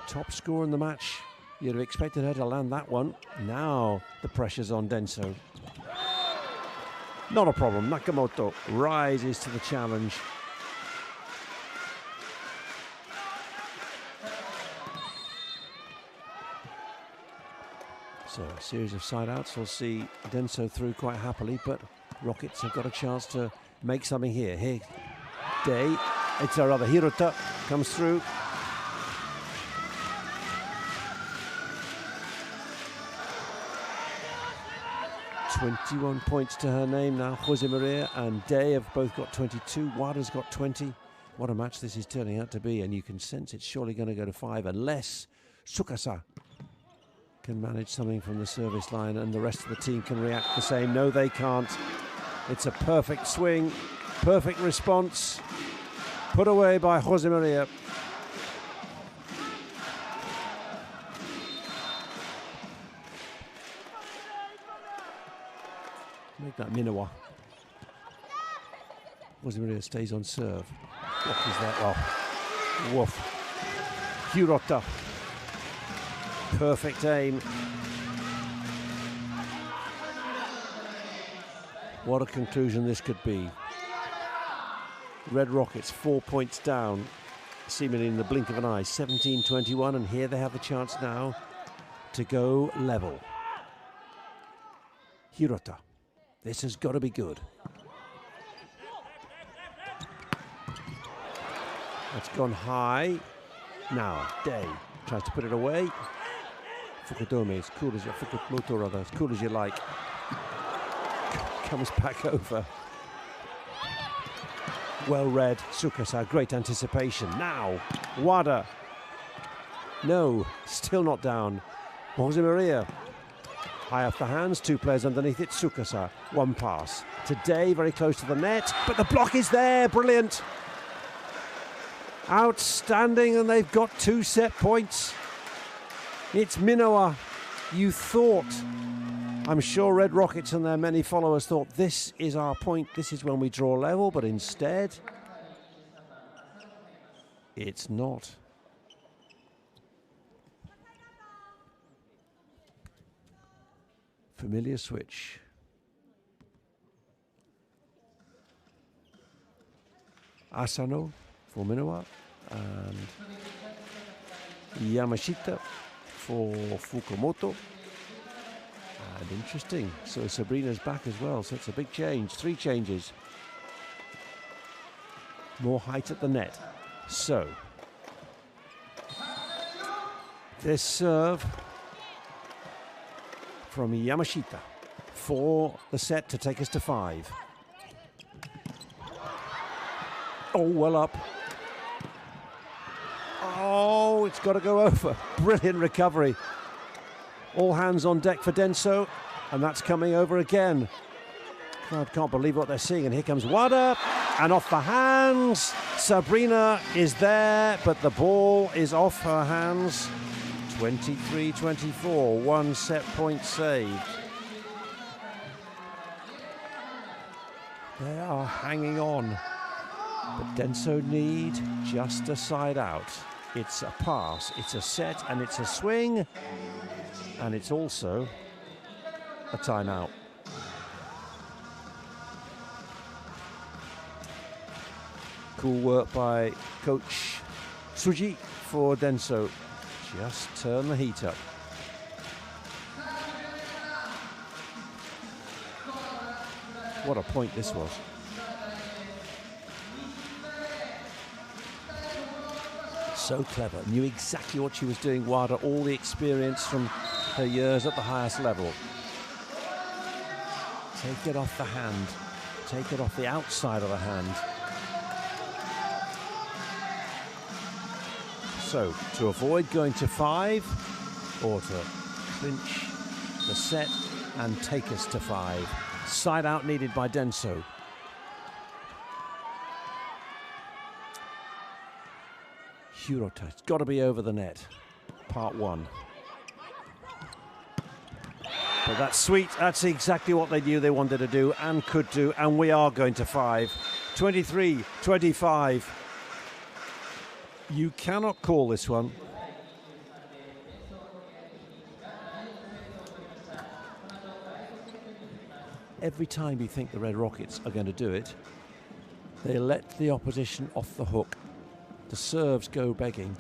Top score in the match. You'd have expected her to land that one. Now the pressure's on Denso. Not a problem. Nakamoto rises to the challenge. So a series of side outs will see Denso through quite happily, but Rockets have got a chance to make something here. Here, Day, it's our other Hirota, comes through. .21 points to her name now. Josemaria and Day have both got 22. Wada's got 20. What a match this is turning out to be, and you can sense it's surely going to go to 5 unless Tsukasa can manage something from the service line and the rest of the team can react the same. No, they can't. It's a perfect swing, perfect response. Put away by Josemaria. Make that Minawa. Josemaria stays on serve. What is that? Oh, woof. Hirota. Perfect aim. What a conclusion this could be. Red Rockets 4 points down, seemingly in the blink of an eye. 17-21, and here they have the chance now to go level. Hirota. This has got to be good. That's gone high. Now, Day tries to put it away. Fukudome, as cool as Fukumoto rather, as cool as you like. Comes back over. Well read, Tsukasa, great anticipation. Now, Wada. No, still not down. Josemaria. High off the hands, 2 players underneath it. Tsukasa, 1 pass. Today, very close to the net, but the block is there. Brilliant. Outstanding, and they've got 2 set points. It's Minowa You thought, I'm sure Red Rockets and their many followers thought, this is our point, this is when we draw level, but instead, it's not. Familiar switch. Asano for Minowa and Yamashita for Fukumoto. And interesting, so Sabrina's back as well, so it's a big change. 3 changes. More height at the net. So, this serve from Yamashita for the set to take us to 5. Oh, well up. Oh, it's got to go over. Brilliant recovery. All hands on deck for Denso, and that's coming over again. I can't believe what they're seeing, and here comes Wada, and off the hands. Sabrina is there, but the ball is off her hands. 23-24, 1 set point saved. They are hanging on, but Denso need just a side out. It's a pass, it's a set, and it's a swing, and it's also a timeout. Cool work by Coach Tsuji for Denso. Just turn the heat up. What a point this was. So clever, knew exactly what she was doing, Wada, all the experience from her years at the highest level. Take it off the hand, take it off the outside of the hand. So, to avoid going to 5, or to clinch the set and take us to 5. Side out needed by Denso. Hirota, it's got to be over the net. Part 1. But that's sweet. That's exactly what they knew they wanted to do and could do, and we are going to 5. 23-25. You cannot call this one. Every time you think the Red Rockets are going to do it, they let the opposition off the hook. The serves go begging.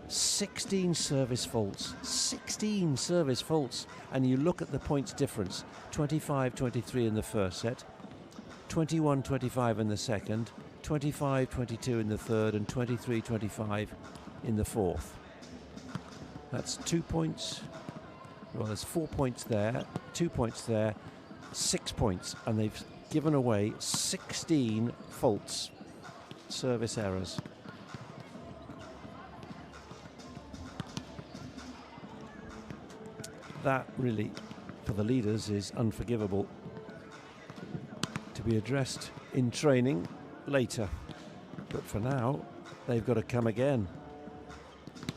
16 service faults. 16 service faults. And you look at the points difference. 25-23 in the first set. 21-25 in the second. 25-22 in the third, and 23-25 in the fourth. That's 2 points. Well, there's 4 points there, 2 points there, 6 points, and they've given away 16 faults, service errors. That really, for the leaders, is unforgivable. To be addressed in training later, but for now they've got to come again,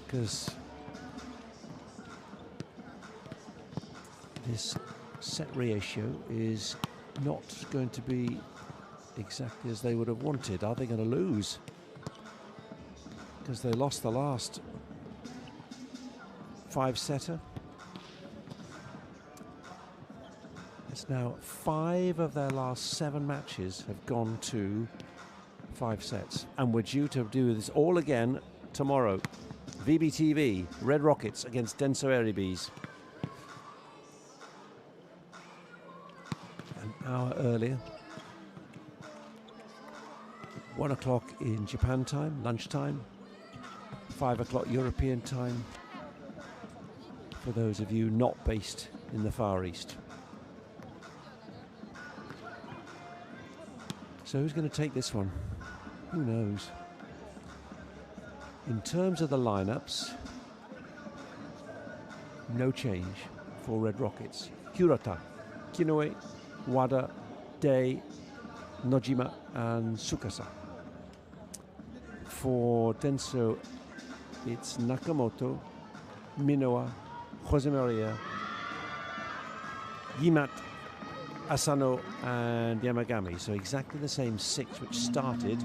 because this set ratio is not going to be exactly as they would have wanted. Are they going to lose? Because they lost the last 5-setter. It's now 5 of their last 7 matches have gone to 5 sets, and we're due to do this all again tomorrow. VBTV, Red Rockets against Denso Airybees. An hour earlier. 1 o'clock in Japan time, lunchtime. 5 o'clock European time, for those of you not based in the Far East. So who's going to take this one? Who knows? In terms of the lineups, no change for Red Rockets. Hirota, Kinoe, Wada, Dei, Nojima and Tsukasa. For Denso, it's Nakamoto, Minowa, Jose Maria, Yimat, Asano and Yamagami. So exactly the same 6 which started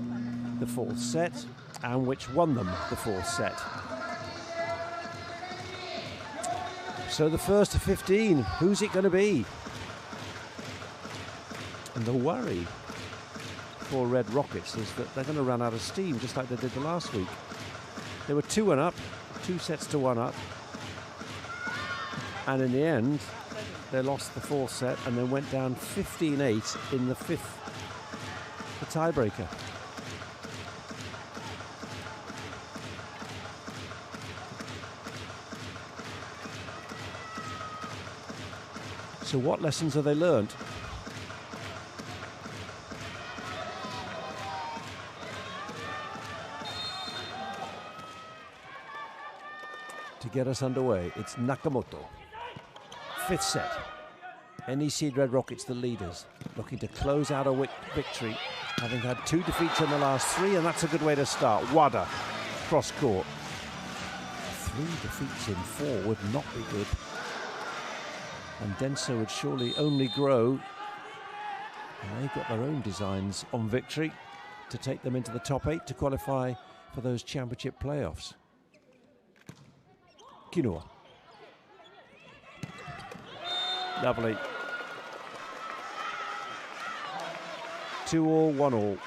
the 4th set and which won them the 4th set. So the first of 15, who's it going to be? And the worry for Red Rockets is that they're going to run out of steam just like they did the last week. They were 2-1 up, 2 sets to 1 up. And in the end, they lost the 4th set and then went down 15-8 in the 5th, the tiebreaker. So what lessons have they learned? To get us underway, it's Nakamoto. 5th set. NEC Red Rockets, the leaders, looking to close out a victory, having had 2 defeats in the last 3, and that's a good way to start. Wada, cross court. 3 defeats in 4 would not be good. And Denso would surely only grow. And they've got their own designs on victory to take them into the top 8 to qualify for those championship playoffs. Kinoa. Lovely. 2-all, 1-all.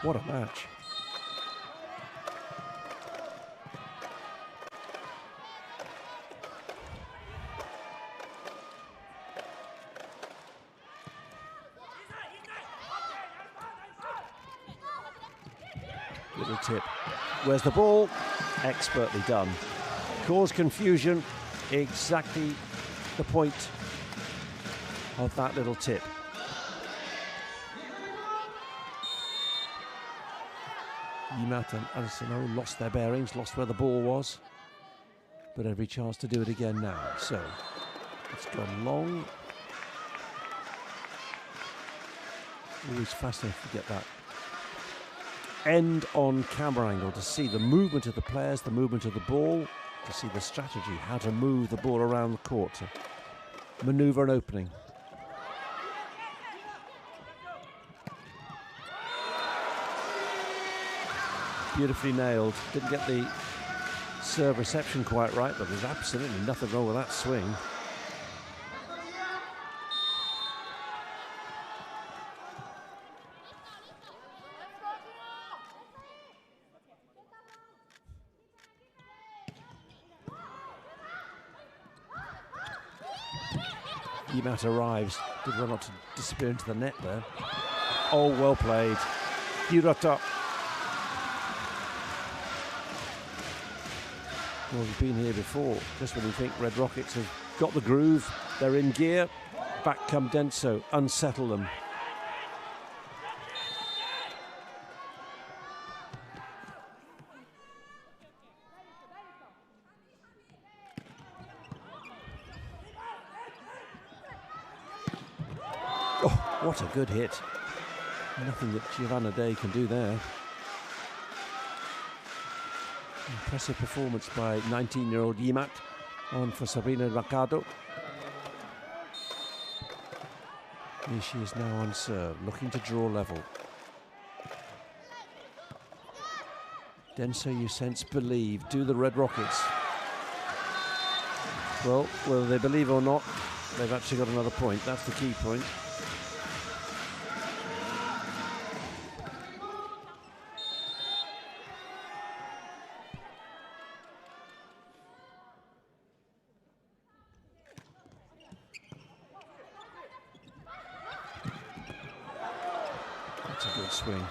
What a match. Little tip. Where's the ball? Expertly done. Cause confusion. Exactly the point of that little tip. Yamada and Asano lost their bearings, lost where the ball was, but every chance to do it again now. So it's gone long. Always fascinating to get that end on camera angle to see the movement of the players, the movement of the ball, to see the strategy, how to move the ball around the court, to maneuver an opening. Beautifully nailed. Didn't get the serve reception quite right, but there's absolutely nothing wrong with that swing. Yamada arrives, did well not to disappear into the net there. Oh, well played. Hirota. Well, we've been here before. Just when you think Red Rockets have got the groove, they're in gear. Back come Denso, unsettle them. Oh, what a good hit. Nothing that Giovanna Day can do there. Impressive performance by 19-year-old Yimat on for Sabrina Mercado. Here she is now on serve, looking to draw level. Denso, you sense, believe. Do the Red Rockets. Well, whether they believe or not, they've actually got another point. That's the key point. That's a good swing.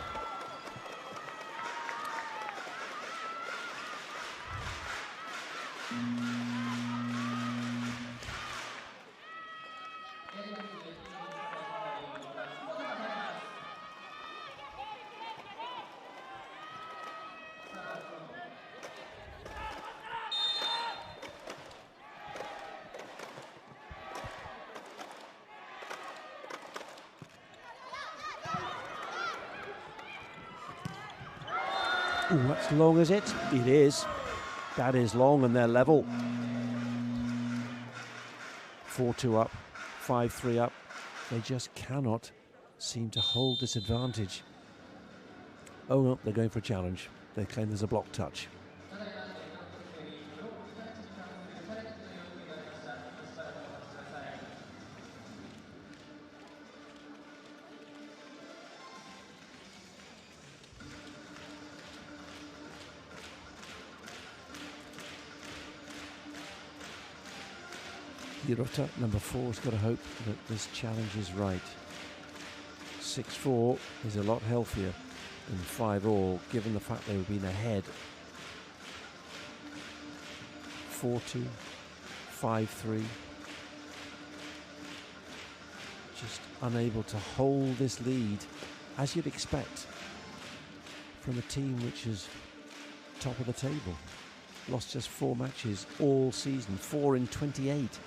Ooh, that's long as it? It is. That is long and they're level. 4-2 up, 5-3 up. They just cannot seem to hold this advantage. Oh no, they're going for a challenge. They claim there's a block touch. Hirota, number 4, has got to hope that this challenge is right. 6-4 is a lot healthier than 5-all, given the fact they've been ahead. 4-2, 5-3. Just unable to hold this lead, as you'd expect from a team which is top of the table. Lost just 4 matches all season, 4 in 28.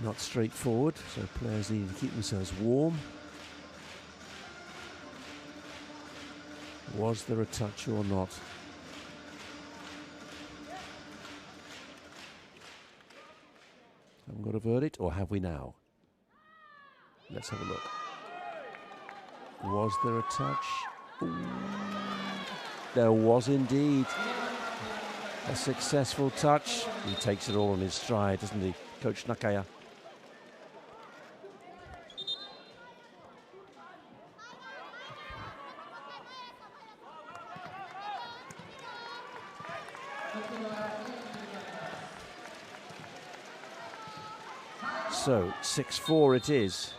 Not straightforward, so players need to keep themselves warm. Was there a touch or not? Haven't got a verdict, or have we now? Let's have a look. Was there a touch? Ooh. There was indeed a successful touch. He takes it all on his stride, doesn't he, Coach Nakaya? So, 6-4 it is.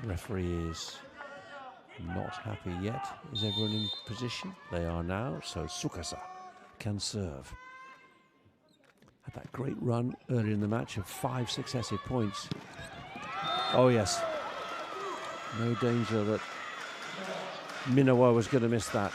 Referee is not happy yet. Is everyone in position? They are now, so Tsukasa can serve. Had that great run earlier in the match of 5 successive points. Oh yes, no danger that Minowa was going to miss that.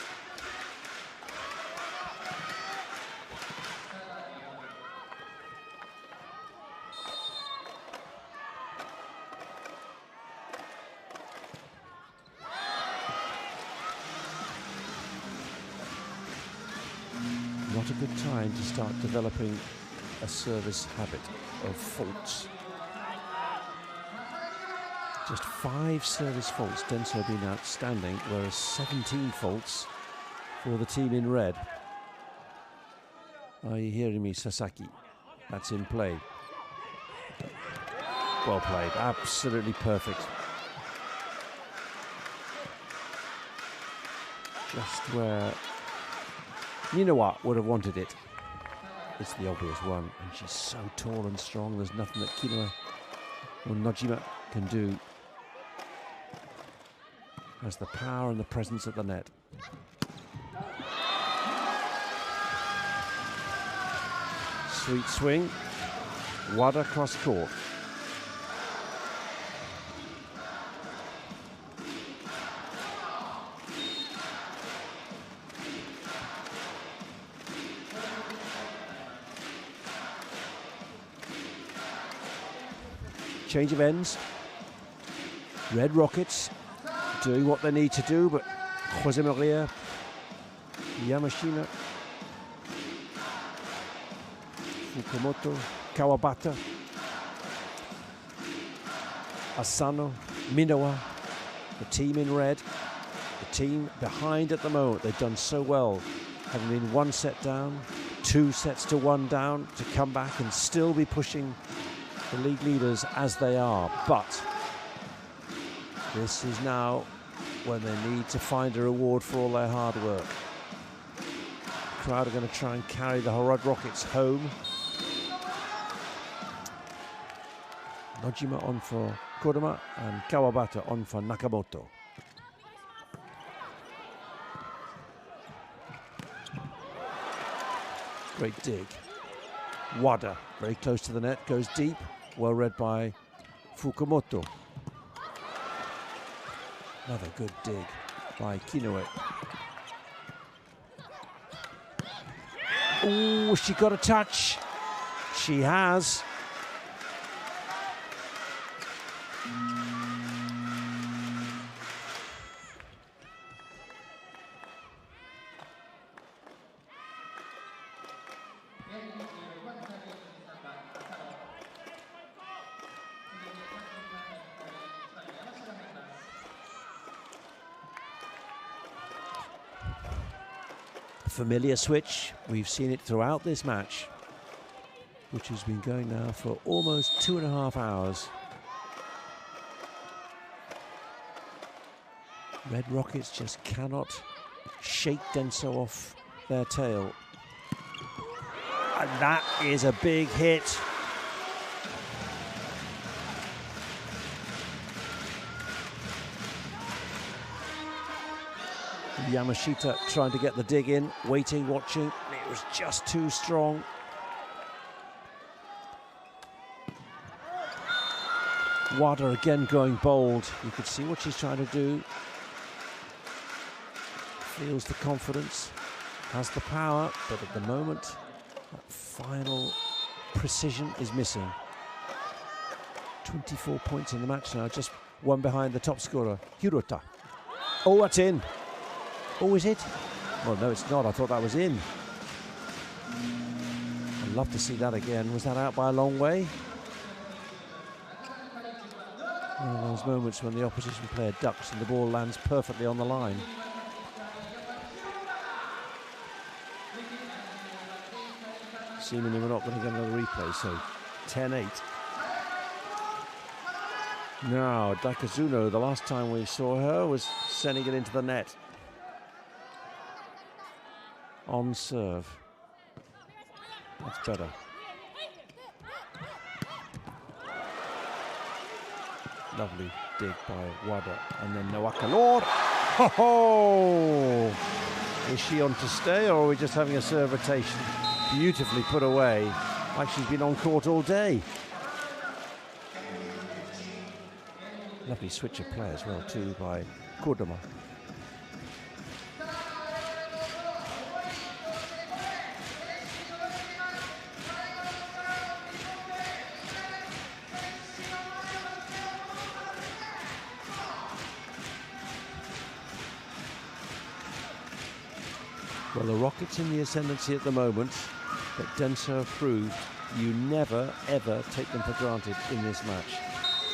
Not a good time to start developing a service habit of faults. Just 5 service faults. Denso have been outstanding, whereas 17 faults for the team in red. Are you hearing me, Sasaki? That's in play. Well played, absolutely perfect. Just where Ninawa would have wanted it. It's the obvious one, and she's so tall and strong, there's nothing that Kinoa or Nojima can do. Has the power and the presence at the net. Sweet swing. Wada cross court. Change of ends. Red Rockets doing what they need to do, but Jose Maria, Yamashina, Fukumoto, Kawabata, Asano, Minowa, the team in red, the team behind at the moment. They've done so well, having been 1 set down, 2 sets to 1 down, to come back and still be pushing the league leaders as they are. But this is now when they need to find a reward for all their hard work. The crowd are going to try and carry the Red Rockets home. Nojima on for Kodama and Kawabata on for Nakamoto. Great dig. Wada, very close to the net, goes deep. Well read by Fukumoto. Another good dig by Kinoe. Oh, she got a touch. She has. Familiar switch. We've seen it throughout this match, which has been going now for almost 2.5 hours. Red Rockets just cannot shake Denso off their tail. And that is a big hit. Yamashita trying to get the dig in, waiting, watching. It was just too strong. Wada again going bold. You could see what she's trying to do. Feels the confidence, has the power, but at the moment, that final precision is missing. 24 points in the match now, just one behind the top scorer, Hirota. Oh, that's in. Oh, is it? Well, no, it's not. I thought that was in. I'd love to see that again. Was that out by a long way? One of those moments when the opposition player ducks and the ball lands perfectly on the line. Seemingly we're not going to get another replay, so 10-8. Now, Dakazuno, the last time we saw her was sending it into the net. On serve. That's better. Lovely dig by Wada. And then Nawaka Lord. Ho ho! Is she on to stay, or are we just having a serve rotation? Beautifully put away, like she's been on court all day. Lovely switch of play as well too by Kodama. Well, the Rockets in the ascendancy at the moment, but Denso have proved you never, ever take them for granted in this match.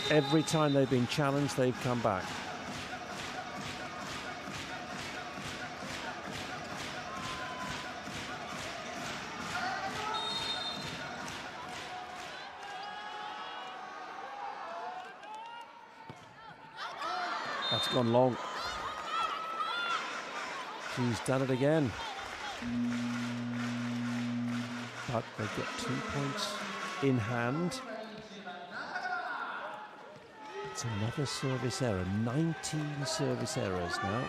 Every time they've been challenged, they've come back. That's gone long. She's done it again. But they get 2 points in hand. It's another service error. 19 service errors now.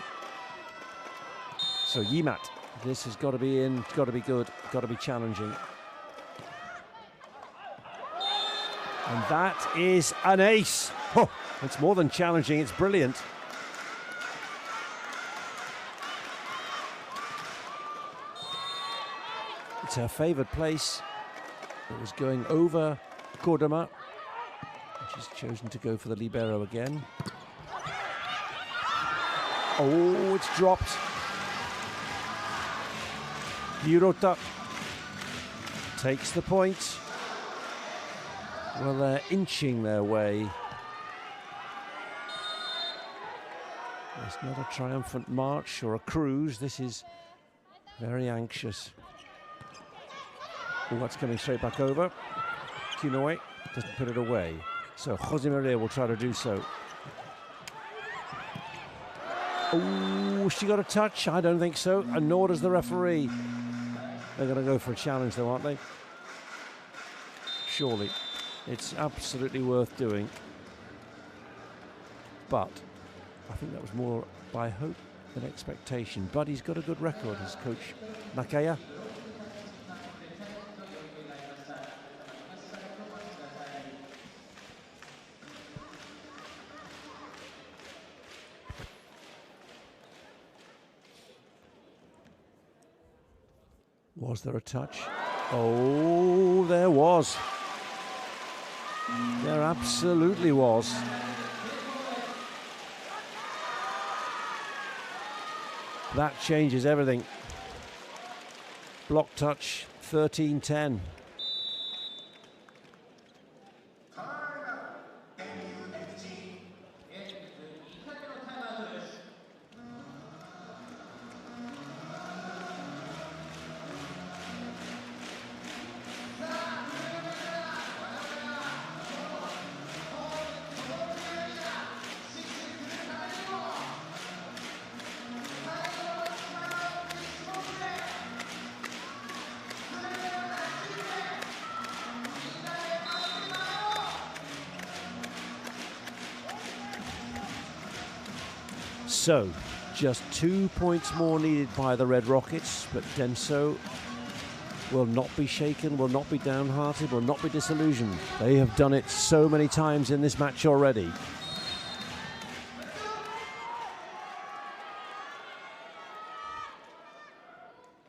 So Yimat, this has got to be in, got to be good, got to be challenging. And that is an ace. Oh, it's more than challenging, it's brilliant. It's her favoured place. It was going over Kodama. She's chosen to go for the libero again. Oh, it's dropped. Hirota takes the point. Well, they're inching their way. It's not a triumphant march or a cruise. This is very anxious. Oh, that's coming straight back over. Kinoe doesn't put it away. So Jose Maria will try to do so. Oh, she got a touch? I don't think so, and nor does the referee. They're going to go for a challenge though, aren't they? Surely. It's absolutely worth doing. But I think that was more by hope than expectation. But he's got a good record, his coach Nakaya. Was there a touch? Oh, there was. There absolutely was. That changes everything. Block touch, 13-10. So, just 2 points more needed by the Red Rockets, but Denso will not be shaken, will not be downhearted, will not be disillusioned. They have done it so many times in this match already.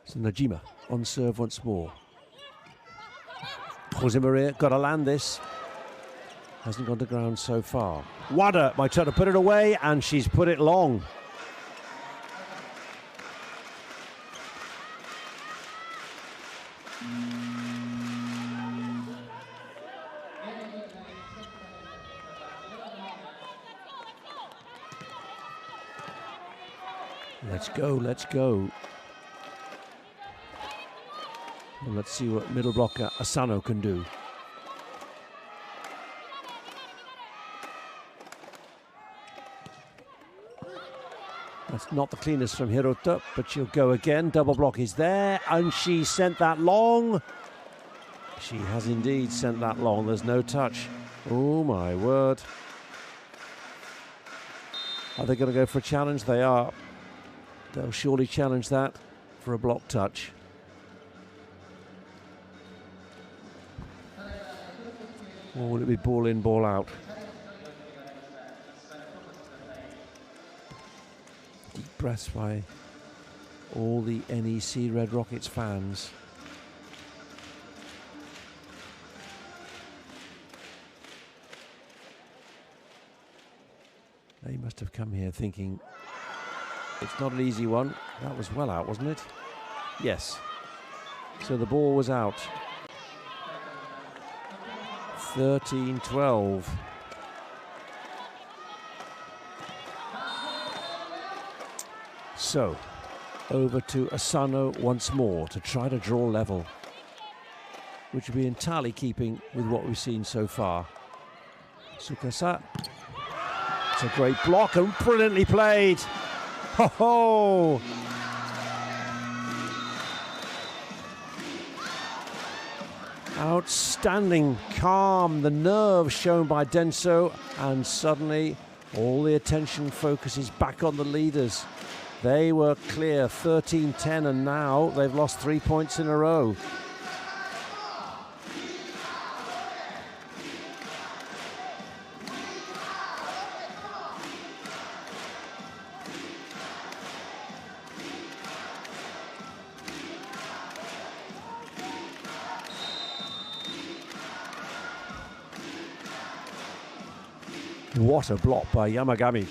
So Najima on serve once more. Jose Maria got to land this. Hasn't gone to ground so far. Wada might try to put it away, and she's put it long. Let's go, let's go. And let's see what middle blocker Asano can do. That's not the cleanest from Hirota, but she'll go again. Double block is there, and she sent that long. She has indeed sent that long. There's no touch. Oh my word. Are they going to go for a challenge? They are. They'll surely challenge that for a block touch. Or will it be ball in, ball out? Deep breaths by all the NEC Red Rockets fans. They must have come here thinking it's not an easy one. That was well out, wasn't it? Yes. So the ball was out. 13-12. So, over to Asano once more to try to draw level, which would be entirely keeping with what we've seen so far. Tsukasa. It's a great block and brilliantly played. Ho ho! Outstanding calm, the nerve shown by Denso, and suddenly all the attention focuses back on the leaders. They were clear, 13-10, and now they've lost 3 points in a row. What a block by Yamagami.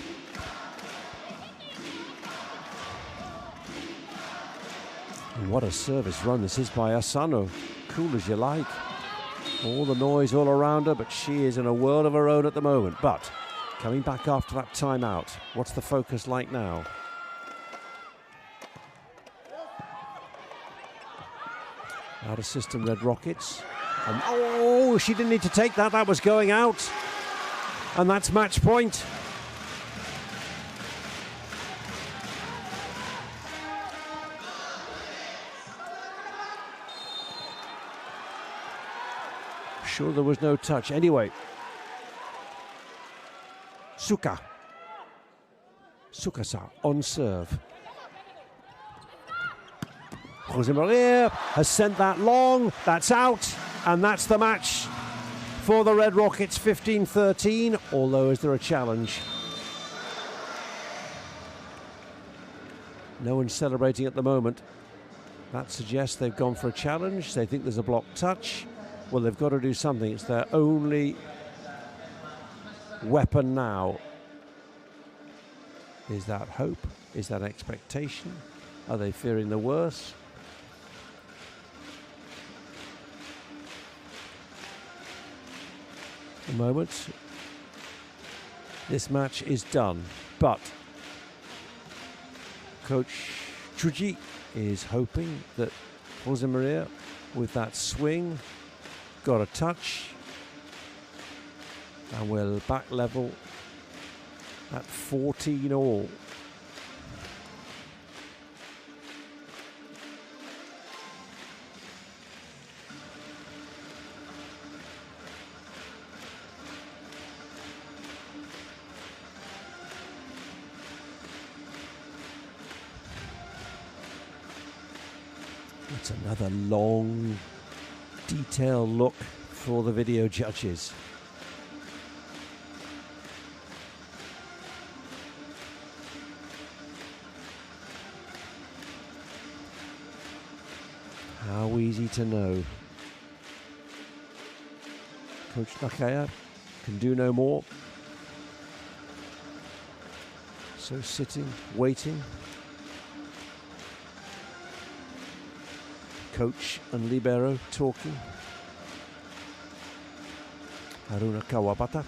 And what a service run this is by Asano. Cool as you like. All the noise all around her, but she is in a world of her own at the moment. But coming back after that timeout, what's the focus like now? Out of system, Red Rockets. And oh, she didn't need to take that. That was going out. And that's match point. Sure, there was no touch. Anyway, Tsukasa on serve. Jose Maria has sent that long. That's out, and that's the match for the Red Rockets, 15-13, although is there a challenge? No one's celebrating at the moment. That suggests they've gone for a challenge. They think there's a block touch. Well, they've got to do something. It's their only weapon now. Is that hope? Is that expectation? Are they fearing the worst? At the moment, this match is done, but Coach Chuji is hoping that Jose Maria, with that swing, got a touch, and will back level at 14 all. It's another long, detailed look for the video judges. How easy to know. Coach Nakaya can do no more. So sitting, waiting. Coach and libero talking. Haruna Kawabata.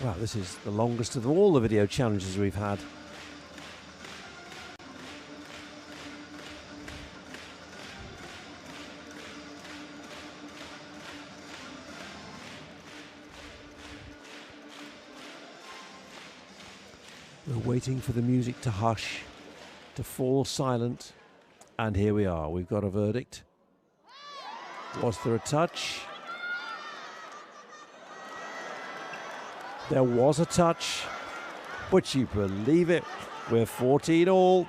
Wow, this is the longest of all the video challenges we've had. We're waiting for the music to hush, to fall silent, and here we are. We've got a verdict. Was there a touch? There was a touch. Would you believe it? We're 14 all.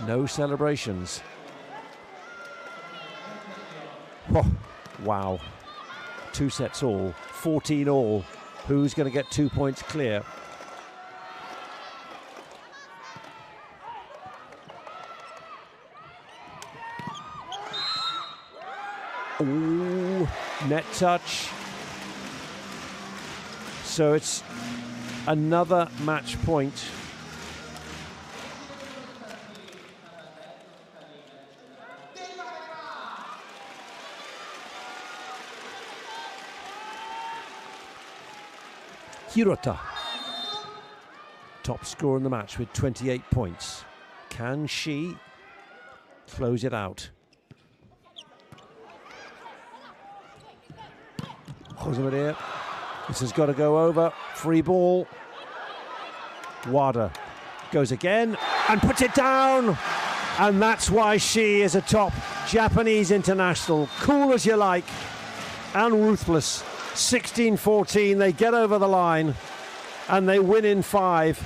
No celebrations. Oh, wow. 2 sets all. 14 all. Who's going to get 2 points clear? Ooh, net touch. So it's another match point. Hirota, top scorer in the match with 28 points. Can she close it out? Jose Maria, this has got to go over. Free ball. Wada goes again and puts it down. And that's why she is a top Japanese international. Cool as you like and ruthless. 16-14, they get over the line and they win in 5.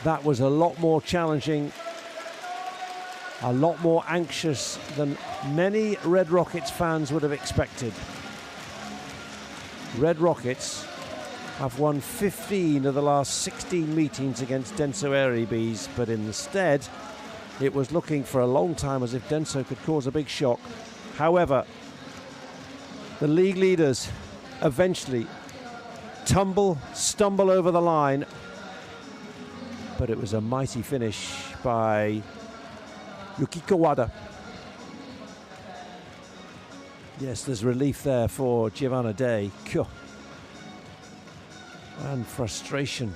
That was a lot more challenging, a lot more anxious than many Red Rockets fans would have expected. Red Rockets have won 15 of the last 16 meetings against Denso Airybees, but instead it was looking for a long time as if Denso could cause a big shock. However, the league leaders eventually stumble over the line, but it was a mighty finish by Yukiko Wada. Yes, there's relief there for Giovanna Day. And frustration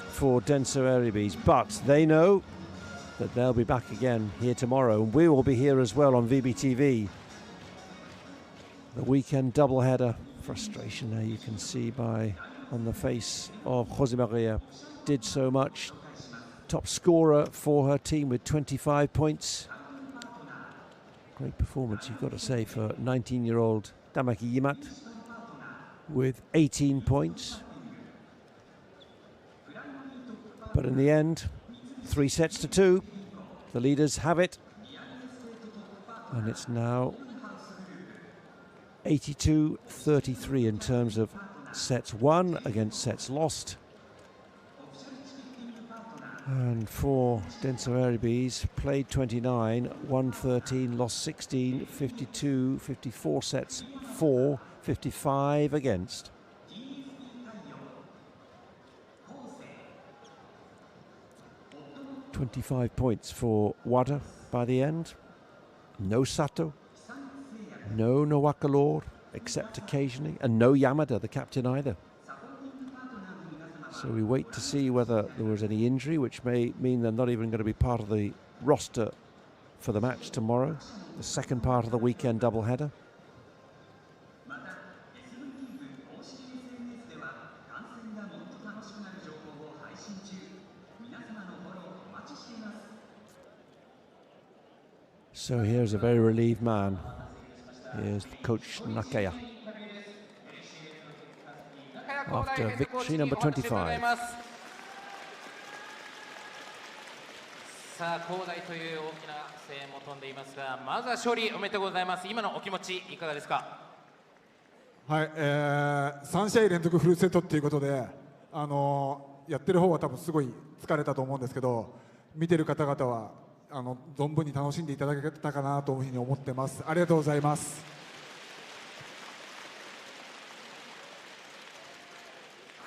for Denso Airybees, but they know that they'll be back again here tomorrow, and we will be here as well on VBTV. The weekend doubleheader. Frustration there you can see on the face of Jose Maria. Did so much. Top scorer for her team with 25 points. Great performance, you've got to say, for 19-year-old Tamaki Yimat with 18 points. But in the end, 3 sets to 2. The leaders have it. And it's now 82-33 in terms of sets won against sets lost. And for Denso Airybees, played 29, won 13, lost 16, 52, 54 sets, 4, 55 against. $25 points for Wada by the end. No Sato, no Nowaka Lord, except occasionally, and no Yamada, the captain, either. So we wait to see whether there was any injury, which may mean they're not even going to be part of the roster for the match tomorrow, the second part of the weekend doubleheader. So here's a very relieved man. Here's Coach Nakaya after victory number 25. さあ、高大という大きな声援も飛んでいますが、まずは勝利おめでとうございます。今のお気持ちいかがですか？はい、3試合連続フルセットっていうことで、やってる方は多分すごい疲れたと思うんですけど、見てる方々は存分に楽しんでいただけたかなというふうに思ってます。ありがとうございます。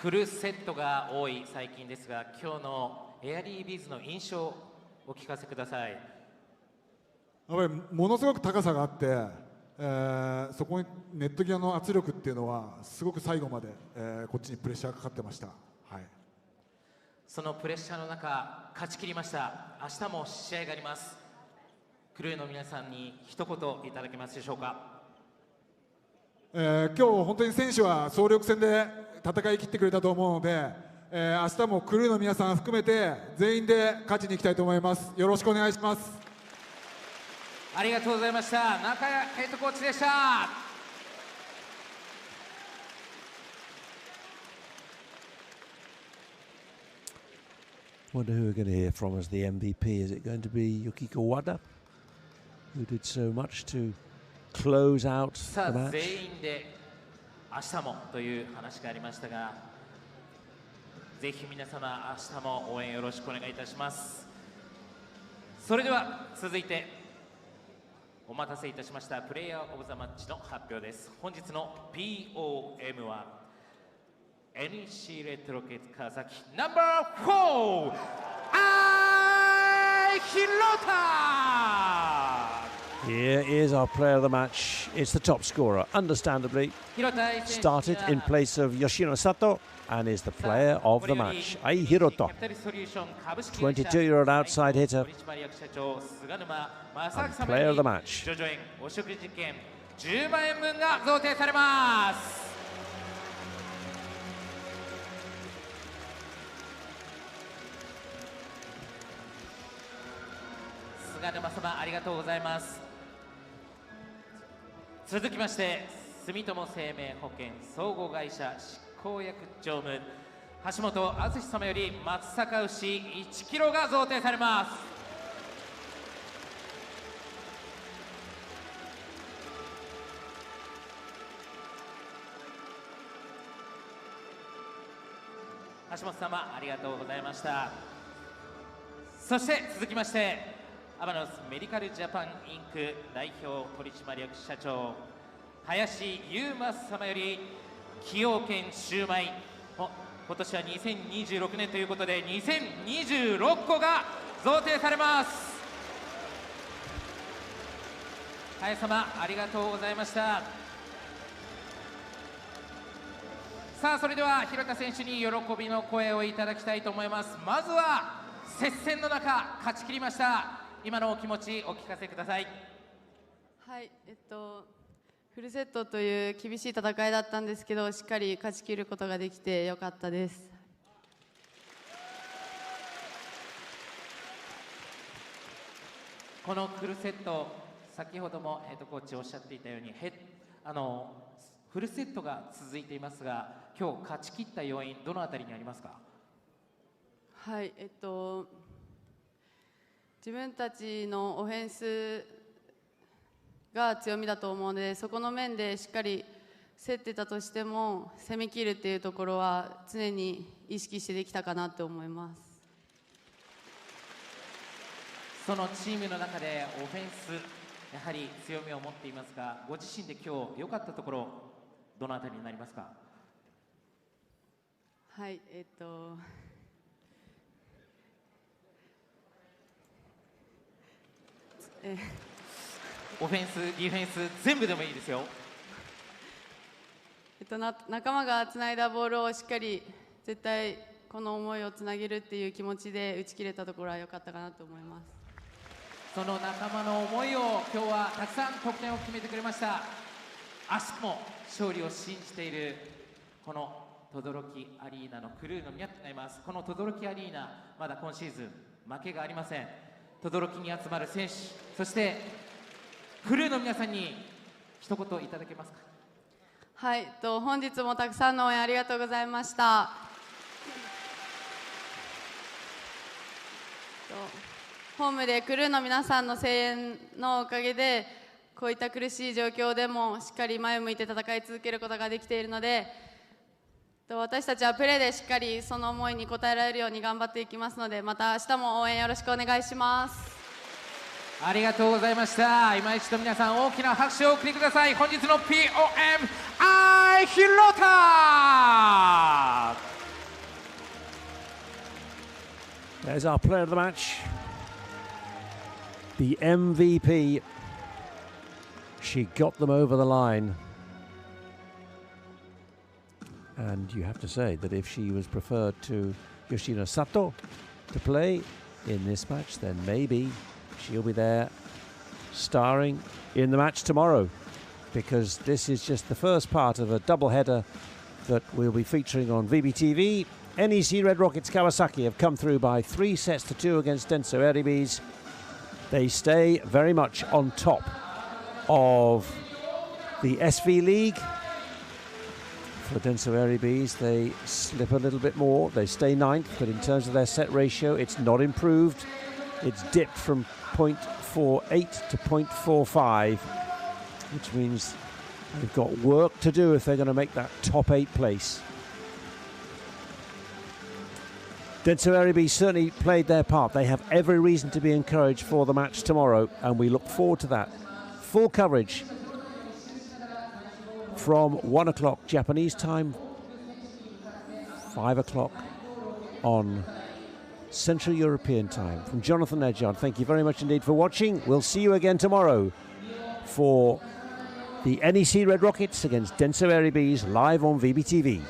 フルセットが多い最近ですが、今日のエアリービーズの印象をお聞かせください。やっぱりものすごく高さがあって、そこにネット際の圧力っていうのはすごく最後まで、こっちにプレッシャーがかかってました。はい。そのプレッシャーの中、勝ち切りました。明日も試合があります。クルーの皆さんに一言いただけますでしょうか？今日本当に選手は総力戦で戦い切ってくれたと思うので、明日もクルーの皆さん含めて全員で勝ちに行きたいと思います。よろしくお願いします。ありがとうございました。中谷ヘッドコーチでした。Wonder who we're going to hear from as the MVP. Is it going to be Yukiko Wada, who did so much to close out the さあ、 match? 全員で明日もという話がありましたが、ぜひ皆様明日も応援よろしくお願いいたします。それでは続いてお待たせいたしましたプレイヤーオブザマッチの発表です。本日の POM はNEC レッドロケッツ川崎ナンバー4アイヒロタ。 Here is our player of the match. It's the top scorer, understandably. Started in place of Yoshino Sato and is the player of the match. Ai Hiroto, 22-year-old outside hitter, and player of the match. お食事券10万円分が贈呈されます。菅沼様ありがとうございます。続きまして住友生命保険総合会社執行役常務橋本敦様より松阪牛1キロが贈呈されます。橋本様ありがとうございました。そして続きましてアバノスメディカルジャパンインク代表取締役社長林優馬様より崎陽軒シューマイ、今年は2026年ということで2026個が贈呈されます。林様ありがとうございました。さあそれでは廣田選手に喜びの声をいただきたいと思います。まずは接戦の中勝ち切りました今のお気持ちお聞かせください。はい、フルセットという厳しい戦いだったんですけど、しっかり勝ち切ることができてよかったです。このフルセット、先ほどもヘッドコーチおっしゃっていたようにフルセットが続いていますが、今日勝ち切った要因どのあたりにありますか？はい、自分たちのオフェンスが強みだと思うので、そこの面でしっかり競ってたとしても攻め切るっていうところは常に意識してできたかなと思います。そのチームの中でオフェンスやはり強みを持っていますが、ご自身で今日良かったところどのあたりになりますか？はい、オフェンス、ディフェンス全部でもいいですよ。仲間がつないだボールをしっかり絶対この思いをつなげるっていう気持ちで打ち切れたところは良かったかなと思います。その仲間の思いを今日はたくさん得点を決めてくれました。明日も勝利を信じているこの等々力アリーナのクルーの皆さんがいます。この等々力アリーナ、まだ今シーズン負けがありません。等々力に集まる選手、そしてクルーの皆さんに一言いただけますか？はい、本日もたくさんの応援ありがとうございました。ホームでクルーの皆さんの声援のおかげでこういった苦しい状況でもしっかり前を向いて戦い続けることができているので、私たちはプレーでしっかりその思いに応えられるように頑張っていきますので、また明日も応援よろしくお願いします。ありがとうございました。今一度皆さん大きな拍手をお送りください。本日の POM 愛ひろた。 There's our player of the match, the MVP. She got them over the line. And you have to say that if she was preferred to Yoshino Sato to play in this match, then maybe she'll be there starring in the match tomorrow, because this is just the first part of a double-header that we'll be featuring on VBTV. NEC Red Rockets Kawasaki have come through by 3-2 against Denso Airybees. They stay very much on top of the SV League. For Denso Airybees, they slip a little bit more. They stay 9th, but in terms of their set ratio, it's not improved. It's dipped from 0.48 to 0.45, which means they've got work to do if they're going to make that top 8 place. Denso Airybees certainly played their part. They have every reason to be encouraged for the match tomorrow, and we look forward to that. Full coverage from 1 o'clock Japanese time, 5 o'clock on Central European time. From Jonathan Edgard, thank you very much indeed for watching. We'll see you again tomorrow for the NEC Red Rockets against Denso Airybees live on VBTV.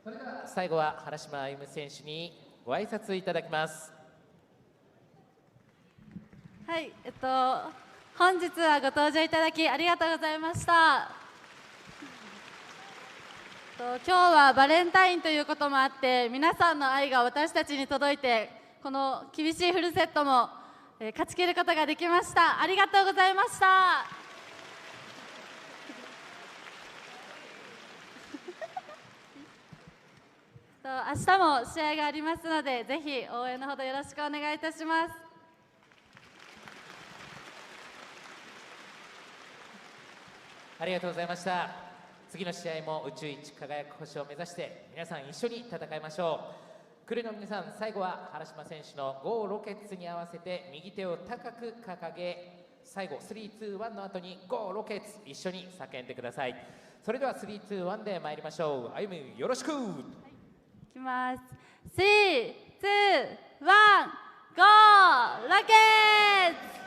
それでは最後は原島歩夢選手にご挨拶いただきます。はい、本日はご登場いただきありがとうございました。今日はバレンタインということもあって皆さんの愛が私たちに届いてこの厳しいフルセットも勝ち切ることができました。ありがとうございました。明日も試合がありますのでぜひ応援のほどよろしくお願いいたします。ありがとうございました。次の試合も宇宙一輝く星を目指して皆さん一緒に戦いましょう。クルーの皆さん、最後は原島選手のゴーロケッツに合わせて右手を高く掲げ、最後3、2、1の後にゴーロケッツ一緒に叫んでください。それでは3、2、1で参りましょう。歩夢よろしく。いきます。3、2、1、ゴーロケッツ。